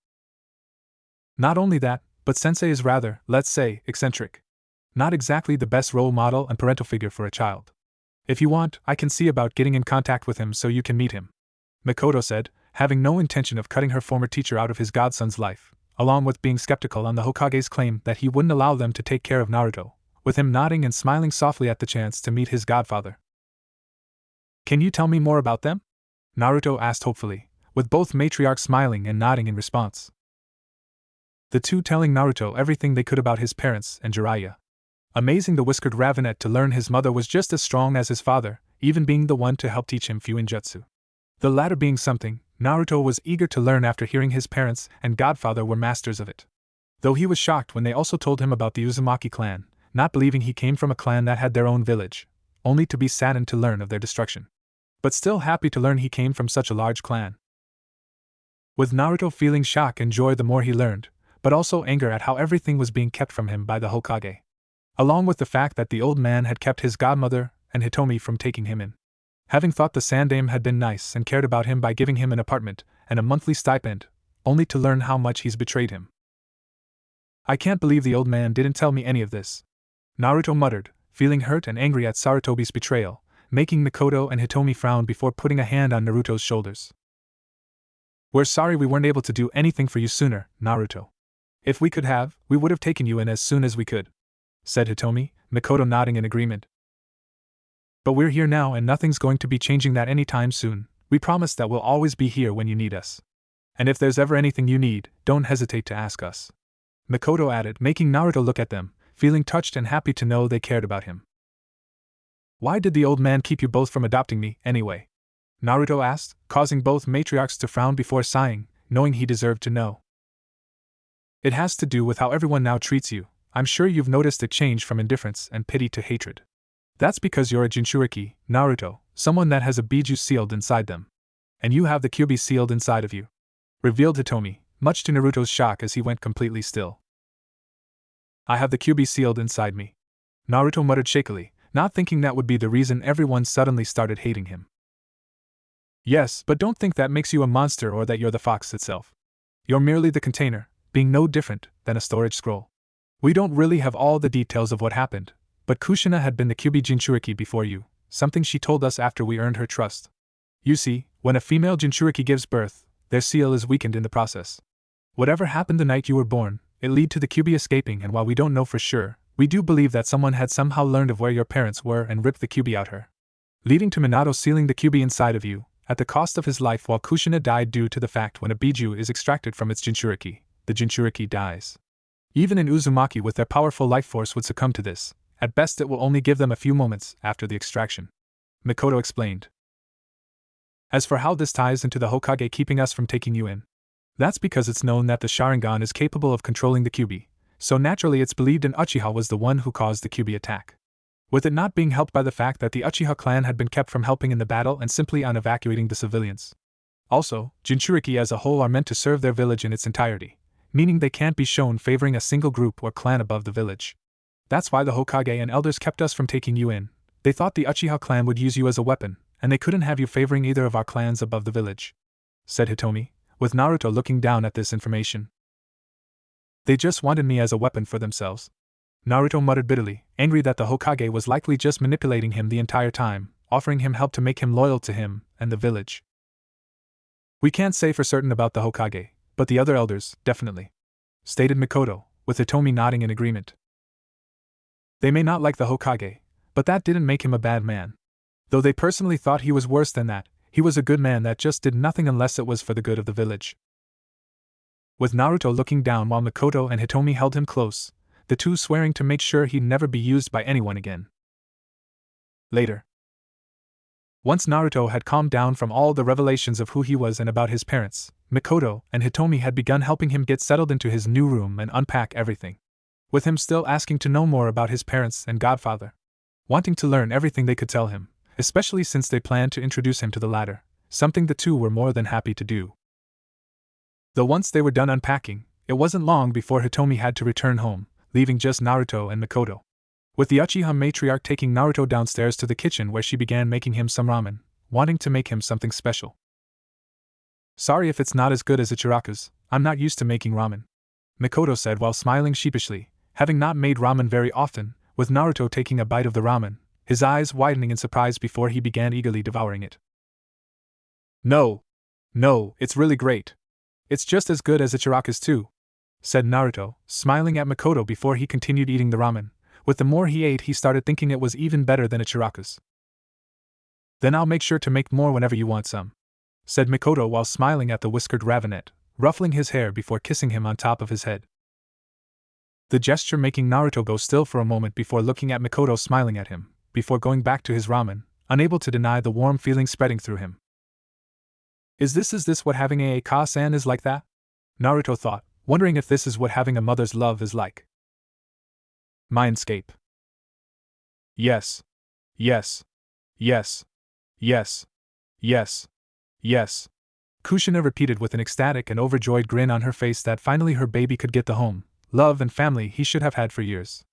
"Not only that, but Sensei is rather, let's say, eccentric. Not exactly the best role model and parental figure for a child. If you want, I can see about getting in contact with him so you can meet him," Mikoto said, having no intention of cutting her former teacher out of his godson's life, along with being skeptical on the Hokage's claim that he wouldn't allow them to take care of Naruto, with him nodding and smiling softly at the chance to meet his godfather. "Can you tell me more about them?" Naruto asked hopefully, with both matriarchs smiling and nodding in response. The two telling Naruto everything they could about his parents and Jiraiya. Amazing the whiskered Ravenet to learn his mother was just as strong as his father, even being the one to help teach him Fuinjutsu. The latter being something Naruto was eager to learn after hearing his parents and godfather were masters of it. Though he was shocked when they also told him about the Uzumaki clan, not believing he came from a clan that had their own village, only to be saddened to learn of their destruction. But still happy to learn he came from such a large clan. With Naruto feeling shock and joy the more he learned, but also anger at how everything was being kept from him by the Hokage. Along with the fact that the old man had kept his godmother and Hitomi from taking him in. Having thought the Sandaime had been nice and cared about him by giving him an apartment and a monthly stipend, only to learn how much he's betrayed him. I can't believe the old man didn't tell me any of this, Naruto muttered, feeling hurt and angry at Sarutobi's betrayal, making Mikoto and Hitomi frown before putting a hand on Naruto's shoulders. We're sorry we weren't able to do anything for you sooner, Naruto. If we could have, we would have taken you in as soon as we could, said Hitomi, Mikoto nodding in agreement. But we're here now and nothing's going to be changing that anytime soon. We promise that we'll always be here when you need us. And if there's ever anything you need, don't hesitate to ask us, Mikoto added, making Naruto look at them, feeling touched and happy to know they cared about him. Why did the old man keep you both from adopting me, anyway? Naruto asked, causing both matriarchs to frown before sighing, knowing he deserved to know. It has to do with how everyone now treats you. I'm sure you've noticed a change from indifference and pity to hatred. That's because you're a Jinchuriki, Naruto, someone that has a Biju sealed inside them. And you have the Kyuubi sealed inside of you, revealed Hitomi, much to Naruto's shock as he went completely still. I have the Kyuubi sealed inside me, Naruto muttered shakily, not thinking that would be the reason everyone suddenly started hating him. Yes, but don't think that makes you a monster or that you're the fox itself. You're merely the container, being no different than a storage scroll. We don't really have all the details of what happened, but Kushina had been the Kyuubi Jinchuriki before you, something she told us after we earned her trust. You see, when a female Jinchuriki gives birth, their seal is weakened in the process. Whatever happened the night you were born, it led to the Kyuubi escaping, and while we don't know for sure, we do believe that someone had somehow learned of where your parents were and ripped the Kyuubi out her, leading to Minato sealing the Kyuubi inside of you, at the cost of his life, while Kushina died due to the fact when a Biju is extracted from its Jinchuriki, the Jinchuriki dies. Even in Uzumaki with their powerful life force would succumb to this. At best it will only give them a few moments after the extraction, Mikoto explained. As for how this ties into the Hokage keeping us from taking you in, that's because it's known that the Sharingan is capable of controlling the Kyuubi, so naturally it's believed an Uchiha was the one who caused the Kyuubi attack. With it not being helped by the fact that the Uchiha clan had been kept from helping in the battle and simply on evacuating the civilians. Also, Jinchuriki as a whole are meant to serve their village in its entirety, meaning they can't be shown favoring a single group or clan above the village. That's why the Hokage and elders kept us from taking you in. They thought the Uchiha clan would use you as a weapon, and they couldn't have you favoring either of our clans above the village, said Hitomi, with Naruto looking down at this information. They just wanted me as a weapon for themselves, Naruto muttered bitterly, angry that the Hokage was likely just manipulating him the entire time, offering him help to make him loyal to him and the village. We can't say for certain about the Hokage, but the other elders, definitely, stated Mikoto, with Hitomi nodding in agreement. They may not like the Hokage, but that didn't make him a bad man. Though they personally thought he was worse than that, he was a good man that just did nothing unless it was for the good of the village. With Naruto looking down while Mikoto and Hitomi held him close, the two swearing to make sure he'd never be used by anyone again. Later. Once Naruto had calmed down from all the revelations of who he was and about his parents, Mikoto and Hitomi had begun helping him get settled into his new room and unpack everything, with him still asking to know more about his parents and godfather, wanting to learn everything they could tell him, especially since they planned to introduce him to the latter, something the two were more than happy to do. Though once they were done unpacking, it wasn't long before Hitomi had to return home, leaving just Naruto and Mikoto, with the Uchiha matriarch taking Naruto downstairs to the kitchen where she began making him some ramen, wanting to make him something special. Sorry if it's not as good as Ichiraku's, I'm not used to making ramen, Mikoto said while smiling sheepishly, having not made ramen very often, with Naruto taking a bite of the ramen, his eyes widening in surprise before he began eagerly devouring it. No, it's really great. It's just as good as Ichiraku's too, said Naruto, smiling at Mikoto before he continued eating the ramen. With the more he ate, he started thinking it was even better than Ichiraku's. Then I'll make sure to make more whenever you want some, said Mikoto while smiling at the whiskered Ravenet, ruffling his hair before kissing him on top of his head. The gesture making Naruto go still for a moment before looking at Mikoto smiling at him, before going back to his ramen, unable to deny the warm feeling spreading through him. Is this what having a Ka-san is like that? Naruto thought, wondering if this is what having a mother's love is like. Mindscape. Yes. Kushina repeated with an ecstatic and overjoyed grin on her face that finally her baby could get the home, love and family he should have had for years.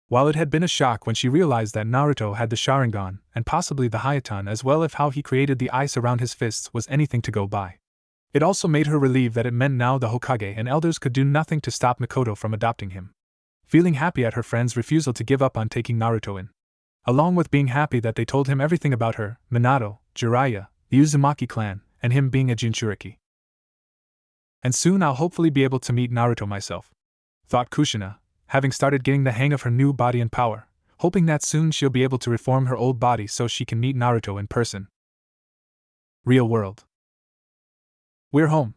While it had been a shock when she realized that Naruto had the Sharingan, and possibly the Hayatan as well, if how he created the ice around his fists was anything to go by, it also made her relieved that it meant now the Hokage and elders could do nothing to stop Mikoto from adopting him. Feeling happy at her friend's refusal to give up on taking Naruto in, along with being happy that they told him everything about her, Minato, Jiraiya, the Uzumaki clan, and him being a Jinchuriki. And soon I'll hopefully be able to meet Naruto myself, thought Kushina, having started getting the hang of her new body and power, hoping that soon she'll be able to reform her old body so she can meet Naruto in person. Real world. We're home,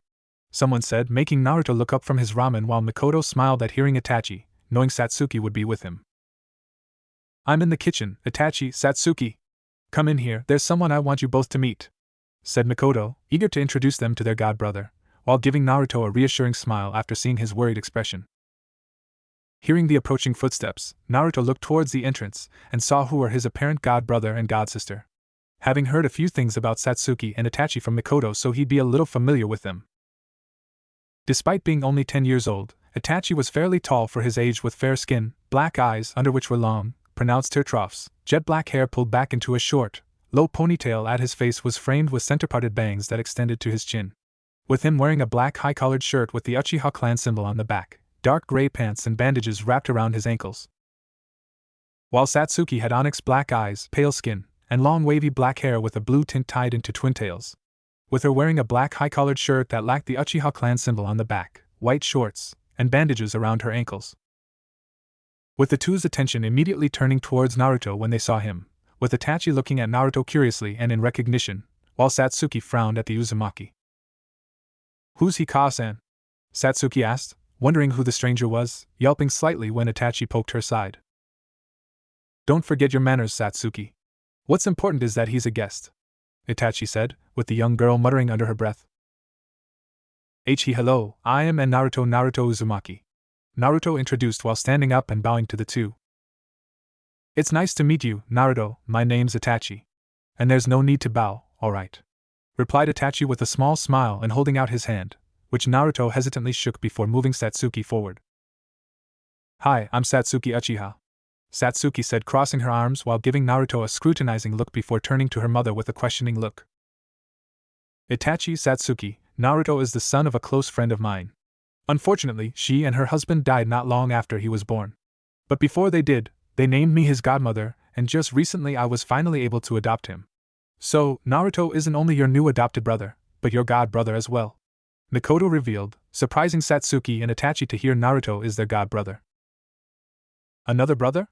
someone said, making Naruto look up from his ramen while Mikoto smiled at hearing Itachi, knowing Satsuki would be with him. I'm in the kitchen, Itachi, Satsuki. Come in here, there's someone I want you both to meet, said Mikoto, eager to introduce them to their godbrother, while giving Naruto a reassuring smile after seeing his worried expression. Hearing the approaching footsteps, Naruto looked towards the entrance and saw who were his apparent godbrother and godsister. Having heard a few things about Satsuki and Itachi from Mikoto, so he'd be a little familiar with them. Despite being only 10 years old, Itachi was fairly tall for his age with fair skin, black eyes under which were long, pronounced tear troughs, jet black hair pulled back into a short, low ponytail at his face was framed with center-parted bangs that extended to his chin. With him wearing a black high-collared shirt with the Uchiha clan symbol on the back, dark gray pants and bandages wrapped around his ankles. While Satsuki had onyx black eyes, pale skin, and long wavy black hair with a blue tint tied into twin tails. With her wearing a black high-collared shirt that lacked the Uchiha clan symbol on the back, white shorts, and bandages around her ankles. With the two's attention immediately turning towards Naruto when they saw him, with Itachi looking at Naruto curiously and in recognition, while Satsuki frowned at the Uzumaki. Who's he, Ka-san? Satsuki asked, wondering who the stranger was, yelping slightly when Itachi poked her side. Don't forget your manners, Satsuki. What's important is that he's a guest, Itachi said, with the young girl muttering under her breath. Hello, I am Naruto Uzumaki. Naruto introduced while standing up and bowing to the two. It's nice to meet you, Naruto, my name's Itachi. And there's no need to bow, alright, replied Itachi with a small smile and holding out his hand, which Naruto hesitantly shook before moving Satsuki forward. Hi, I'm Satsuki Uchiha, Satsuki said, crossing her arms while giving Naruto a scrutinizing look before turning to her mother with a questioning look. Itachi Satsuki, Naruto is the son of a close friend of mine. Unfortunately, she and her husband died not long after he was born. But before they did, they named me his godmother, and just recently I was finally able to adopt him. So, Naruto isn't only your new adopted brother, but your godbrother as well, Mikoto revealed, surprising Satsuki and Itachi to hear Naruto is their godbrother. Another brother?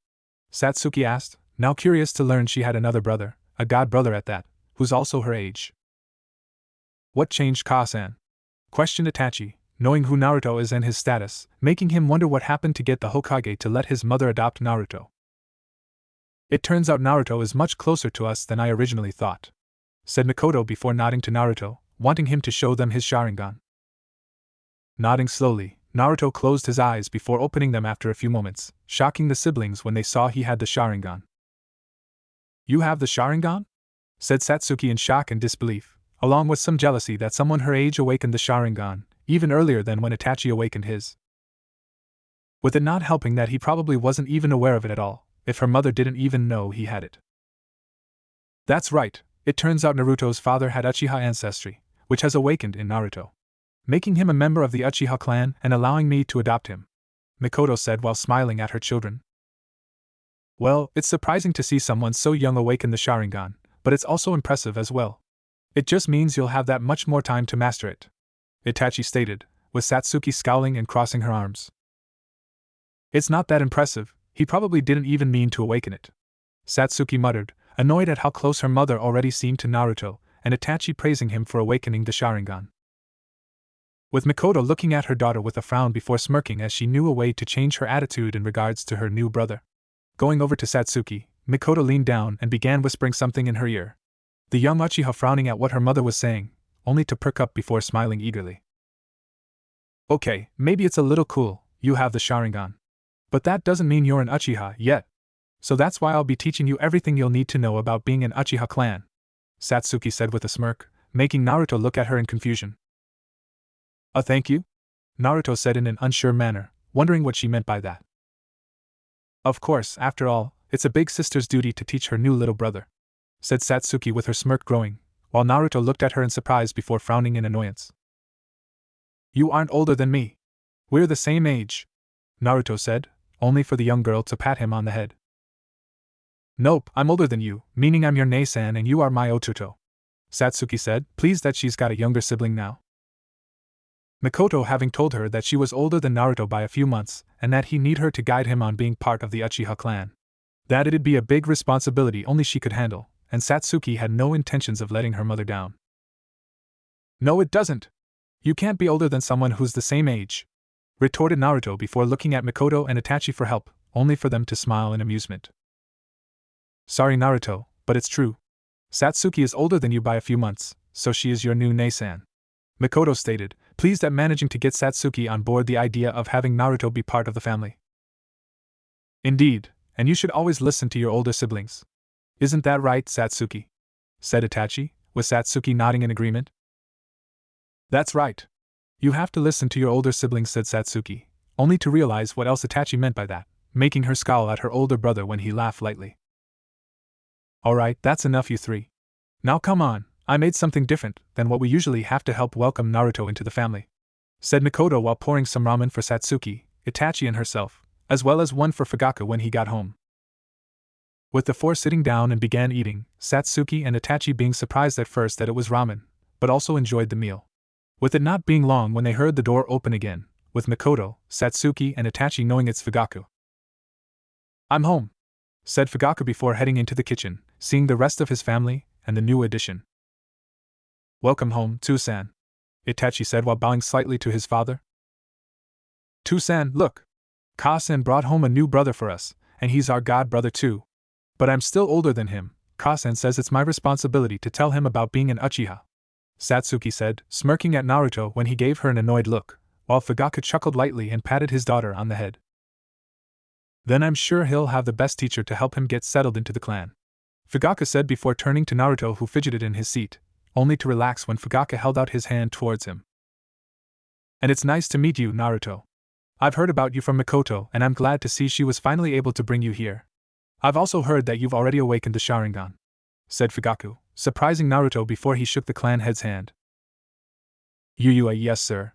Satsuki asked, now curious to learn she had another brother, a godbrother at that, who's also her age. What changed, Ka-san? Questioned Itachi, knowing who Naruto is and his status, making him wonder what happened to get the Hokage to let his mother adopt Naruto. It turns out Naruto is much closer to us than I originally thought, said Mikoto before nodding to Naruto, wanting him to show them his Sharingan. Nodding slowly, Naruto closed his eyes before opening them after a few moments, shocking the siblings when they saw he had the Sharingan. You have the Sharingan? Said Satsuki in shock and disbelief, along with some jealousy that someone her age awakened the Sharingan, even earlier than when Itachi awakened his. With it not helping that he probably wasn't even aware of it at all, if her mother didn't even know he had it. That's right, it turns out Naruto's father had Uchiha ancestry, which has awakened in Naruto, making him a member of the Uchiha clan and allowing me to adopt him, Mikoto said while smiling at her children. Well, it's surprising to see someone so young awaken the Sharingan, but it's also impressive as well. It just means you'll have that much more time to master it, Itachi stated, with Satsuki scowling and crossing her arms. It's not that impressive, he probably didn't even mean to awaken it, Satsuki muttered, annoyed at how close her mother already seemed to Naruto, and Itachi praising him for awakening the Sharingan. With Mikoto looking at her daughter with a frown before smirking as she knew a way to change her attitude in regards to her new brother. Going over to Satsuki, Mikoto leaned down and began whispering something in her ear. The young Uchiha frowning at what her mother was saying, only to perk up before smiling eagerly. Okay, maybe it's a little cool, you have the Sharingan. But that doesn't mean you're an Uchiha yet. So that's why I'll be teaching you everything you'll need to know about being an Uchiha clan, Satsuki said with a smirk, making Naruto look at her in confusion. "A thank you?" Naruto said in an unsure manner, wondering what she meant by that. "Of course, after all, it's a big sister's duty to teach her new little brother," said Satsuki with her smirk growing, while Naruto looked at her in surprise before frowning in annoyance. "You aren't older than me. We're the same age," Naruto said, only for the young girl to pat him on the head. "Nope, I'm older than you, meaning I'm your Nei-san and you are my Otuto," Satsuki said, pleased that she's got a younger sibling now. Mikoto having told her that she was older than Naruto by a few months, and that he need her to guide him on being part of the Uchiha clan. That it'd be a big responsibility only she could handle, and Satsuki had no intentions of letting her mother down. "No, it doesn't. You can't be older than someone who's the same age," retorted Naruto before looking at Mikoto and Itachi for help, only for them to smile in amusement. "Sorry, Naruto, but it's true. Satsuki is older than you by a few months, so she is your new Nei-san," Mikoto stated, pleased at managing to get Satsuki on board the idea of having Naruto be part of the family. "Indeed, and you should always listen to your older siblings. Isn't that right, Satsuki?" said Itachi, with Satsuki nodding in agreement. "That's right. You have to listen to your older siblings," said Satsuki, only to realize what else Itachi meant by that, making her scowl at her older brother when he laughed lightly. "Alright, that's enough, you three. Now come on, I made something different than what we usually have to help welcome Naruto into the family," said Mikoto while pouring some ramen for Satsuki, Itachi and herself, as well as one for Fugaku when he got home. With the four sitting down and began eating, Satsuki and Itachi being surprised at first that it was ramen, but also enjoyed the meal. With it not being long when they heard the door open again, with Mikoto, Satsuki and Itachi knowing it's Fugaku. "I'm home," said Fugaku before heading into the kitchen, seeing the rest of his family and the new addition. "Welcome home, Tsusan," Itachi said while bowing slightly to his father. "Tsusan, look! Ka-san brought home a new brother for us, and he's our god brother too. But I'm still older than him. Ka-san says it's my responsibility to tell him about being an Uchiha," Satsuki said, smirking at Naruto when he gave her an annoyed look, while Fugaku chuckled lightly and patted his daughter on the head. "Then I'm sure he'll have the best teacher to help him get settled into the clan," Fugaku said before turning to Naruto, who fidgeted in his seat, only to relax when Fugaku held out his hand towards him. "And it's nice to meet you, Naruto. I've heard about you from Mikoto, and I'm glad to see she was finally able to bring you here. I've also heard that you've already awakened the Sharingan," said Fugaku, surprising Naruto before he shook the clan head's hand. Yes sir,"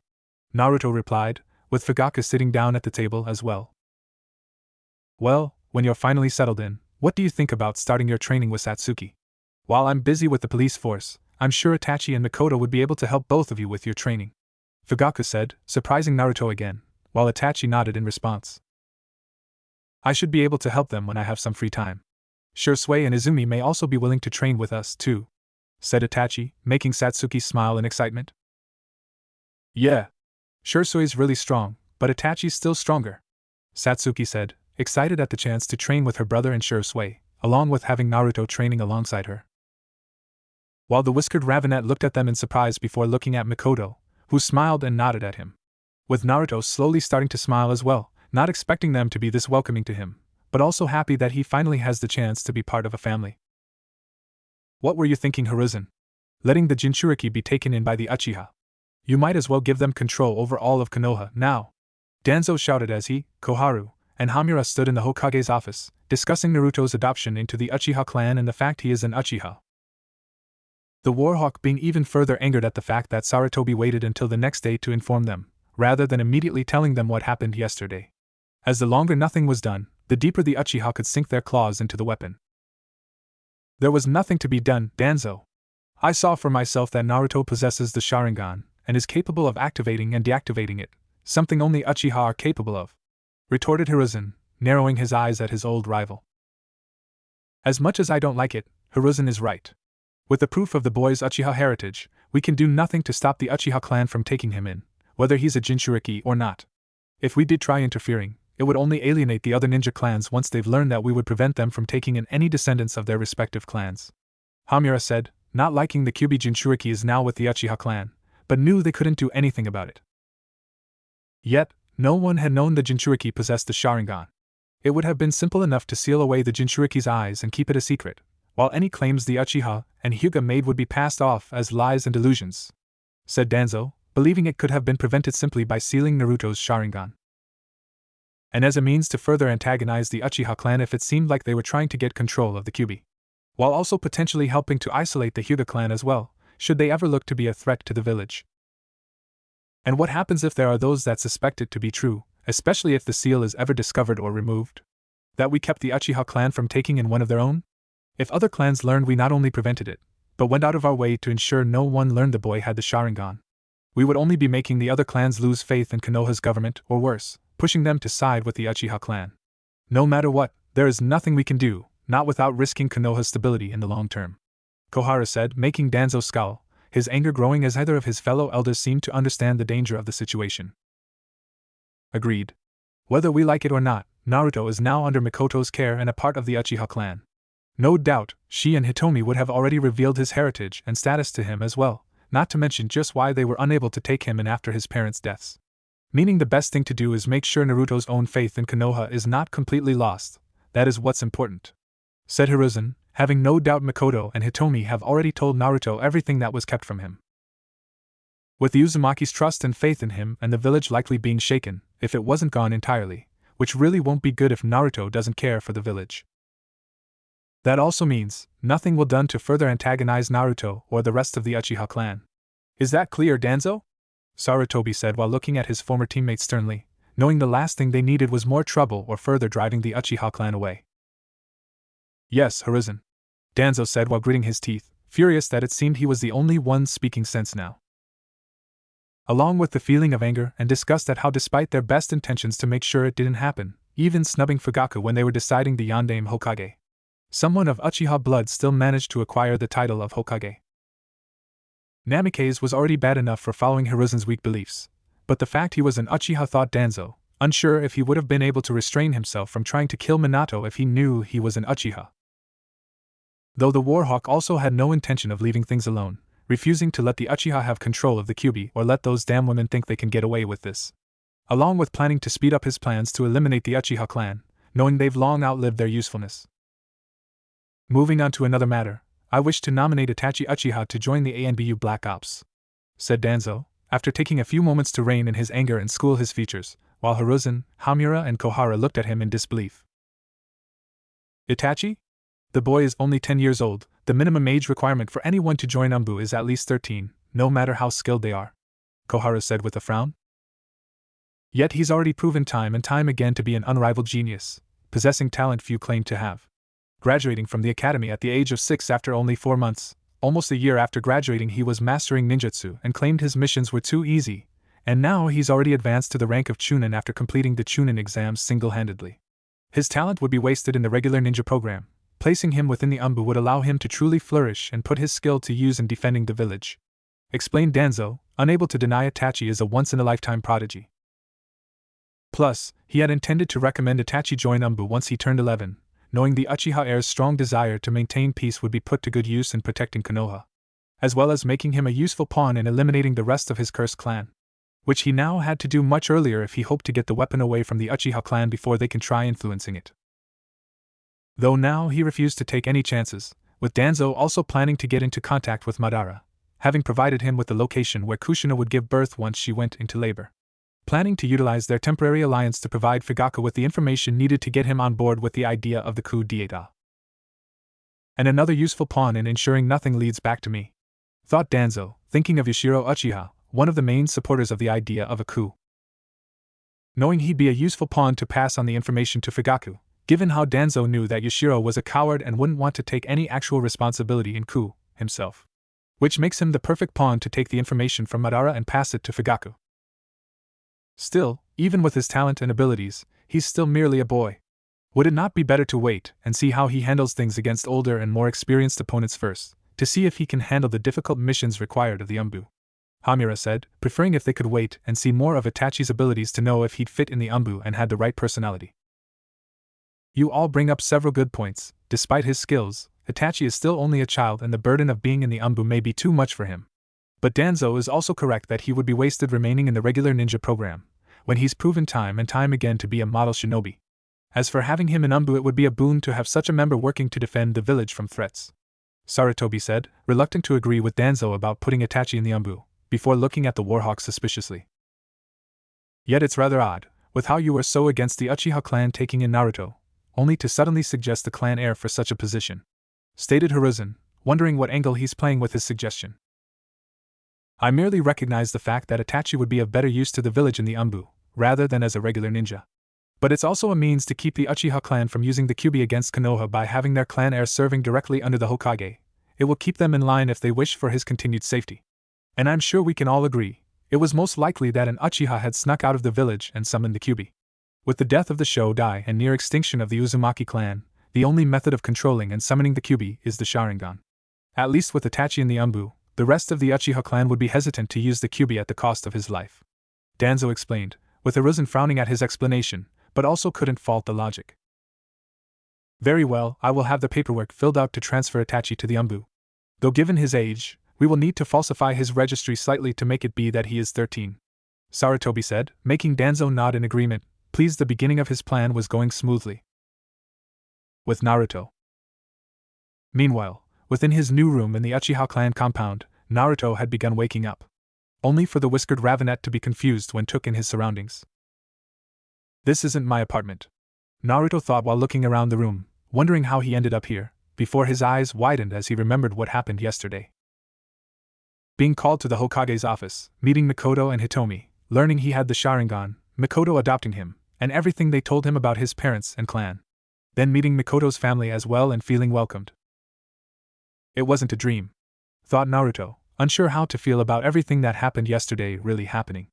Naruto replied, with Fugaku sitting down at the table as well. "Well, when you're finally settled in, what do you think about starting your training with Satsuki? While I'm busy with the police force, I'm sure Itachi and Mikoto would be able to help both of you with your training," Fugaku said, surprising Naruto again, while Itachi nodded in response. "I should be able to help them when I have some free time. Shursui and Izumi may also be willing to train with us too," said Itachi, making Satsuki smile in excitement. "Yeah. Shursui's really strong, but Itachi's still stronger," Satsuki said, excited at the chance to train with her brother and Shursui, along with having Naruto training alongside her. While the whiskered Ravenet looked at them in surprise before looking at Mikoto, who smiled and nodded at him. With Naruto slowly starting to smile as well, not expecting them to be this welcoming to him, but also happy that he finally has the chance to be part of a family. "What were you thinking, Hiruzen? Letting the Jinchuriki be taken in by the Uchiha? You might as well give them control over all of Konoha now," Danzo shouted as he, Koharu, and Hamura stood in the Hokage's office, discussing Naruto's adoption into the Uchiha clan and the fact he is an Uchiha. The Warhawk being even further angered at the fact that Sarutobi waited until the next day to inform them, rather than immediately telling them what happened yesterday. As the longer nothing was done, the deeper the Uchiha could sink their claws into the weapon. "There was nothing to be done, Danzo. I saw for myself that Naruto possesses the Sharingan, and is capable of activating and deactivating it, something only Uchiha are capable of," retorted Hiruzen, narrowing his eyes at his old rival. "As much as I don't like it, Hiruzen is right. With the proof of the boy's Uchiha heritage, we can do nothing to stop the Uchiha clan from taking him in, whether he's a Jinchuriki or not. If we did try interfering, it would only alienate the other ninja clans once they've learned that we would prevent them from taking in any descendants of their respective clans," Hamura said, not liking the Kyuubi Jinchuriki is now with the Uchiha clan, but knew they couldn't do anything about it. Yet, no one had known the Jinchuriki possessed the Sharingan. It would have been simple enough to seal away the Jinchuriki's eyes and keep it a secret, while any claims the Uchiha and Hyuga made would be passed off as lies and delusions, said Danzo, believing it could have been prevented simply by sealing Naruto's Sharingan. And as a means to further antagonize the Uchiha clan if it seemed like they were trying to get control of the Kyuubi, while also potentially helping to isolate the Hyuga clan as well, should they ever look to be a threat to the village. And what happens if there are those that suspect it to be true, especially if the seal is ever discovered or removed? That we kept the Uchiha clan from taking in one of their own? If other clans learned, we not only prevented it, but went out of our way to ensure no one learned the boy had the Sharingan. We would only be making the other clans lose faith in Konoha's government, or worse, pushing them to side with the Uchiha clan. No matter what, there is nothing we can do, not without risking Konoha's stability in the long term, Kohara said, making Danzo scowl, his anger growing as either of his fellow elders seemed to understand the danger of the situation. Agreed. Whether we like it or not, Naruto is now under Mikoto's care and a part of the Uchiha clan. No doubt, she and Hitomi would have already revealed his heritage and status to him as well, not to mention just why they were unable to take him in after his parents' deaths. Meaning the best thing to do is make sure Naruto's own faith in Konoha is not completely lost. That is what's important, said Hiruzen, having no doubt Mikoto and Hitomi have already told Naruto everything that was kept from him. With Uzumaki's trust and faith in him and the village likely being shaken, if it wasn't gone entirely, which really won't be good if Naruto doesn't care for the village. That also means nothing will done to further antagonize Naruto or the rest of the Uchiha clan. Is that clear, Danzo? Sarutobi said while looking at his former teammate sternly, knowing the last thing they needed was more trouble or further driving the Uchiha clan away. Yes, Hiruzen, Danzo said while gritting his teeth, furious that it seemed he was the only one speaking sense now. Along with the feeling of anger and disgust at how, despite their best intentions to make sure it didn't happen, even snubbing Fugaku when they were deciding the Yondaime Hokage, someone of Uchiha blood still managed to acquire the title of Hokage. Namikaze was already bad enough for following Hiruzen's weak beliefs, but the fact he was an Uchiha, thought Danzo, unsure if he would have been able to restrain himself from trying to kill Minato if he knew he was an Uchiha. Though the Warhawk also had no intention of leaving things alone, refusing to let the Uchiha have control of the Kyuubi or let those damn women think they can get away with this. Along with planning to speed up his plans to eliminate the Uchiha clan, knowing they've long outlived their usefulness. Moving on to another matter, I wish to nominate Itachi Uchiha to join the ANBU Black Ops, said Danzo, after taking a few moments to rein in his anger and school his features, while Hiruzen, Hamura and Kohara looked at him in disbelief. Itachi? The boy is only 10 years old. The minimum age requirement for anyone to join ANBU is at least 13, no matter how skilled they are, Kohara said with a frown. Yet he's already proven time and time again to be an unrivaled genius, possessing talent few claim to have. Graduating from the academy at the age of 6 after only 4 months, almost a year after graduating he was mastering ninjutsu and claimed his missions were too easy, and now he's already advanced to the rank of Chunin after completing the Chunin exams single-handedly. His talent would be wasted in the regular ninja program. Placing him within the ANBU would allow him to truly flourish and put his skill to use in defending the village, explained Danzo, unable to deny Itachi is a once-in-a-lifetime prodigy. Plus, he had intended to recommend Itachi join ANBU once he turned 11, knowing the Uchiha heir's strong desire to maintain peace would be put to good use in protecting Konoha, as well as making him a useful pawn in eliminating the rest of his cursed clan, which he now had to do much earlier if he hoped to get the weapon away from the Uchiha clan before they can try influencing it. Though now he refused to take any chances, with Danzo also planning to get into contact with Madara, having provided him with the location where Kushina would give birth once she went into labor. Planning to utilize their temporary alliance to provide Fugaku with the information needed to get him on board with the idea of the coup d'etat. And another useful pawn in ensuring nothing leads back to me, thought Danzo, thinking of Yashiro Uchiha, one of the main supporters of the idea of a coup. Knowing he'd be a useful pawn to pass on the information to Fugaku, given how Danzo knew that Yashiro was a coward and wouldn't want to take any actual responsibility in coup himself, which makes him the perfect pawn to take the information from Madara and pass it to Fugaku. Still, even with his talent and abilities, he's still merely a boy. Would it not be better to wait and see how he handles things against older and more experienced opponents first, to see if he can handle the difficult missions required of the ANBU? Hamura said, preferring if they could wait and see more of Itachi's abilities to know if he'd fit in the ANBU and had the right personality. You all bring up several good points. Despite his skills, Itachi is still only a child and the burden of being in the ANBU may be too much for him. But Danzo is also correct that he would be wasted remaining in the regular ninja program, when he's proven time and time again to be a model shinobi. As for having him in Umbu, it would be a boon to have such a member working to defend the village from threats. Sarutobi said, reluctant to agree with Danzo about putting Itachi in the Umbu, before looking at the Warhawk suspiciously. Yet it's rather odd, with how you were so against the Uchiha clan taking in Naruto, only to suddenly suggest the clan heir for such a position, stated Hiruzen, wondering what angle he's playing with his suggestion. I merely recognize the fact that Itachi would be of better use to the village in the Umbu, rather than as a regular ninja. But it's also a means to keep the Uchiha clan from using the Kyuubi against Konoha by having their clan heir serving directly under the Hokage. It will keep them in line if they wish for his continued safety. And I'm sure we can all agree, it was most likely that an Uchiha had snuck out of the village and summoned the Kyuubi. With the death of the Shodai and near extinction of the Uzumaki clan, the only method of controlling and summoning the Kyuubi is the Sharingan. At least with Itachi in the Umbu, the rest of the Uchiha clan would be hesitant to use the Kyuubi at the cost of his life. Danzo explained, with Hiruzen frowning at his explanation, but also couldn't fault the logic. Very well, I will have the paperwork filled out to transfer Itachi to the Umbu. Though given his age, we will need to falsify his registry slightly to make it be that he is 13. Sarutobi said, making Danzo nod in agreement, pleased the beginning of his plan was going smoothly. With Naruto. Meanwhile, within his new room in the Uchiha clan compound, Naruto had begun waking up. Only for the whiskered Ravenet to be confused when took in his surroundings. This isn't my apartment, Naruto thought while looking around the room, wondering how he ended up here, before his eyes widened as he remembered what happened yesterday. Being called to the Hokage's office, meeting Mikoto and Hitomi, learning he had the Sharingan, Mikoto adopting him, and everything they told him about his parents and clan. Then meeting Mikoto's family as well and feeling welcomed. It wasn't a dream, thought Naruto, unsure how to feel about everything that happened yesterday really happening.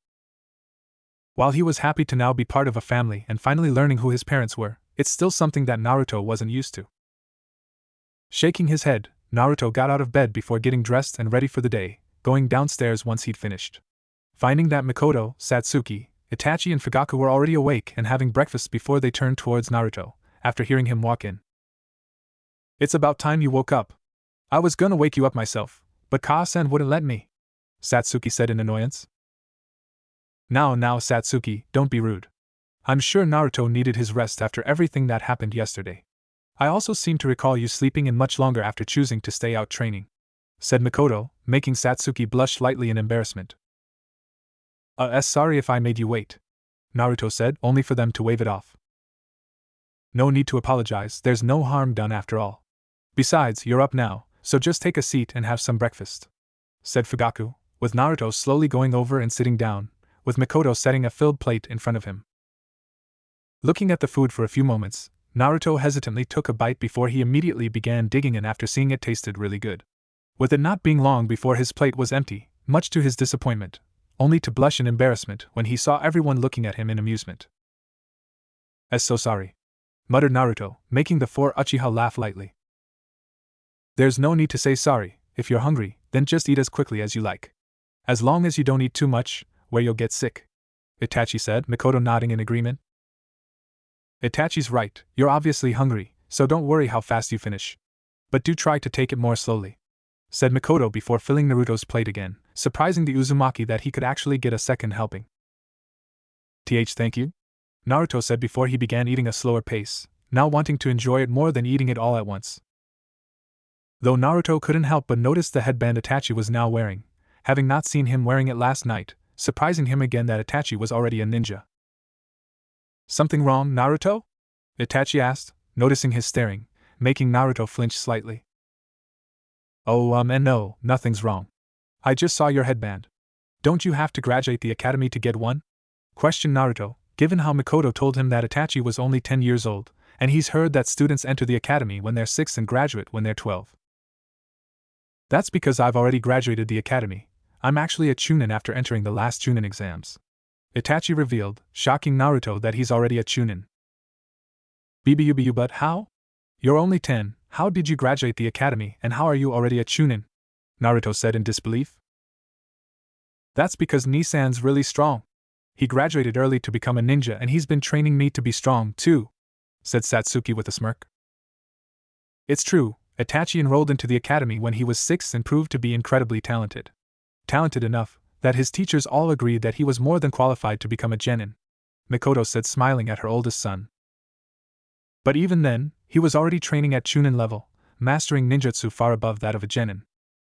While he was happy to now be part of a family and finally learning who his parents were, it's still something that Naruto wasn't used to. Shaking his head, Naruto got out of bed before getting dressed and ready for the day, going downstairs once he'd finished. Finding that Mikoto, Satsuki, Itachi and Fugaku were already awake and having breakfast before they turned towards Naruto, after hearing him walk in. It's about time you woke up. I was gonna wake you up myself, but Kaa-san wouldn't let me, Satsuki said in annoyance. Now, Satsuki, don't be rude. I'm sure Naruto needed his rest after everything that happened yesterday. I also seem to recall you sleeping in much longer after choosing to stay out training, said Mikoto, making Satsuki blush slightly in embarrassment. Sorry if I made you wait, Naruto said, only for them to wave it off. No need to apologize, there's no harm done after all. Besides, you're up now, so just take a seat and have some breakfast, said Fugaku, with Naruto slowly going over and sitting down, with Mikoto setting a filled plate in front of him. Looking at the food for a few moments, Naruto hesitantly took a bite before he immediately began digging in after seeing it tasted really good. With it not being long before his plate was empty, much to his disappointment, only to blush in embarrassment when he saw everyone looking at him in amusement. So sorry, muttered Naruto, making the four Uchiha laugh lightly. There's no need to say sorry. If you're hungry, then just eat as quickly as you like. As long as you don't eat too much, where you'll get sick, Itachi said, Mikoto nodding in agreement. Itachi's right, you're obviously hungry, so don't worry how fast you finish. But do try to take it more slowly, said Mikoto before filling Naruto's plate again, surprising the Uzumaki that he could actually get a second helping. Thank you, Naruto said before he began eating a slower pace, now wanting to enjoy it more than eating it all at once. Though Naruto couldn't help but notice the headband Itachi was now wearing, having not seen him wearing it last night, surprising him again that Itachi was already a ninja. Something wrong, Naruto? Itachi asked, noticing his staring, making Naruto flinch slightly. And no, nothing's wrong. I just saw your headband. Don't you have to graduate the academy to get one? Questioned Naruto, given how Mikoto told him that Itachi was only 10 years old, and he's heard that students enter the academy when they're 6 and graduate when they're 12. That's because I've already graduated the academy. I'm actually a Chunin after entering the last Chunin exams, Itachi revealed, shocking Naruto that he's already a Chunin. BBUBU, but how? You're only 10, how did you graduate the academy and how are you already a Chunin? Naruto said in disbelief. That's because Nisan's really strong. He graduated early to become a ninja and he's been training me to be strong too, said Satsuki with a smirk. It's true, Itachi enrolled into the academy when he was 6 and proved to be incredibly talented. Talented enough that his teachers all agreed that he was more than qualified to become a genin, Mikoto said, smiling at her oldest son. But even then, he was already training at Chunin level, mastering ninjutsu far above that of a genin.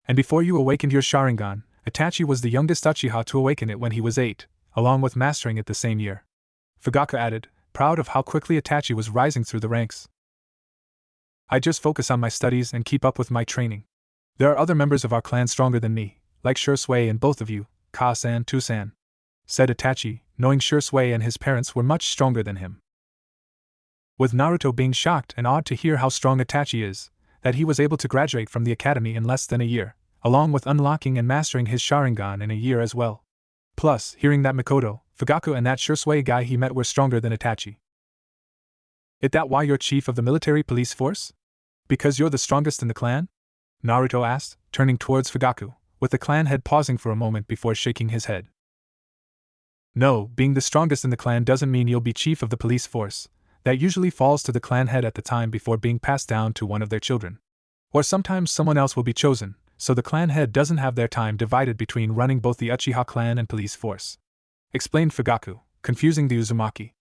And before you awakened your Sharingan, Itachi was the youngest Uchiha to awaken it when he was 8, along with mastering it the same year. Fugaku added, proud of how quickly Itachi was rising through the ranks. I just focus on my studies and keep up with my training. There are other members of our clan stronger than me, like Shursui and both of you, Ka-san, Tu-san, said Itachi, knowing Shursui and his parents were much stronger than him. With Naruto being shocked and awed to hear how strong Itachi is, that he was able to graduate from the academy in less than a year, along with unlocking and mastering his Sharingan in a year as well. Plus, hearing that Mikoto, Fugaku and that Shursui guy he met were stronger than Itachi. Is that why you're chief of the military police force? Because you're the strongest in the clan? Naruto asked, turning towards Fugaku, with the clan head pausing for a moment before shaking his head. No, being the strongest in the clan doesn't mean you'll be chief of the police force. That usually falls to the clan head at the time before being passed down to one of their children. Or sometimes someone else will be chosen, so the clan head doesn't have their time divided between running both the Uchiha clan and police force. Explained Fugaku, confusing the Uzumaki.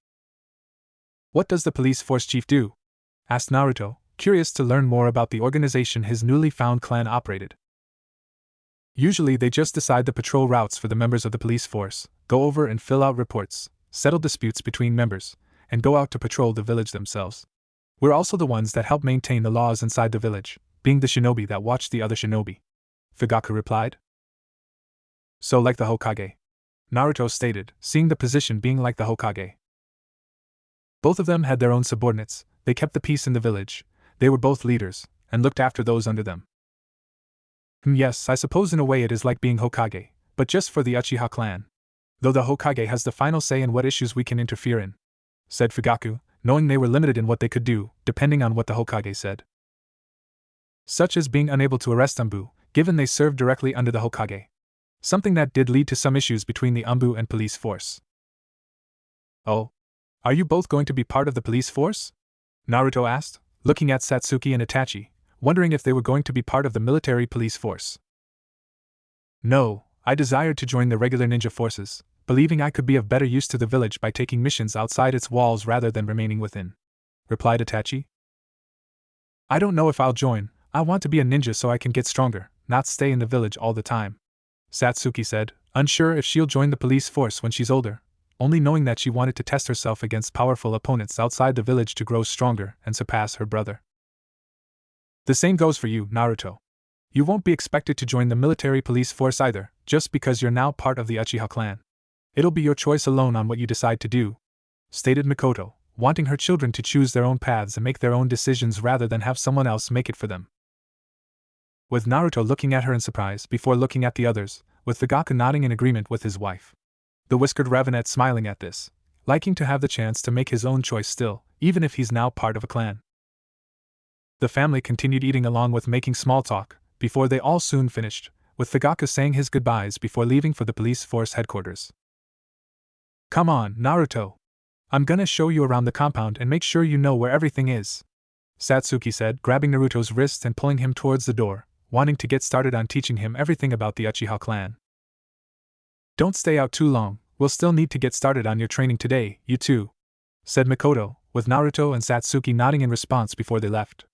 What does the police force chief do? Asked Naruto, curious to learn more about the organization his newly found clan operated. Usually they just decide the patrol routes for the members of the police force, go over and fill out reports, settle disputes between members, and go out to patrol the village themselves. We're also the ones that help maintain the laws inside the village, being the shinobi that watch the other shinobi. Fugaku replied. So like the Hokage. Naruto stated, seeing the position being like the Hokage. Both of them had their own subordinates, they kept the peace in the village, they were both leaders, and looked after those under them. Yes, I suppose in a way it is like being Hokage, but just for the Uchiha clan. Though the Hokage has the final say in what issues we can interfere in, said Fugaku, knowing they were limited in what they could do, depending on what the Hokage said. Such as being unable to arrest Anbu, given they served directly under the Hokage. Something that did lead to some issues between the Anbu and police force. Oh? Are you both going to be part of the police force? Naruto asked, looking at Satsuki and Itachi, wondering if they were going to be part of the military police force. No, I desired to join the regular ninja forces, believing I could be of better use to the village by taking missions outside its walls rather than remaining within, replied Itachi. I don't know if I'll join, I want to be a ninja so I can get stronger, not stay in the village all the time, Satsuki said, unsure if she'll join the police force when she's older, only knowing that she wanted to test herself against powerful opponents outside the village to grow stronger and surpass her brother. The same goes for you, Naruto. You won't be expected to join the military police force either, just because you're now part of the Uchiha clan. It'll be your choice alone on what you decide to do, stated Mikoto, wanting her children to choose their own paths and make their own decisions rather than have someone else make it for them. With Naruto looking at her in surprise before looking at the others, with Fugaku nodding in agreement with his wife. The whiskered Revenant smiling at this, liking to have the chance to make his own choice still, even if he's now part of a clan. The family continued eating along with making small talk, before they all soon finished, with Fugaku saying his goodbyes before leaving for the police force headquarters. Come on, Naruto. I'm gonna show you around the compound and make sure you know where everything is, Satsuki said, grabbing Naruto's wrist and pulling him towards the door, wanting to get started on teaching him everything about the Uchiha clan. Don't stay out too long, we'll still need to get started on your training today, you two, said Mikoto, with Naruto and Satsuki nodding in response before they left.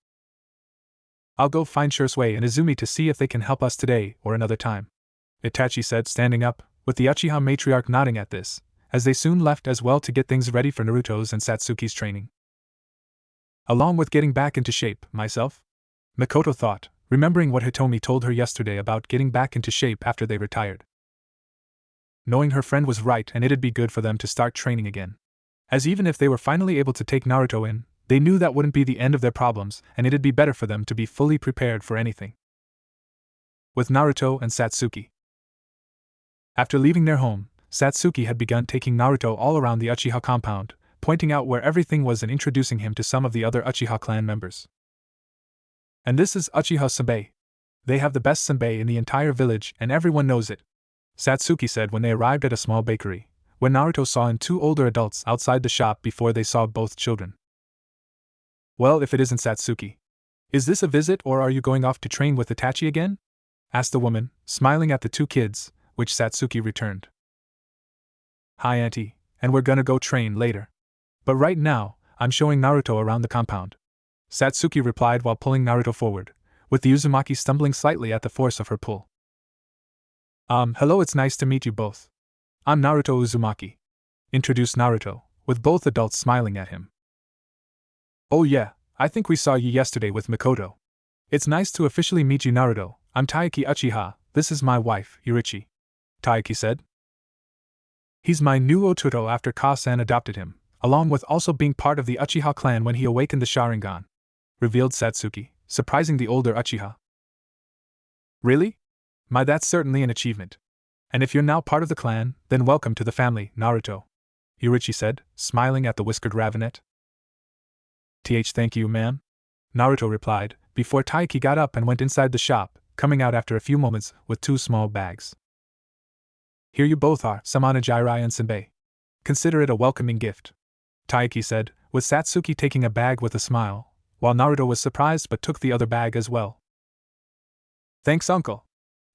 I'll go find Shursui and Izumi to see if they can help us today or another time, Itachi said, standing up, with the Uchiha matriarch nodding at this, as they soon left as well to get things ready for Naruto's and Satsuki's training. Along with getting back into shape, myself? Mikoto thought, remembering what Hitomi told her yesterday about getting back into shape after they retired. Knowing her friend was right and it'd be good for them to start training again. As even if they were finally able to take Naruto in, they knew that wouldn't be the end of their problems and it'd be better for them to be fully prepared for anything. With Naruto and Satsuki. After leaving their home, Satsuki had begun taking Naruto all around the Uchiha compound, pointing out where everything was and introducing him to some of the other Uchiha clan members. And this is Uchiha Senbei. They have the best senbei in the entire village and everyone knows it, Satsuki said when they arrived at a small bakery, when Naruto saw in two older adults outside the shop before they saw both children. Well, if it isn't Satsuki. Is this a visit or are you going off to train with Itachi again? Asked the woman, smiling at the two kids, which Satsuki returned. Hi Auntie, and we're gonna go train later. But right now, I'm showing Naruto around the compound. Satsuki replied while pulling Naruto forward, with the Uzumaki stumbling slightly at the force of her pull. Hello, it's nice to meet you both. I'm Naruto Uzumaki, introduced Naruto, with both adults smiling at him. Oh yeah, I think we saw you yesterday with Mikoto. It's nice to officially meet you, Naruto. I'm Taiki Uchiha, this is my wife, Yurichi, Taiki said. He's my new Otoro after Ka-san adopted him, along with also being part of the Uchiha clan when he awakened the Sharingan, revealed Satsuki, surprising the older Uchiha. Really? That's certainly an achievement. And if you're now part of the clan, then welcome to the family, Naruto, Yurichi said, smiling at the whiskered Ravenet. Thank you, ma'am, Naruto replied, before Taiki got up and went inside the shop, coming out after a few moments with 2 small bags. Here you both are, Samana Jirai and Senbei. Consider it a welcoming gift, Taiki said, with Satsuki taking a bag with a smile, while Naruto was surprised but took the other bag as well. Thanks, uncle.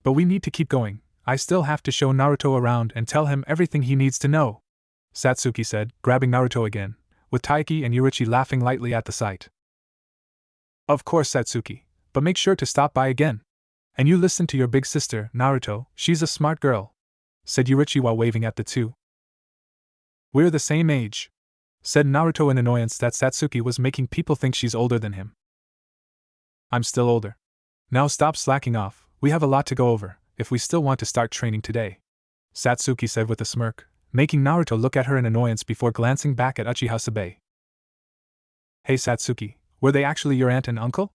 But we need to keep going. I still have to show Naruto around and tell him everything he needs to know, Satsuki said, grabbing Naruto again, with Taiki and Yurichi laughing lightly at the sight. Of course, Satsuki, but make sure to stop by again. And you listen to your big sister, Naruto, she's a smart girl, said Yurichi while waving at the two. We're the same age, said Naruto in annoyance that Satsuki was making people think she's older than him. I'm still older. Now stop slacking off, we have a lot to go over, if we still want to start training today, Satsuki said with a smirk, making Naruto look at her in annoyance before glancing back at Uchiha Senbei. Hey Satsuki, were they actually your aunt and uncle?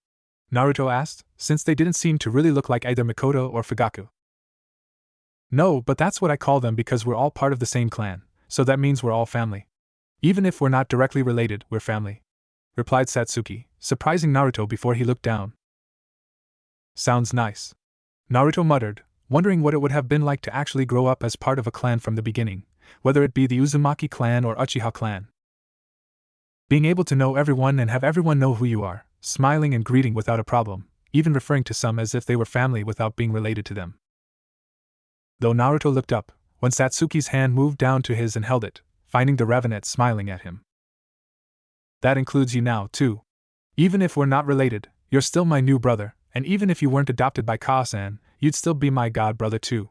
Naruto asked, since they didn't seem to really look like either Mikoto or Fugaku. No, but that's what I call them because we're all part of the same clan, so that means we're all family. Even if we're not directly related, we're family, replied Satsuki, surprising Naruto before he looked down. Sounds nice, Naruto muttered, wondering what it would have been like to actually grow up as part of a clan from the beginning, whether it be the Uzumaki clan or Uchiha clan. Being able to know everyone and have everyone know who you are, smiling and greeting without a problem, even referring to some as if they were family without being related to them. Though Naruto looked up, when Satsuki's hand moved down to his and held it, finding the Ravenet smiling at him. That includes you now, too. Even if we're not related, you're still my new brother, and even if you weren't adopted by Ka-san, you'd still be my god brother too.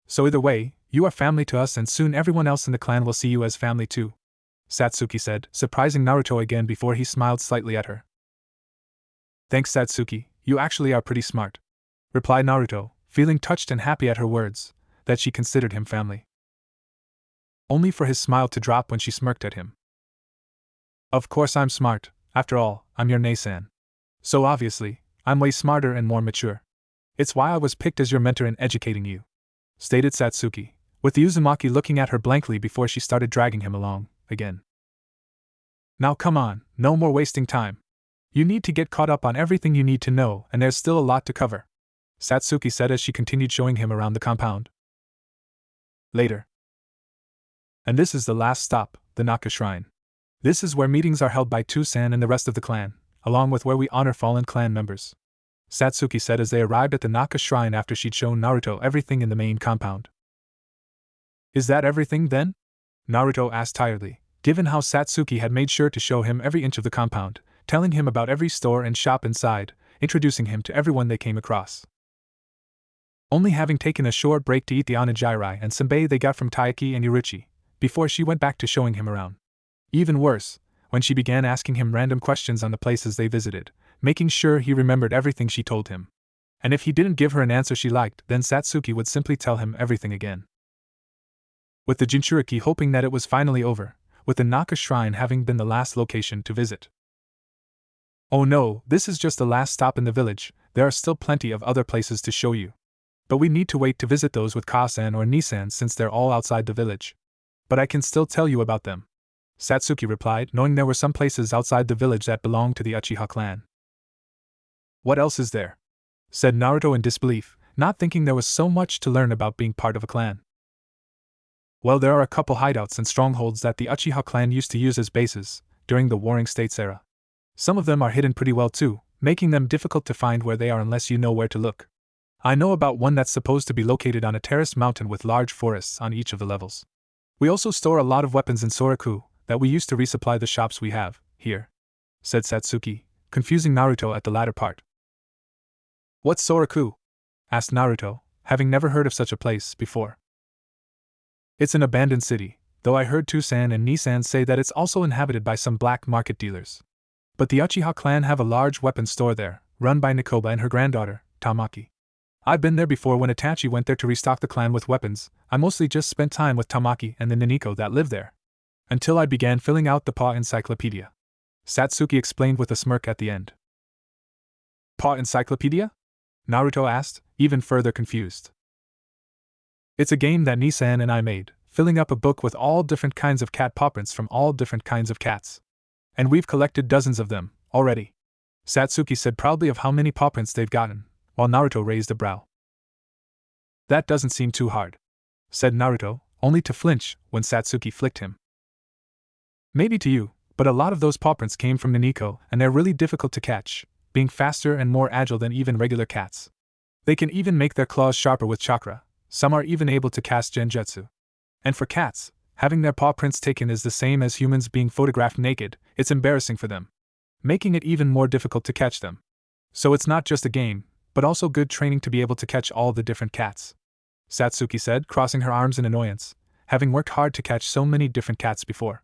So either way, you are family to us and soon everyone else in the clan will see you as family too, Satsuki said, surprising Naruto again before he smiled slightly at her. Thanks Satsuki, you actually are pretty smart, replied Naruto, feeling touched and happy at her words, that she considered him family. Only for his smile to drop when she smirked at him. Of course I'm smart, after all, I'm your Nei-san. So obviously, I'm way smarter and more mature. It's why I was picked as your mentor in educating you, stated Satsuki, with the Uzumaki looking at her blankly before she started dragging him along, again. Now come on, no more wasting time. You need to get caught up on everything you need to know and there's still a lot to cover, Satsuki said as she continued showing him around the compound. Later. And this is the last stop, the Naka Shrine. This is where meetings are held by Toussaint and the rest of the clan, along with where we honor fallen clan members, Satsuki said as they arrived at the Naka Shrine after she'd shown Naruto everything in the main compound. Is that everything then? Naruto asked tiredly, given how Satsuki had made sure to show him every inch of the compound, telling him about every store and shop inside, introducing him to everyone they came across. Only having taken a short break to eat the onigiri and senbei they got from Taiki and Yurichi, before she went back to showing him around. Even worse, when she began asking him random questions on the places they visited, making sure he remembered everything she told him. And if he didn't give her an answer she liked, then Satsuki would simply tell him everything again. With the Jinchuriki hoping that it was finally over, with the Naka Shrine having been the last location to visit. Oh no, this is just the last stop in the village, there are still plenty of other places to show you. But we need to wait to visit those with Ka-san or Ni-san since they're all outside the village. But I can still tell you about them, Satsuki replied, knowing there were some places outside the village that belonged to the Uchiha clan. What else is there? Said Naruto in disbelief, not thinking there was so much to learn about being part of a clan. Well, there are a couple hideouts and strongholds that the Uchiha clan used to use as bases during the Warring States era. Some of them are hidden pretty well too, making them difficult to find where they are unless you know where to look. I know about one that's supposed to be located on a terraced mountain with large forests on each of the levels. We also store a lot of weapons in Soraku that we use to resupply the shops we have, here," said Satsuki, confusing Naruto at the latter part. "What's Soraku?" asked Naruto, having never heard of such a place before. "It's an abandoned city, though I heard Tusan and Nisan say that it's also inhabited by some black market dealers. But the Uchiha clan have a large weapons store there, run by Nikoba and her granddaughter, Tamaki. I've been there before when Itachi went there to restock the clan with weapons. I mostly just spent time with Tamaki and the Niniko that live there. Until I began filling out the Paw Encyclopedia," Satsuki explained with a smirk at the end. "Paw Encyclopedia?" Naruto asked, even further confused. "It's a game that Nisan and I made, filling up a book with all different kinds of cat paw prints from all different kinds of cats. And we've collected dozens of them, already," Satsuki said proudly of how many paw prints they've gotten, while Naruto raised a brow. "That doesn't seem too hard," said Naruto, only to flinch when Satsuki flicked him. "Maybe to you, but a lot of those paw prints came from Niniko and they're really difficult to catch, being faster and more agile than even regular cats. They can even make their claws sharper with chakra, some are even able to cast genjutsu. And for cats, having their paw prints taken is the same as humans being photographed naked, it's embarrassing for them, making it even more difficult to catch them. So it's not just a game, but also good training to be able to catch all the different cats," Satsuki said, crossing her arms in annoyance, having worked hard to catch so many different cats before.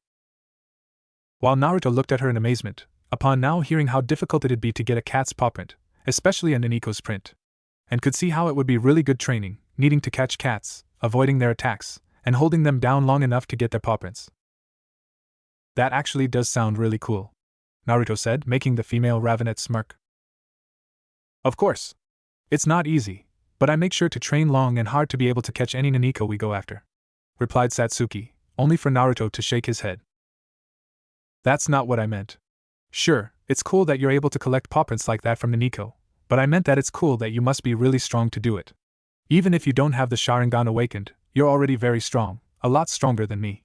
While Naruto looked at her in amazement, upon now hearing how difficult it'd be to get a cat's paw print, especially a Niniko's print, and could see how it would be really good training, needing to catch cats, avoiding their attacks, and holding them down long enough to get their paw prints. "That actually does sound really cool," Naruto said, making the female Ravenet smirk. "Of course. It's not easy, but I make sure to train long and hard to be able to catch any Niniko we go after," replied Satsuki, only for Naruto to shake his head. "That's not what I meant. Sure, it's cool that you're able to collect paw prints like that from Niniko, but I meant that it's cool that you must be really strong to do it. Even if you don't have the Sharingan awakened, you're already very strong, a lot stronger than me,"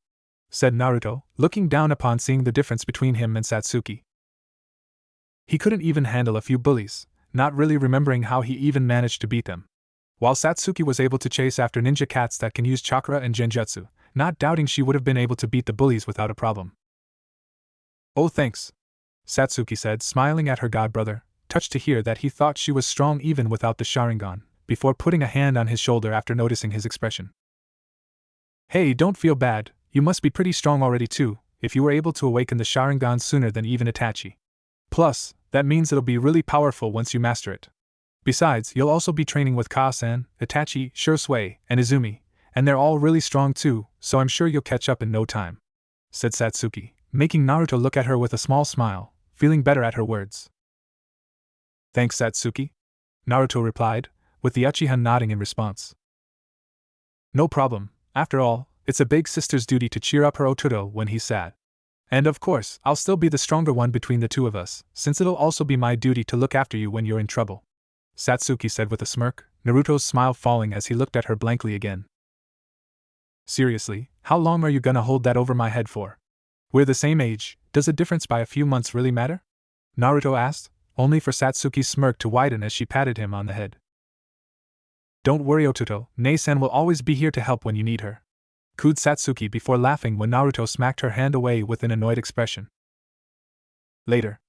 said Naruto, looking down upon seeing the difference between him and Satsuki. He couldn't even handle a few bullies, not really remembering how he even managed to beat them. While Satsuki was able to chase after ninja cats that can use chakra and genjutsu, not doubting she would have been able to beat the bullies without a problem. "Oh thanks," Satsuki said, smiling at her godbrother, touched to hear that he thought she was strong even without the Sharingan, before putting a hand on his shoulder after noticing his expression. "Hey, don't feel bad, you must be pretty strong already too, if you were able to awaken the Sharingan sooner than even Itachi. Plus, that means it'll be really powerful once you master it. Besides, you'll also be training with Ka-san, Itachi, Shursui, and Izumi, and they're all really strong too, so I'm sure you'll catch up in no time," said Satsuki, making Naruto look at her with a small smile, feeling better at her words. "Thanks, Satsuki," Naruto replied, with the Uchiha nodding in response. "No problem, after all, it's a big sister's duty to cheer up her Otoro when he's sad. And of course, I'll still be the stronger one between the two of us, since it'll also be my duty to look after you when you're in trouble," Satsuki said with a smirk, Naruto's smile falling as he looked at her blankly again. "Seriously, how long are you gonna hold that over my head for? We're the same age, does a difference by a few months really matter?" Naruto asked, only for Satsuki's smirk to widen as she patted him on the head. "Don't worry, Otoro, Nei-san will always be here to help when you need her," cooed Satsuki before laughing when Naruto smacked her hand away with an annoyed expression. Later,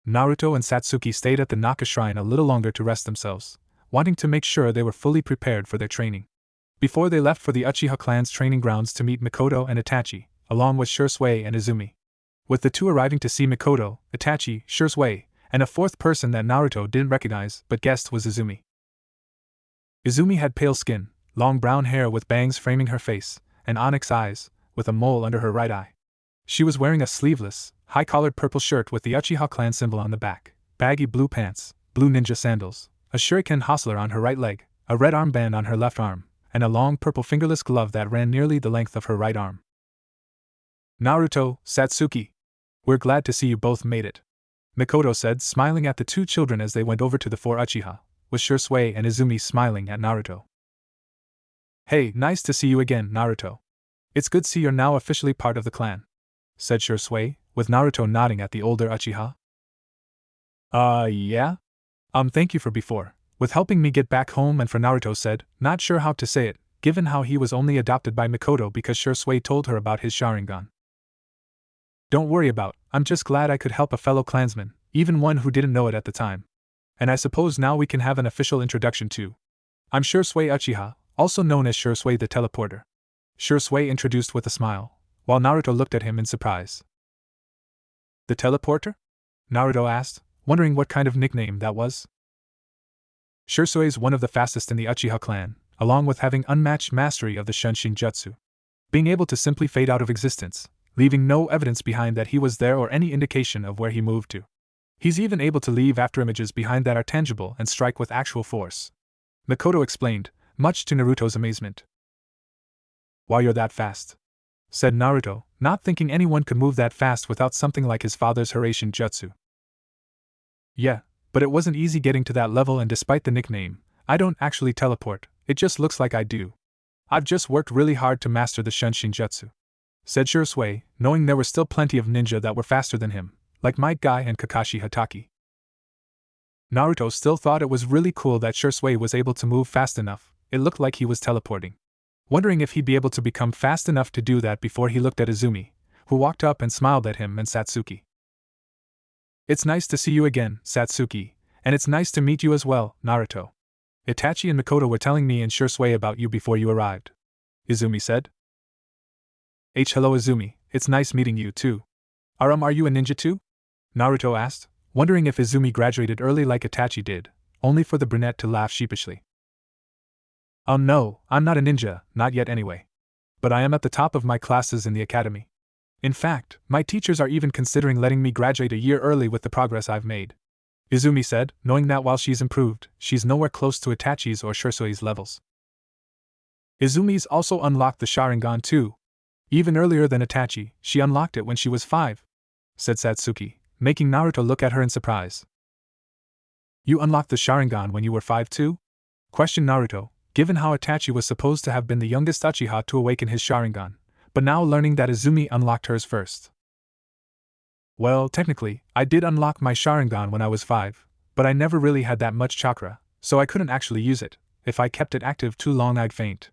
Naruto and Satsuki stayed at the Naka Shrine a little longer to rest themselves, wanting to make sure they were fully prepared for their training. Before they left for the Uchiha clan's training grounds to meet Mikoto and Itachi, along with Shursui and Izumi. With the two arriving to see Mikoto, Itachi, Shursui, and a fourth person that Naruto didn't recognize but guessed was Izumi. Izumi had pale skin, long brown hair with bangs framing her face, and onyx eyes, with a mole under her right eye. She was wearing a sleeveless, high-collared purple shirt with the Uchiha clan symbol on the back, baggy blue pants, blue ninja sandals, a shuriken hostler on her right leg, a red armband on her left arm, and a long purple fingerless glove that ran nearly the length of her right arm. "Naruto, Satsuki, we're glad to see you both made it," Mikoto said, smiling at the two children as they went over to the four Uchiha, with Shursui and Izumi smiling at Naruto. "Hey, nice to see you again, Naruto. It's good to see you're now officially part of the clan," said Shursui, with Naruto nodding at the older Uchiha. Yeah? Thank you for before, with helping me get back home, and for Naruto said, not sure how to say it, given how he was only adopted by Mikoto because Shursui told her about his Sharingan. Don't worry about, I'm just glad I could help a fellow clansman, even one who didn't know it at the time. And I suppose now we can have an official introduction too. I'm Shisui Uchiha, also known as Shisui the Teleporter. Shisui introduced with a smile, while Naruto looked at him in surprise. The Teleporter? Naruto asked, wondering what kind of nickname that was. Shisui is one of the fastest in the Uchiha clan, along with having unmatched mastery of the Shunshin Jutsu. Being able to simply fade out of existence, leaving no evidence behind that he was there or any indication of where he moved to. He's even able to leave afterimages behind that are tangible and strike with actual force. Mikoto explained, much to Naruto's amazement. Why you're that fast? Said Naruto, not thinking anyone could move that fast without something like his father's Hiraishin Jutsu. Yeah, but it wasn't easy getting to that level, and despite the nickname, I don't actually teleport, it just looks like I do. I've just worked really hard to master the Shunshin Jutsu, said Shisui, knowing there were still plenty of ninja that were faster than him, like Might Guy and Kakashi Hatake. Naruto still thought it was really cool that Shisui was able to move fast enough, it looked like he was teleporting. Wondering if he'd be able to become fast enough to do that before he looked at Izumi, who walked up and smiled at him, and Satsuki. It's nice to see you again, Satsuki, and it's nice to meet you as well, Naruto. Itachi and Mikoto were telling me and Shisui about you before you arrived, Izumi said. Hello Izumi, it's nice meeting you too. Are you a ninja too? Naruto asked, wondering if Izumi graduated early like Itachi did, only for the brunette to laugh sheepishly. Oh no, I'm not a ninja, not yet anyway. But I am at the top of my classes in the academy. In fact, my teachers are even considering letting me graduate a year early with the progress I've made, Izumi said, knowing that while she's improved, she's nowhere close to Itachi's or Shisui's levels. Izumi's also unlocked the Sharingan too. Even earlier than Itachi, she unlocked it when she was 5, said Satsuki, making Naruto look at her in surprise. You unlocked the Sharingan when you were 5 too? Questioned Naruto, given how Itachi was supposed to have been the youngest Uchiha to awaken his Sharingan, but now learning that Izumi unlocked hers first. Well, technically, I did unlock my Sharingan when I was 5, but I never really had that much chakra, so I couldn't actually use it. If I kept it active too long I'd faint.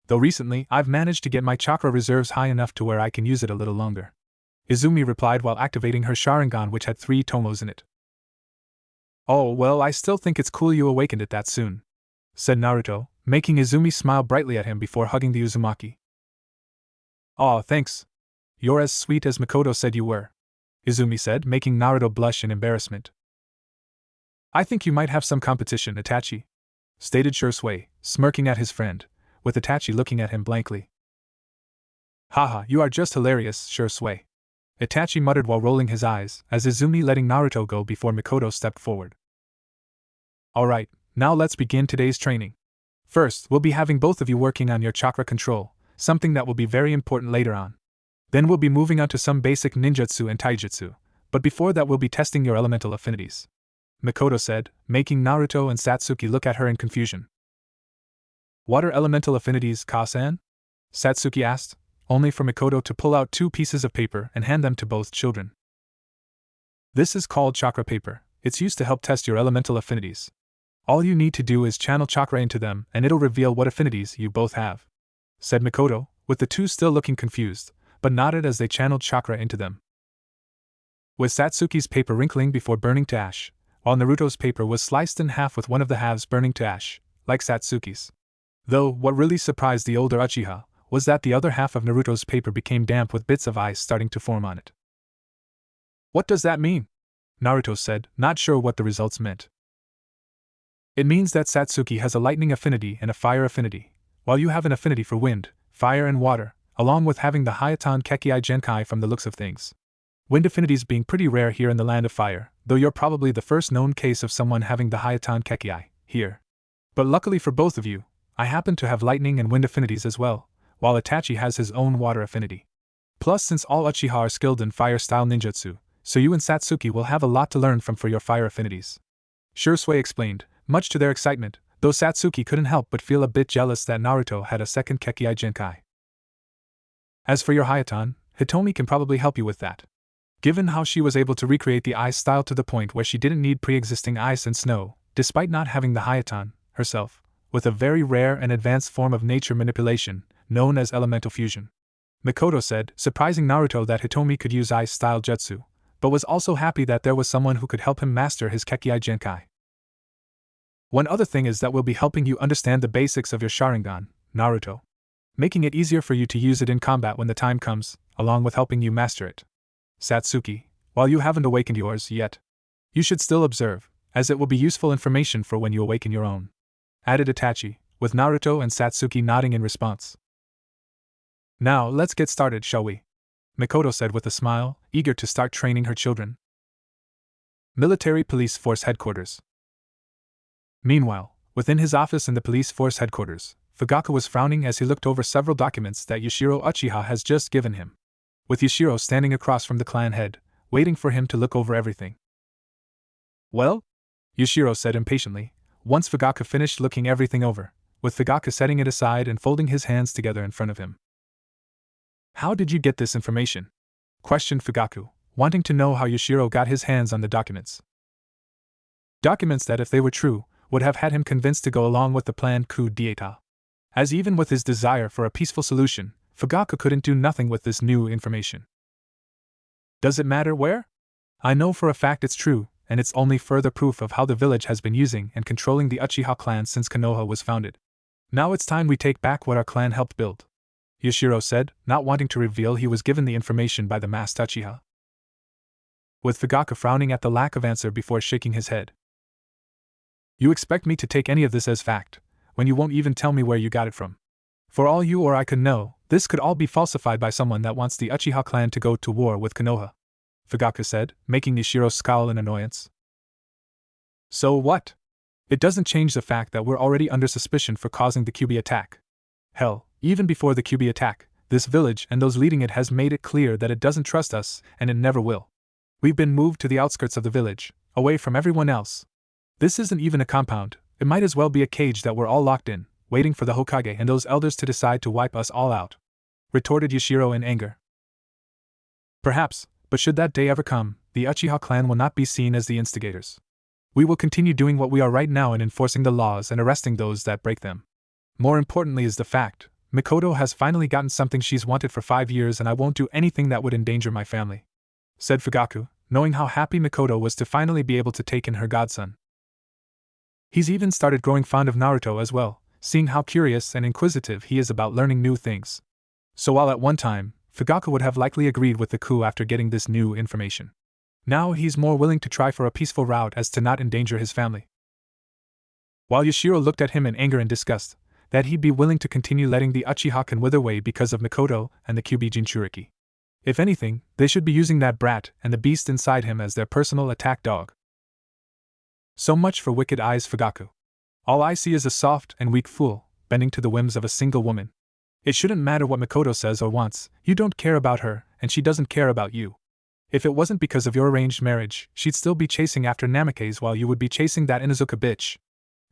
Though recently, I've managed to get my chakra reserves high enough to where I can use it a little longer, Izumi replied while activating her Sharingan, which had 3 tomos in it. Oh well, I still think it's cool you awakened it that soon, said Naruto, making Izumi smile brightly at him before hugging the Uzumaki. Aw, thanks. You're as sweet as Mikoto said you were, Izumi said, making Naruto blush in embarrassment. I think you might have some competition, Itachi, stated Shisui, smirking at his friend, with Itachi looking at him blankly. Haha, you are just hilarious, Shisui, Itachi muttered while rolling his eyes, as Izumi letting Naruto go before Mikoto stepped forward. Alright, now let's begin today's training. First, we'll be having both of you working on your chakra control, something that will be very important later on. Then we'll be moving on to some basic ninjutsu and taijutsu, but before that we'll be testing your elemental affinities, Mikoto said, making Naruto and Satsuki look at her in confusion. What are elemental affinities, Ka-san? Satsuki asked, only for Mikoto to pull out 2 pieces of paper and hand them to both children. This is called chakra paper. It's used to help test your elemental affinities. All you need to do is channel chakra into them and it'll reveal what affinities you both have, said Mikoto, with the 2 still looking confused, but nodded as they channeled chakra into them. With Satsuki's paper wrinkling before burning to ash, while Naruto's paper was sliced in half with one of the halves burning to ash, like Satsuki's. Though, what really surprised the older Uchiha was that the other half of Naruto's paper became damp with bits of ice starting to form on it. What does that mean? Naruto said, not sure what the results meant. It means that Satsuki has a lightning affinity and a fire affinity, while you have an affinity for wind, fire and water, along with having the Hayatan Kekkai Genkai from the looks of things. Wind affinities being pretty rare here in the land of fire, though you're probably the first known case of someone having the Hayatan Kekkai here. But luckily for both of you, I happen to have lightning and wind affinities as well, while Itachi has his own water affinity. Plus, since all Uchiha are skilled in fire-style ninjutsu, so you and Satsuki will have a lot to learn from for your fire affinities, Shisui explained, much to their excitement, though Satsuki couldn't help but feel a bit jealous that Naruto had a second Kekkai Genkai. As for your Hayatan, Hitomi can probably help you with that, given how she was able to recreate the ice style to the point where she didn't need pre-existing ice and snow, despite not having the Hayatan herself, with a very rare and advanced form of nature manipulation, known as elemental fusion. Mikoto said, surprising Naruto that Hitomi could use ice-style jutsu, but was also happy that there was someone who could help him master his Kekkei Genkai. One other thing is that we'll be helping you understand the basics of your Sharingan, Naruto, making it easier for you to use it in combat when the time comes, along with helping you master it. Satsuki, while you haven't awakened yours yet, you should still observe, as it will be useful information for when you awaken your own," added Itachi, with Naruto and Satsuki nodding in response. "Now, let's get started, shall we?" Mikoto said with a smile, eager to start training her children. Military Police Force Headquarters. Meanwhile, within his office in the police force headquarters, Fugaku was frowning as he looked over several documents that Yashiro Uchiha has just given him, with Yashiro standing across from the clan head, waiting for him to look over everything. "Well?" Yashiro said impatiently, once Fugaku finished looking everything over, with Fugaku setting it aside and folding his hands together in front of him. "How did you get this information?" questioned Fugaku, wanting to know how Yashiro got his hands on the documents. Documents that, if they were true, would have had him convinced to go along with the planned coup d'état. As even with his desire for a peaceful solution, Fugaku couldn't do nothing with this new information. "Does it matter where? I know for a fact it's true, and it's only further proof of how the village has been using and controlling the Uchiha clan since Konoha was founded. Now it's time we take back what our clan helped build," Yashiro said, not wanting to reveal he was given the information by the masked Uchiha, with Fugaku frowning at the lack of answer before shaking his head. "You expect me to take any of this as fact, when you won't even tell me where you got it from? For all you or I could know, this could all be falsified by someone that wants the Uchiha clan to go to war with Konoha," Fugaku said, making Yashiro scowl in annoyance. "So what? It doesn't change the fact that we're already under suspicion for causing the Kyuubi attack. Hell, even before the Kyuubi attack, this village and those leading it has made it clear that it doesn't trust us, and it never will. We've been moved to the outskirts of the village, away from everyone else. This isn't even a compound, it might as well be a cage that we're all locked in, waiting for the Hokage and those elders to decide to wipe us all out," retorted Yashiro in anger. "Perhaps, but should that day ever come, the Uchiha clan will not be seen as the instigators. We will continue doing what we are right now in enforcing the laws and arresting those that break them. More importantly is the fact, Mikoto has finally gotten something she's wanted for 5 years and I won't do anything that would endanger my family," said Fugaku, knowing how happy Mikoto was to finally be able to take in her godson. He's even started growing fond of Naruto as well, seeing how curious and inquisitive he is about learning new things. So while at one time, Fugaku would have likely agreed with the coup after getting this new information, now he's more willing to try for a peaceful route as to not endanger his family. While Yashiro looked at him in anger and disgust, that he'd be willing to continue letting the Uchiha clan wither away because of Mikoto and the Kyuubi Jinchuriki. If anything, they should be using that brat and the beast inside him as their personal attack dog. So much for wicked eyes, Fugaku. All I see is a soft and weak fool, bending to the whims of a single woman. It shouldn't matter what Mikoto says or wants, you don't care about her, and she doesn't care about you. If it wasn't because of your arranged marriage, she'd still be chasing after Namikaze while you would be chasing that Inuzuka bitch,"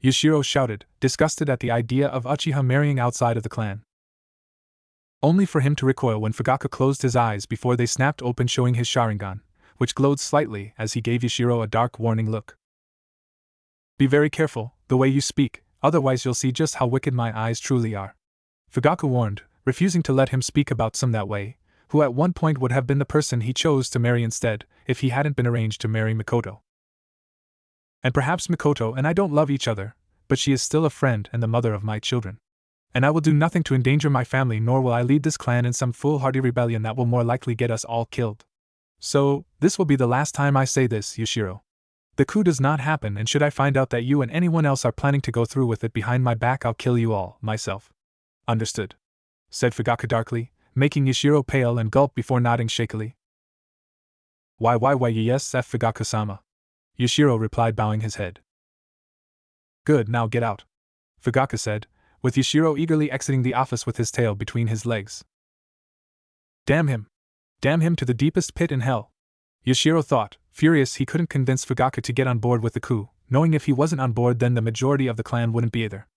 Yashiro shouted, disgusted at the idea of Uchiha marrying outside of the clan. Only for him to recoil when Fugaku closed his eyes before they snapped open, showing his Sharingan, which glowed slightly as he gave Yashiro a dark warning look. "Be very careful, the way you speak, otherwise you'll see just how wicked my eyes truly are," Fugaku warned, refusing to let him speak about some that way, who at one point would have been the person he chose to marry instead, if he hadn't been arranged to marry Mikoto. "And perhaps Mikoto and I don't love each other, but she is still a friend and the mother of my children. And I will do nothing to endanger my family, nor will I lead this clan in some foolhardy rebellion that will more likely get us all killed. So, this will be the last time I say this, Yashiro. The coup does not happen, and should I find out that you and anyone else are planning to go through with it behind my back, I'll kill you all, myself." "Understood," said Fugaku darkly, making Yashiro pale and gulp before nodding shakily. Why, yes, F. Fugaku-sama," Yashiro replied, bowing his head. "Good, now get out," Fugaku said, with Yashiro eagerly exiting the office with his tail between his legs. Damn him! Damn him to the deepest pit in hell! Yashiro thought, furious he couldn't convince Fugaku to get on board with the coup, knowing if he wasn't on board then the majority of the clan wouldn't be either.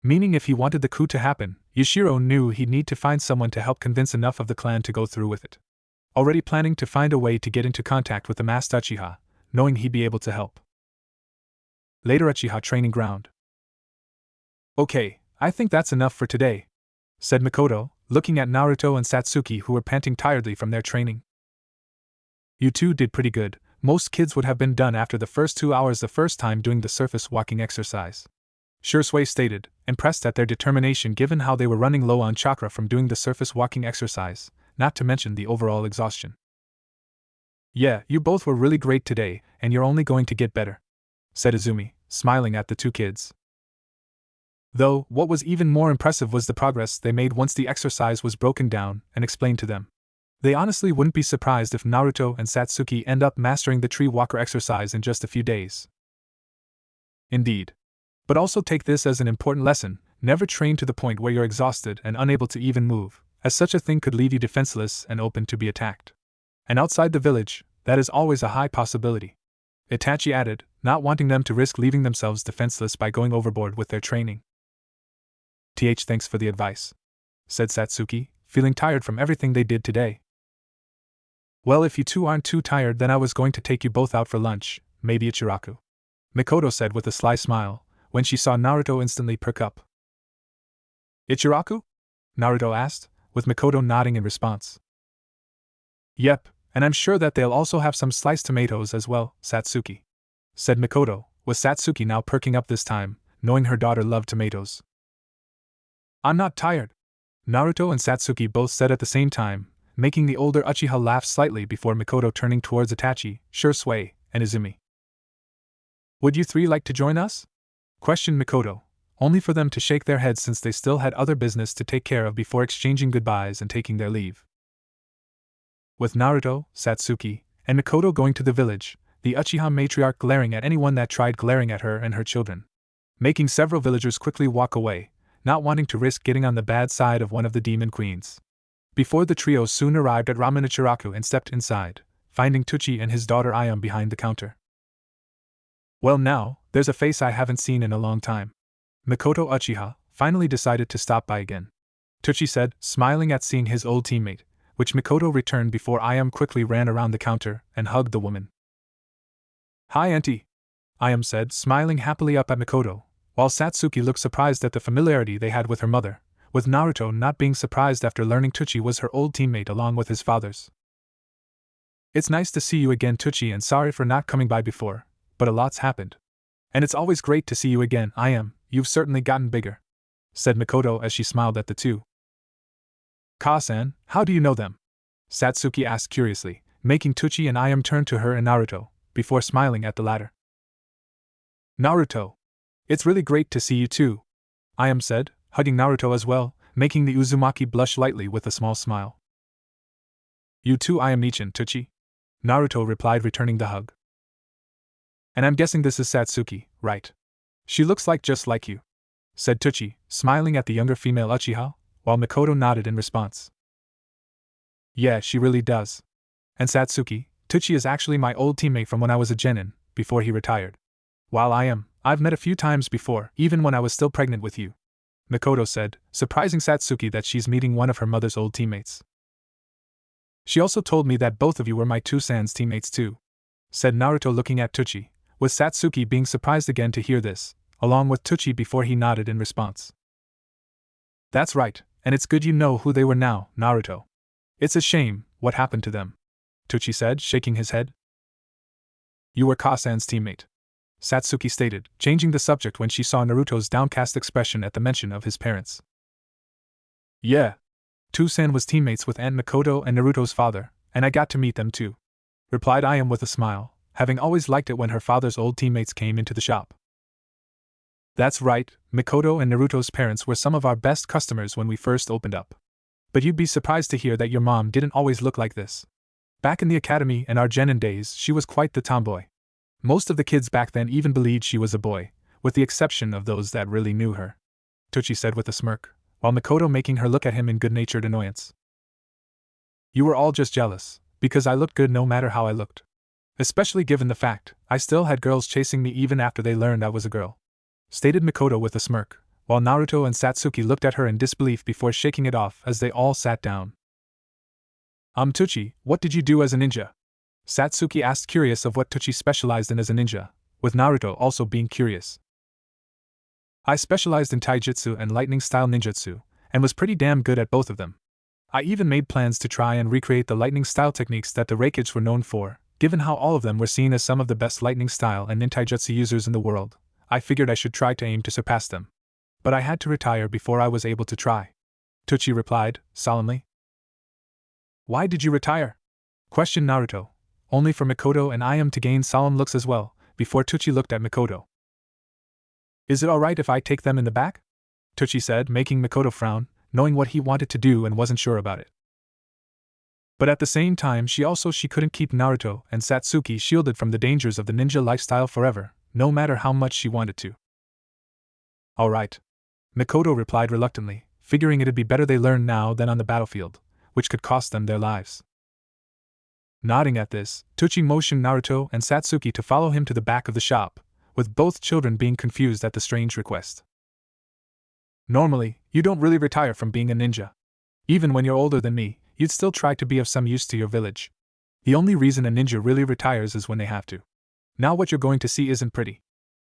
Meaning if he wanted the coup to happen, Yashiro knew he'd need to find someone to help convince enough of the clan to go through with it. Already planning to find a way to get into contact with the masked Uchiha, knowing he'd be able to help. Later Uchiha training ground. "Okay, I think that's enough for today," said Mikoto, looking at Naruto and Satsuki who were panting tiredly from their training. You two did pretty good. Most kids would have been done after the first 2 hours the first time doing the surface walking exercise. Shursui stated, impressed at their determination given how they were running low on chakra from doing the surface walking exercise, not to mention the overall exhaustion. Yeah, you both were really great today, and you're only going to get better, said Izumi, smiling at the two kids. Though, what was even more impressive was the progress they made once the exercise was broken down and explained to them. They honestly wouldn't be surprised if Naruto and Satsuki end up mastering the tree walker exercise in just a few days. Indeed. But also take this as an important lesson, never train to the point where you're exhausted and unable to even move, as such a thing could leave you defenseless and open to be attacked. And outside the village, that is always a high possibility. Itachi added, not wanting them to risk leaving themselves defenseless by going overboard with their training. Thanks for the advice, said Satsuki, feeling tired from everything they did today. Well, if you two aren't too tired, then I was going to take you both out for lunch, maybe Ichiraku, Mikoto said with a sly smile, when she saw Naruto instantly perk up. Ichiraku? Naruto asked, with Mikoto nodding in response. Yep, and I'm sure that they'll also have some sliced tomatoes as well, Satsuki, said Mikoto, with Satsuki now perking up this time, knowing her daughter loved tomatoes. I'm not tired, Naruto and Satsuki both said at the same time, making the older Uchiha laugh slightly before Mikoto turning towards Itachi, Shursui, and Izumi. Would you three like to join us? Questioned Mikoto, only for them to shake their heads since they still had other business to take care of before exchanging goodbyes and taking their leave. With Naruto, Satsuki, and Mikoto going to the village, the Uchiha matriarch glaring at anyone that tried glaring at her and her children, making several villagers quickly walk away, not wanting to risk getting on the bad side of one of the demon queens. Before the trio soon arrived at Ramen Ichiraku and stepped inside, finding Tucci and his daughter Ayam behind the counter. Well now, there's a face I haven't seen in a long time. Mikoto Uchiha finally decided to stop by again, Tucci said, smiling at seeing his old teammate, which Mikoto returned before Ayam quickly ran around the counter and hugged the woman. Hi auntie, Ayam said, smiling happily up at Mikoto, while Satsuki looked surprised at the familiarity they had with her mother, with Naruto not being surprised after learning Tucci was her old teammate along with his father's. It's nice to see you again, Tucci, and sorry for not coming by before, but a lot's happened. And it's always great to see you again, Ayam, you've certainly gotten bigger, said Mikoto as she smiled at the two. Ka-san, how do you know them? Satsuki asked curiously, making Tucci and Ayam turn to her and Naruto, before smiling at the latter. Naruto. It's really great to see you too, Ayam said, hugging Naruto as well, making the Uzumaki blush lightly with a small smile. You too, Ayam-nichan, Tucci, Naruto replied, returning the hug. And I'm guessing this is Satsuki, right? She looks just like you, said Tucci, smiling at the younger female Uchiha, while Mikoto nodded in response. Yeah, she really does. And Satsuki, Tucci is actually my old teammate from when I was a genin, before he retired. While I've met a few times before, even when I was still pregnant with you, Mikoto said, surprising Satsuki that she's meeting one of her mother's old teammates. She also told me that both of you were my two Sans teammates too, said Naruto looking at Tucci, with Satsuki being surprised again to hear this, along with Tucci before he nodded in response. That's right, and it's good you know who they were now, Naruto. It's a shame what happened to them, Tucci said, shaking his head. You were Ka-san's teammate, Satsuki stated, changing the subject when she saw Naruto's downcast expression at the mention of his parents. Yeah. Two-san was teammates with Aunt Mikoto and Naruto's father, and I got to meet them too, replied Ayam with a smile, having always liked it when her father's old teammates came into the shop. That's right, Mikoto and Naruto's parents were some of our best customers when we first opened up. But you'd be surprised to hear that your mom didn't always look like this. Back in the academy and our genin days, she was quite the tomboy. Most of the kids back then even believed she was a boy, with the exception of those that really knew her, Tucci said with a smirk, while Mikoto making her look at him in good-natured annoyance. You were all just jealous, because I looked good no matter how I looked. Especially given the fact, I still had girls chasing me even after they learned I was a girl, stated Mikoto with a smirk, while Naruto and Satsuki looked at her in disbelief before shaking it off as they all sat down. Tucci, what did you do as a ninja? Satsuki asked, curious of what Tucci specialized in as a ninja, with Naruto also being curious. I specialized in taijutsu and lightning-style ninjutsu, and was pretty damn good at both of them, I even made plans to try and recreate the lightning style techniques that the Rakids were known for. Given how all of them were seen as some of the best lightning style and ninjautsu users in the world, I figured I should try to aim to surpass them. But I had to retire before I was able to try. Tochi replied, solemnly. Why did you retire? Questioned Naruto. Only for Mikoto and Ayame to gain solemn looks as well, before Tochi looked at Mikoto. Is it alright if I take them in the back? Tochi said, making Mikoto frown, knowing what he wanted to do and wasn't sure about it. But at the same time she couldn't keep Naruto and Satsuki shielded from the dangers of the ninja lifestyle forever, no matter how much she wanted to. Alright. Mikoto replied reluctantly, figuring it'd be better they learn now than on the battlefield, which could cost them their lives. Nodding at this, Tochi motioned Naruto and Satsuki to follow him to the back of the shop, with both children being confused at the strange request. Normally, you don't really retire from being a ninja. Even when you're older than me, you'd still try to be of some use to your village. The only reason a ninja really retires is when they have to. Now what you're going to see isn't pretty,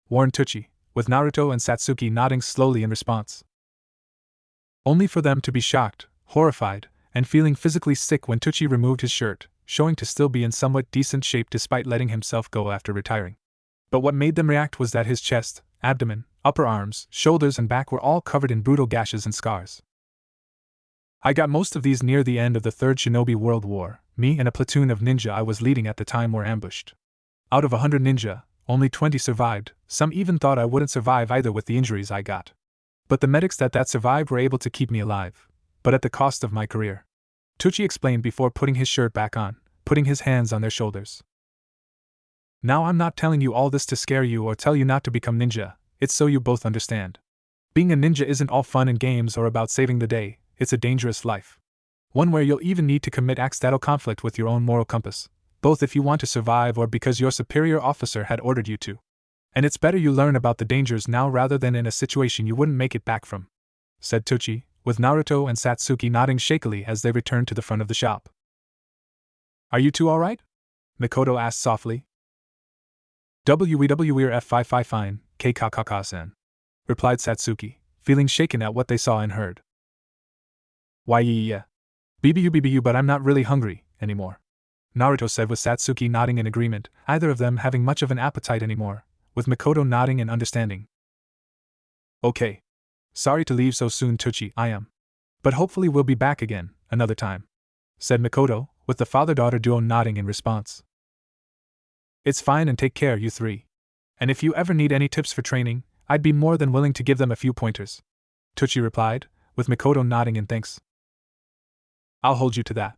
warned Tochi, with Naruto and Satsuki nodding slowly in response. Only for them to be shocked, horrified, and feeling physically sick when Tochi removed his shirt, showing to still be in somewhat decent shape despite letting himself go after retiring. But what made them react was that his chest, abdomen, upper arms, shoulders and back were all covered in brutal gashes and scars. I got most of these near the end of the Third Shinobi World War. Me and a platoon of ninja I was leading at the time were ambushed. Out of 100 ninja, only 20 survived. Some even thought I wouldn't survive either with the injuries I got. But the medics that survived were able to keep me alive, but at the cost of my career. Tochi explained before putting his shirt back on, putting his hands on their shoulders. Now I'm not telling you all this to scare you or tell you not to become ninja, it's so you both understand. Being a ninja isn't all fun and games or about saving the day, it's a dangerous life. One where you'll even need to commit acts that'll conflict with your own moral compass, both if you want to survive or because your superior officer had ordered you to. And it's better you learn about the dangers now rather than in a situation you wouldn't make it back from, said Tochi, with Naruto and Satsuki nodding shakily as they returned to the front of the shop. Are you two alright? Mikoto asked softly. We're F55 fine, Kkk-sen, replied Satsuki, feeling shaken at what they saw and heard. Why yeah. BBU, but I'm not really hungry anymore, Naruto said with Satsuki nodding in agreement, either of them having much of an appetite anymore, with Mikoto nodding in understanding. Okay. Sorry to leave so soon, Tochi, I am. But hopefully we'll be back again, another time, said Mikoto, with the father-daughter duo nodding in response. It's fine and take care, you three. And if you ever need any tips for training, I'd be more than willing to give them a few pointers, Tochi replied, with Mikoto nodding in thanks. I'll hold you to that,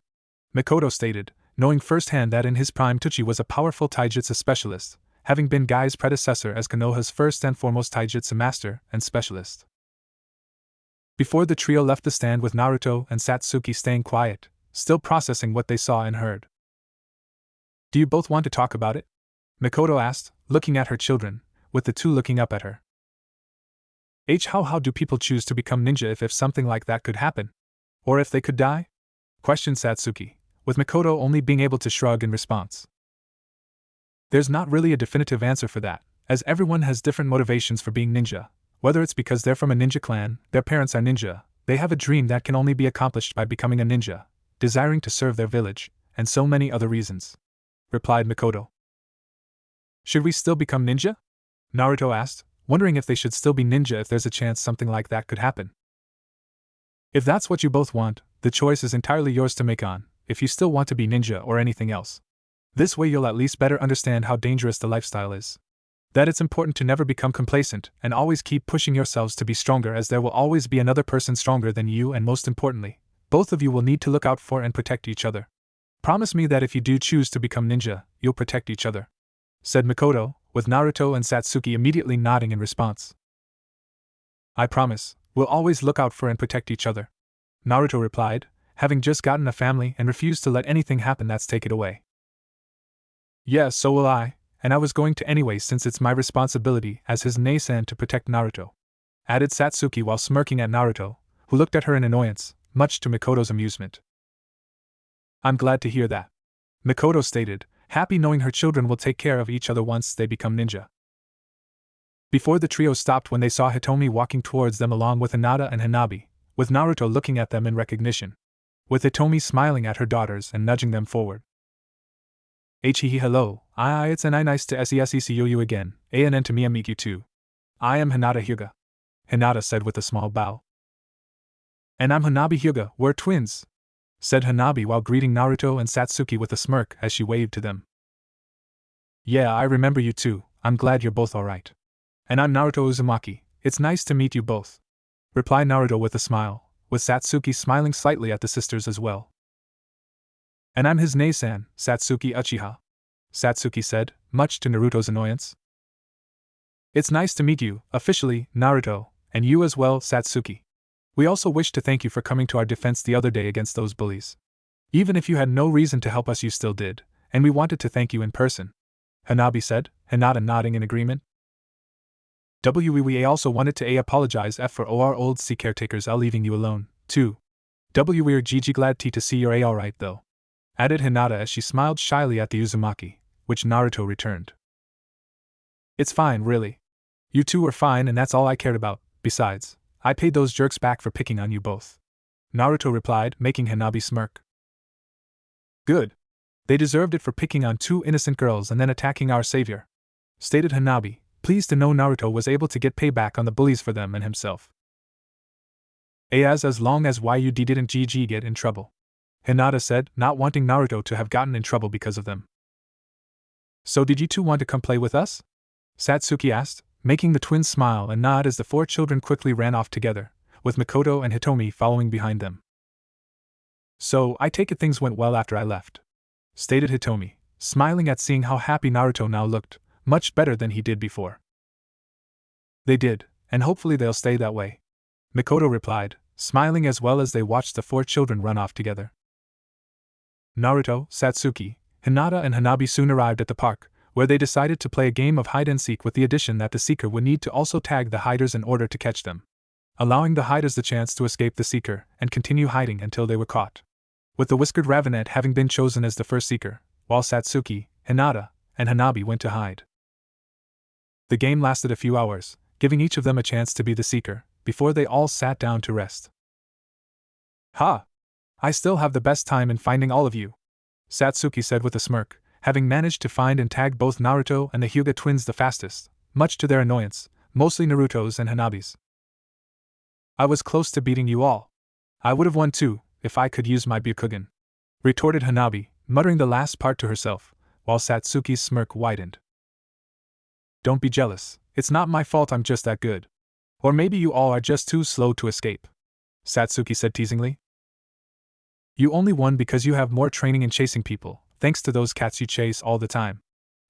Mikoto stated, knowing firsthand that in his prime Tochi was a powerful taijutsu specialist, having been Gai's predecessor as Konoha's first and foremost taijutsu master and specialist. Before the trio left the stand with Naruto and Satsuki staying quiet, still processing what they saw and heard. Do you both want to talk about it? Mikoto asked, looking at her children, with the two looking up at her. How do people choose to become ninja if something like that could happen? Or if they could die? Questioned Satsuki, with Mikoto only being able to shrug in response. There's not really a definitive answer for that, as everyone has different motivations for being ninja, whether it's because they're from a ninja clan, their parents are ninja, they have a dream that can only be accomplished by becoming a ninja, desiring to serve their village, and so many other reasons, replied Mikoto. Should we still become ninja? Naruto asked, wondering if they should still be ninja if there's a chance something like that could happen. If that's what you both want, the choice is entirely yours to make on, if you still want to be ninja or anything else. This way you'll at least better understand how dangerous the lifestyle is. That it's important to never become complacent and always keep pushing yourselves to be stronger, as there will always be another person stronger than you, and most importantly, both of you will need to look out for and protect each other. Promise me that if you do choose to become ninja, you'll protect each other, said Mikoto, with Naruto and Satsuki immediately nodding in response. I promise, we'll always look out for and protect each other, Naruto replied, having just gotten a family and refused to let anything happen that's take it away. Yes, so will I, and I was going to anyway since it's my responsibility as his Nei-san to protect Naruto, added Satsuki while smirking at Naruto, who looked at her in annoyance, much to Mikoto's amusement. I'm glad to hear that, Mikoto stated, happy knowing her children will take care of each other once they become ninja. Before the trio stopped when they saw Hitomi walking towards them along with Hinata and Hanabi, with Naruto looking at them in recognition. with Hitomi smiling at her daughters and nudging them forward. Hello, it's an nice to see you again, and to me meet you too. I am Hinata Hyuga, Hinata said with a small bow. And I'm Hanabi Hyuga, we're twins, said Hanabi while greeting Naruto and Satsuki with a smirk as she waved to them. Yeah, I remember you too, I'm glad you're both alright. And I'm Naruto Uzumaki, it's nice to meet you both, replied Naruto with a smile, with Satsuki smiling slightly at the sisters as well. And I'm his Nei-san, Satsuki Uchiha, Satsuki said, much to Naruto's annoyance. It's nice to meet you, officially, Naruto, and you as well, Satsuki. We also wish to thank you for coming to our defense the other day against those bullies. Even if you had no reason to help us, you still did, and we wanted to thank you in person, Hanabi said, Hinata nodding in agreement. We also wanted to apologize for our old sea caretakers leaving you alone, too. We're Gigi glad to see you're alright though, added Hinata as she smiled shyly at the Uzumaki, which Naruto returned. It's fine, really. You two were fine and that's all I cared about, besides, I paid those jerks back for picking on you both, Naruto replied, making Hanabi smirk. Good. They deserved it for picking on two innocent girls and then attacking our savior, stated Hanabi, pleased to know Naruto was able to get payback on the bullies for them and himself. As long as YUD didn't GG get in trouble, Hinata said, not wanting Naruto to have gotten in trouble because of them. So did you two want to come play with us? Satsuki asked, making the twins smile and nod as the four children quickly ran off together, with Mikoto and Hitomi following behind them. So, I take it things went well after I left, stated Hitomi, smiling at seeing how happy Naruto now looked, much better than he did before. They did, and hopefully they'll stay that way, Mikoto replied, smiling as well as they watched the four children run off together. Naruto, Satsuki, Hinata and Hanabi soon arrived at the park, where they decided to play a game of hide-and-seek with the addition that the seeker would need to also tag the hiders in order to catch them, allowing the hiders the chance to escape the seeker and continue hiding until they were caught, with the whiskered Ravenet having been chosen as the first seeker, while Satsuki, Hinata, and Hanabi went to hide. The game lasted a few hours, giving each of them a chance to be the seeker, before they all sat down to rest. Ha! I still have the best time in finding all of you, Satsuki said with a smirk, having managed to find and tag both Naruto and the Hyuga twins the fastest, much to their annoyance, mostly Naruto's and Hanabi's. I was close to beating you all. I would have won too, if I could use my Byakugan, retorted Hanabi, muttering the last part to herself, while Satsuki's smirk widened. Don't be jealous, it's not my fault I'm just that good. Or maybe you all are just too slow to escape, Satsuki said teasingly. You only won because you have more training in chasing people, thanks to those cats you chase all the time,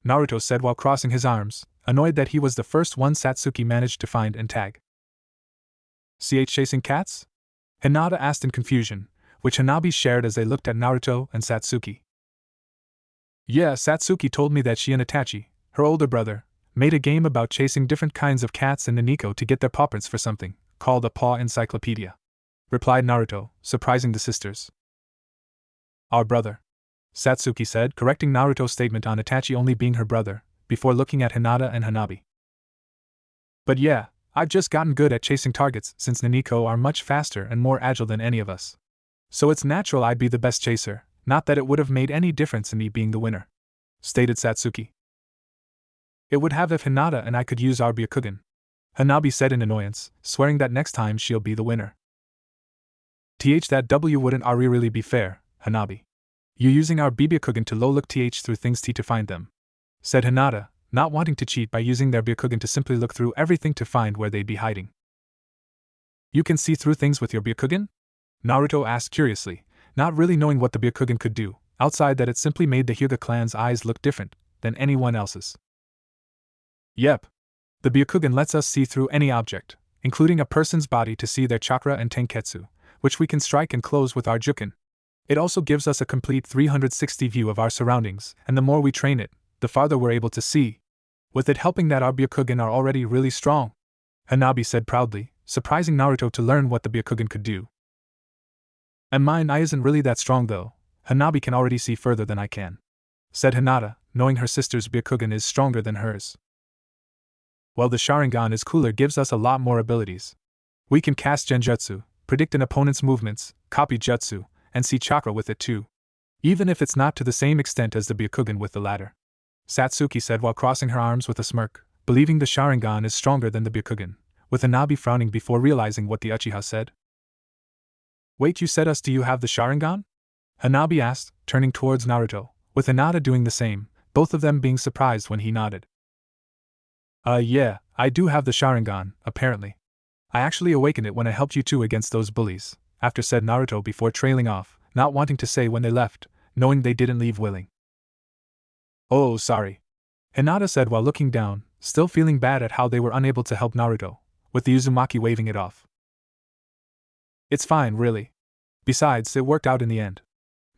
Naruto said while crossing his arms, annoyed that he was the first one Satsuki managed to find and tag. Chasing cats? Hinata asked in confusion, which Hanabi shared as they looked at Naruto and Satsuki. Yeah, Satsuki told me that she and Itachi, her older brother, made a game about chasing different kinds of cats in Nico to get their paw prints for something, called a paw encyclopedia, replied Naruto, surprising the sisters. Our brother, Satsuki said, correcting Naruto's statement on Itachi only being her brother, before looking at Hinata and Hanabi. But yeah, I've just gotten good at chasing targets since Nico are much faster and more agile than any of us. So it's natural I'd be the best chaser, not that it would have made any difference in me being the winner, stated Satsuki. It would have if Hinata and I could use our Byakugan, Hanabi said in annoyance, swearing that next time she'll be the winner. That wouldn't really be fair, Hanabi. You using our Byakugan to look through things to find them, said Hinata, not wanting to cheat by using their Byakugan to simply look through everything to find where they'd be hiding. You can see through things with your Byakugan? Naruto asked curiously, not really knowing what the Byakugan could do, outside that it simply made the Hyuga clan's eyes look different than anyone else's. Yep. The Byakugan lets us see through any object, including a person's body to see their chakra and tenketsu, which we can strike and close with our Juken. It also gives us a complete 360 view of our surroundings, and the more we train it, the farther we're able to see, with it helping that our Byakugan are already really strong, Hanabi said proudly, surprising Naruto to learn what the Byakugan could do. And mine isn't really that strong though, Hanabi can already see further than I can, said Hinata, knowing her sister's Byakugan is stronger than hers. Well, the Sharingan is cooler, gives us a lot more abilities. We can cast Genjutsu, predict an opponent's movements, copy jutsu, and see chakra with it too. Even if it's not to the same extent as the Byakugan with the latter. Satsuki said while crossing her arms with a smirk, believing the Sharingan is stronger than the Byakugan, with Hanabi frowning before realizing what the Uchiha said. Wait, you said do you have the Sharingan? Hanabi asked, turning towards Naruto, with Hinata doing the same, both of them being surprised when he nodded. Yeah, I do have the Sharingan, apparently. I actually awakened it when I helped you two against those bullies, after said Naruto before trailing off, not wanting to say when they left, knowing they didn't leave willing. Oh, sorry. Hinata said while looking down, still feeling bad at how they were unable to help Naruto, with the Uzumaki waving it off. It's fine, really. Besides, it worked out in the end.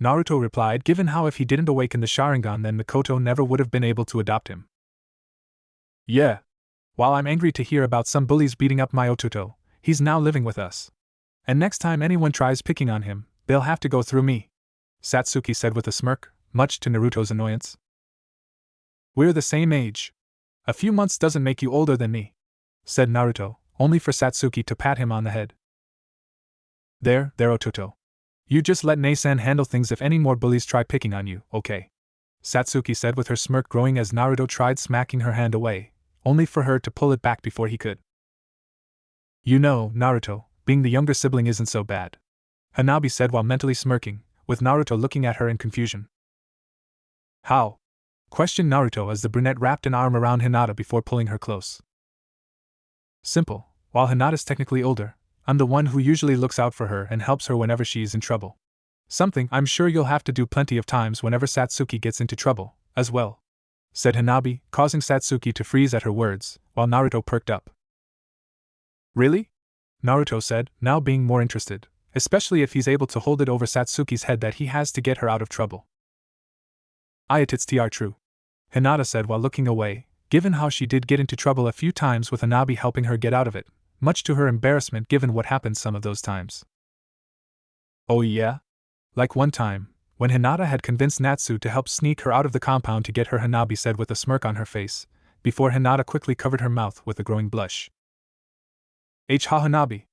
Naruto replied, given how if he didn't awaken the Sharingan then Mikoto never would have been able to adopt him. Yeah. While I'm angry to hear about some bullies beating up my Ototo, he's now living with us. And next time anyone tries picking on him, they'll have to go through me. Satsuki said with a smirk, much to Naruto's annoyance. We're the same age. A few months doesn't make you older than me, said Naruto, only for Satsuki to pat him on the head. There, Ototo. You just let Nei-san handle things if any more bullies try picking on you, okay? Satsuki said with her smirk growing as Naruto tried smacking her hand away, only for her to pull it back before he could. You know, Naruto, being the younger sibling isn't so bad, Hanabi said while mentally smirking, with Naruto looking at her in confusion. How? Questioned Naruto as the brunette wrapped an arm around Hinata before pulling her close. Simple, while Hinata's technically older, I'm the one who usually looks out for her and helps her whenever she's in trouble. Something I'm sure you'll have to do plenty of times whenever Satsuki gets into trouble, as well, said Hanabi, causing Satsuki to freeze at her words, while Naruto perked up. Really? Naruto said, now being more interested, especially if he's able to hold it over Satsuki's head that he has to get her out of trouble. It's true, Hinata said while looking away, given how she did get into trouble a few times with Hanabi helping her get out of it, much to her embarrassment given what happened some of those times. Oh yeah? Like one time, when Hinata had convinced Natsu to help sneak her out of the compound to get her, Hanabi said with a smirk on her face, before Hinata quickly covered her mouth with a growing blush. Hanabi.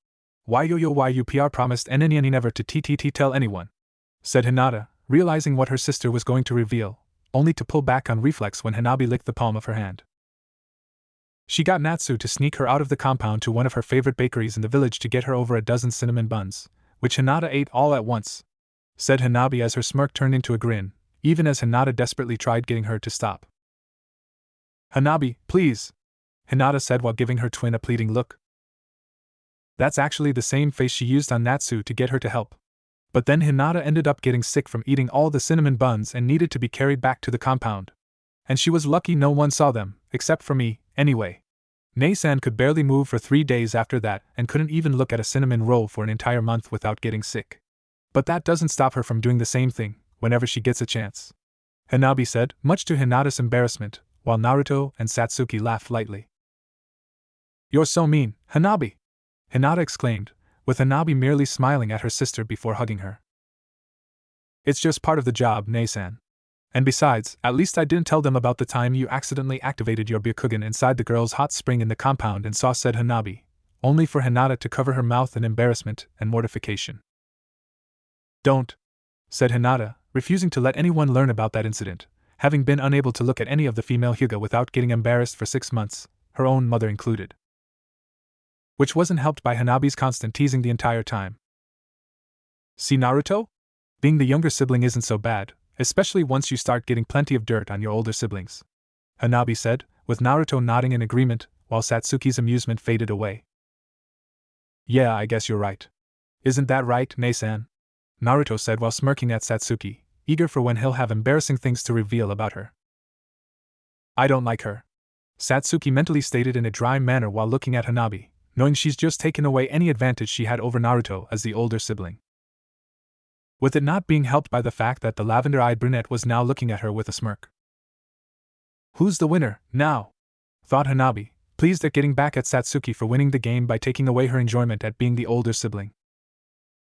Why you PR promised Eneni never to tell anyone, said Hinata, realizing what her sister was going to reveal, only to pull back on reflex when Hanabi licked the palm of her hand. She got Natsu to sneak her out of the compound to one of her favorite bakeries in the village to get her over a dozen cinnamon buns, which Hinata ate all at once, said Hanabi as her smirk turned into a grin, even as Hinata desperately tried getting her to stop. Hanabi, please, Hinata said while giving her twin a pleading look. That's actually the same face she used on Natsu to get her to help. But then Hinata ended up getting sick from eating all the cinnamon buns and needed to be carried back to the compound. And she was lucky no one saw them, except for me, anyway. Nei-san could barely move for 3 days after that and couldn't even look at a cinnamon roll for an entire month without getting sick. But that doesn't stop her from doing the same thing, whenever she gets a chance, Hanabi said, much to Hinata's embarrassment, while Naruto and Satsuki laughed lightly. You're so mean, Hanabi! Hinata exclaimed, with Hanabi merely smiling at her sister before hugging her. It's just part of the job, Nei-san. And besides, at least I didn't tell them about the time you accidentally activated your Byakugan inside the girl's hot spring in the compound and said Hanabi, only for Hinata to cover her mouth in embarrassment and mortification. Don't, said Hinata, refusing to let anyone learn about that incident, having been unable to look at any of the female Hyuga without getting embarrassed for 6 months, her own mother included. Which wasn't helped by Hanabi's constant teasing the entire time. See, Naruto? Being the younger sibling isn't so bad, especially once you start getting plenty of dirt on your older siblings, Hanabi said, with Naruto nodding in agreement, while Satsuki's amusement faded away. Yeah, I guess you're right. Isn't that right, Nei-san? Naruto said while smirking at Satsuki, eager for when he'll have embarrassing things to reveal about her. I don't like her, Satsuki mentally stated in a dry manner while looking at Hanabi, knowing she's just taken away any advantage she had over Naruto as the older sibling. With it not being helped by the fact that the lavender-eyed brunette was now looking at her with a smirk. Who's the winner, now? Thought Hanabi, pleased at getting back at Satsuki for winning the game by taking away her enjoyment at being the older sibling.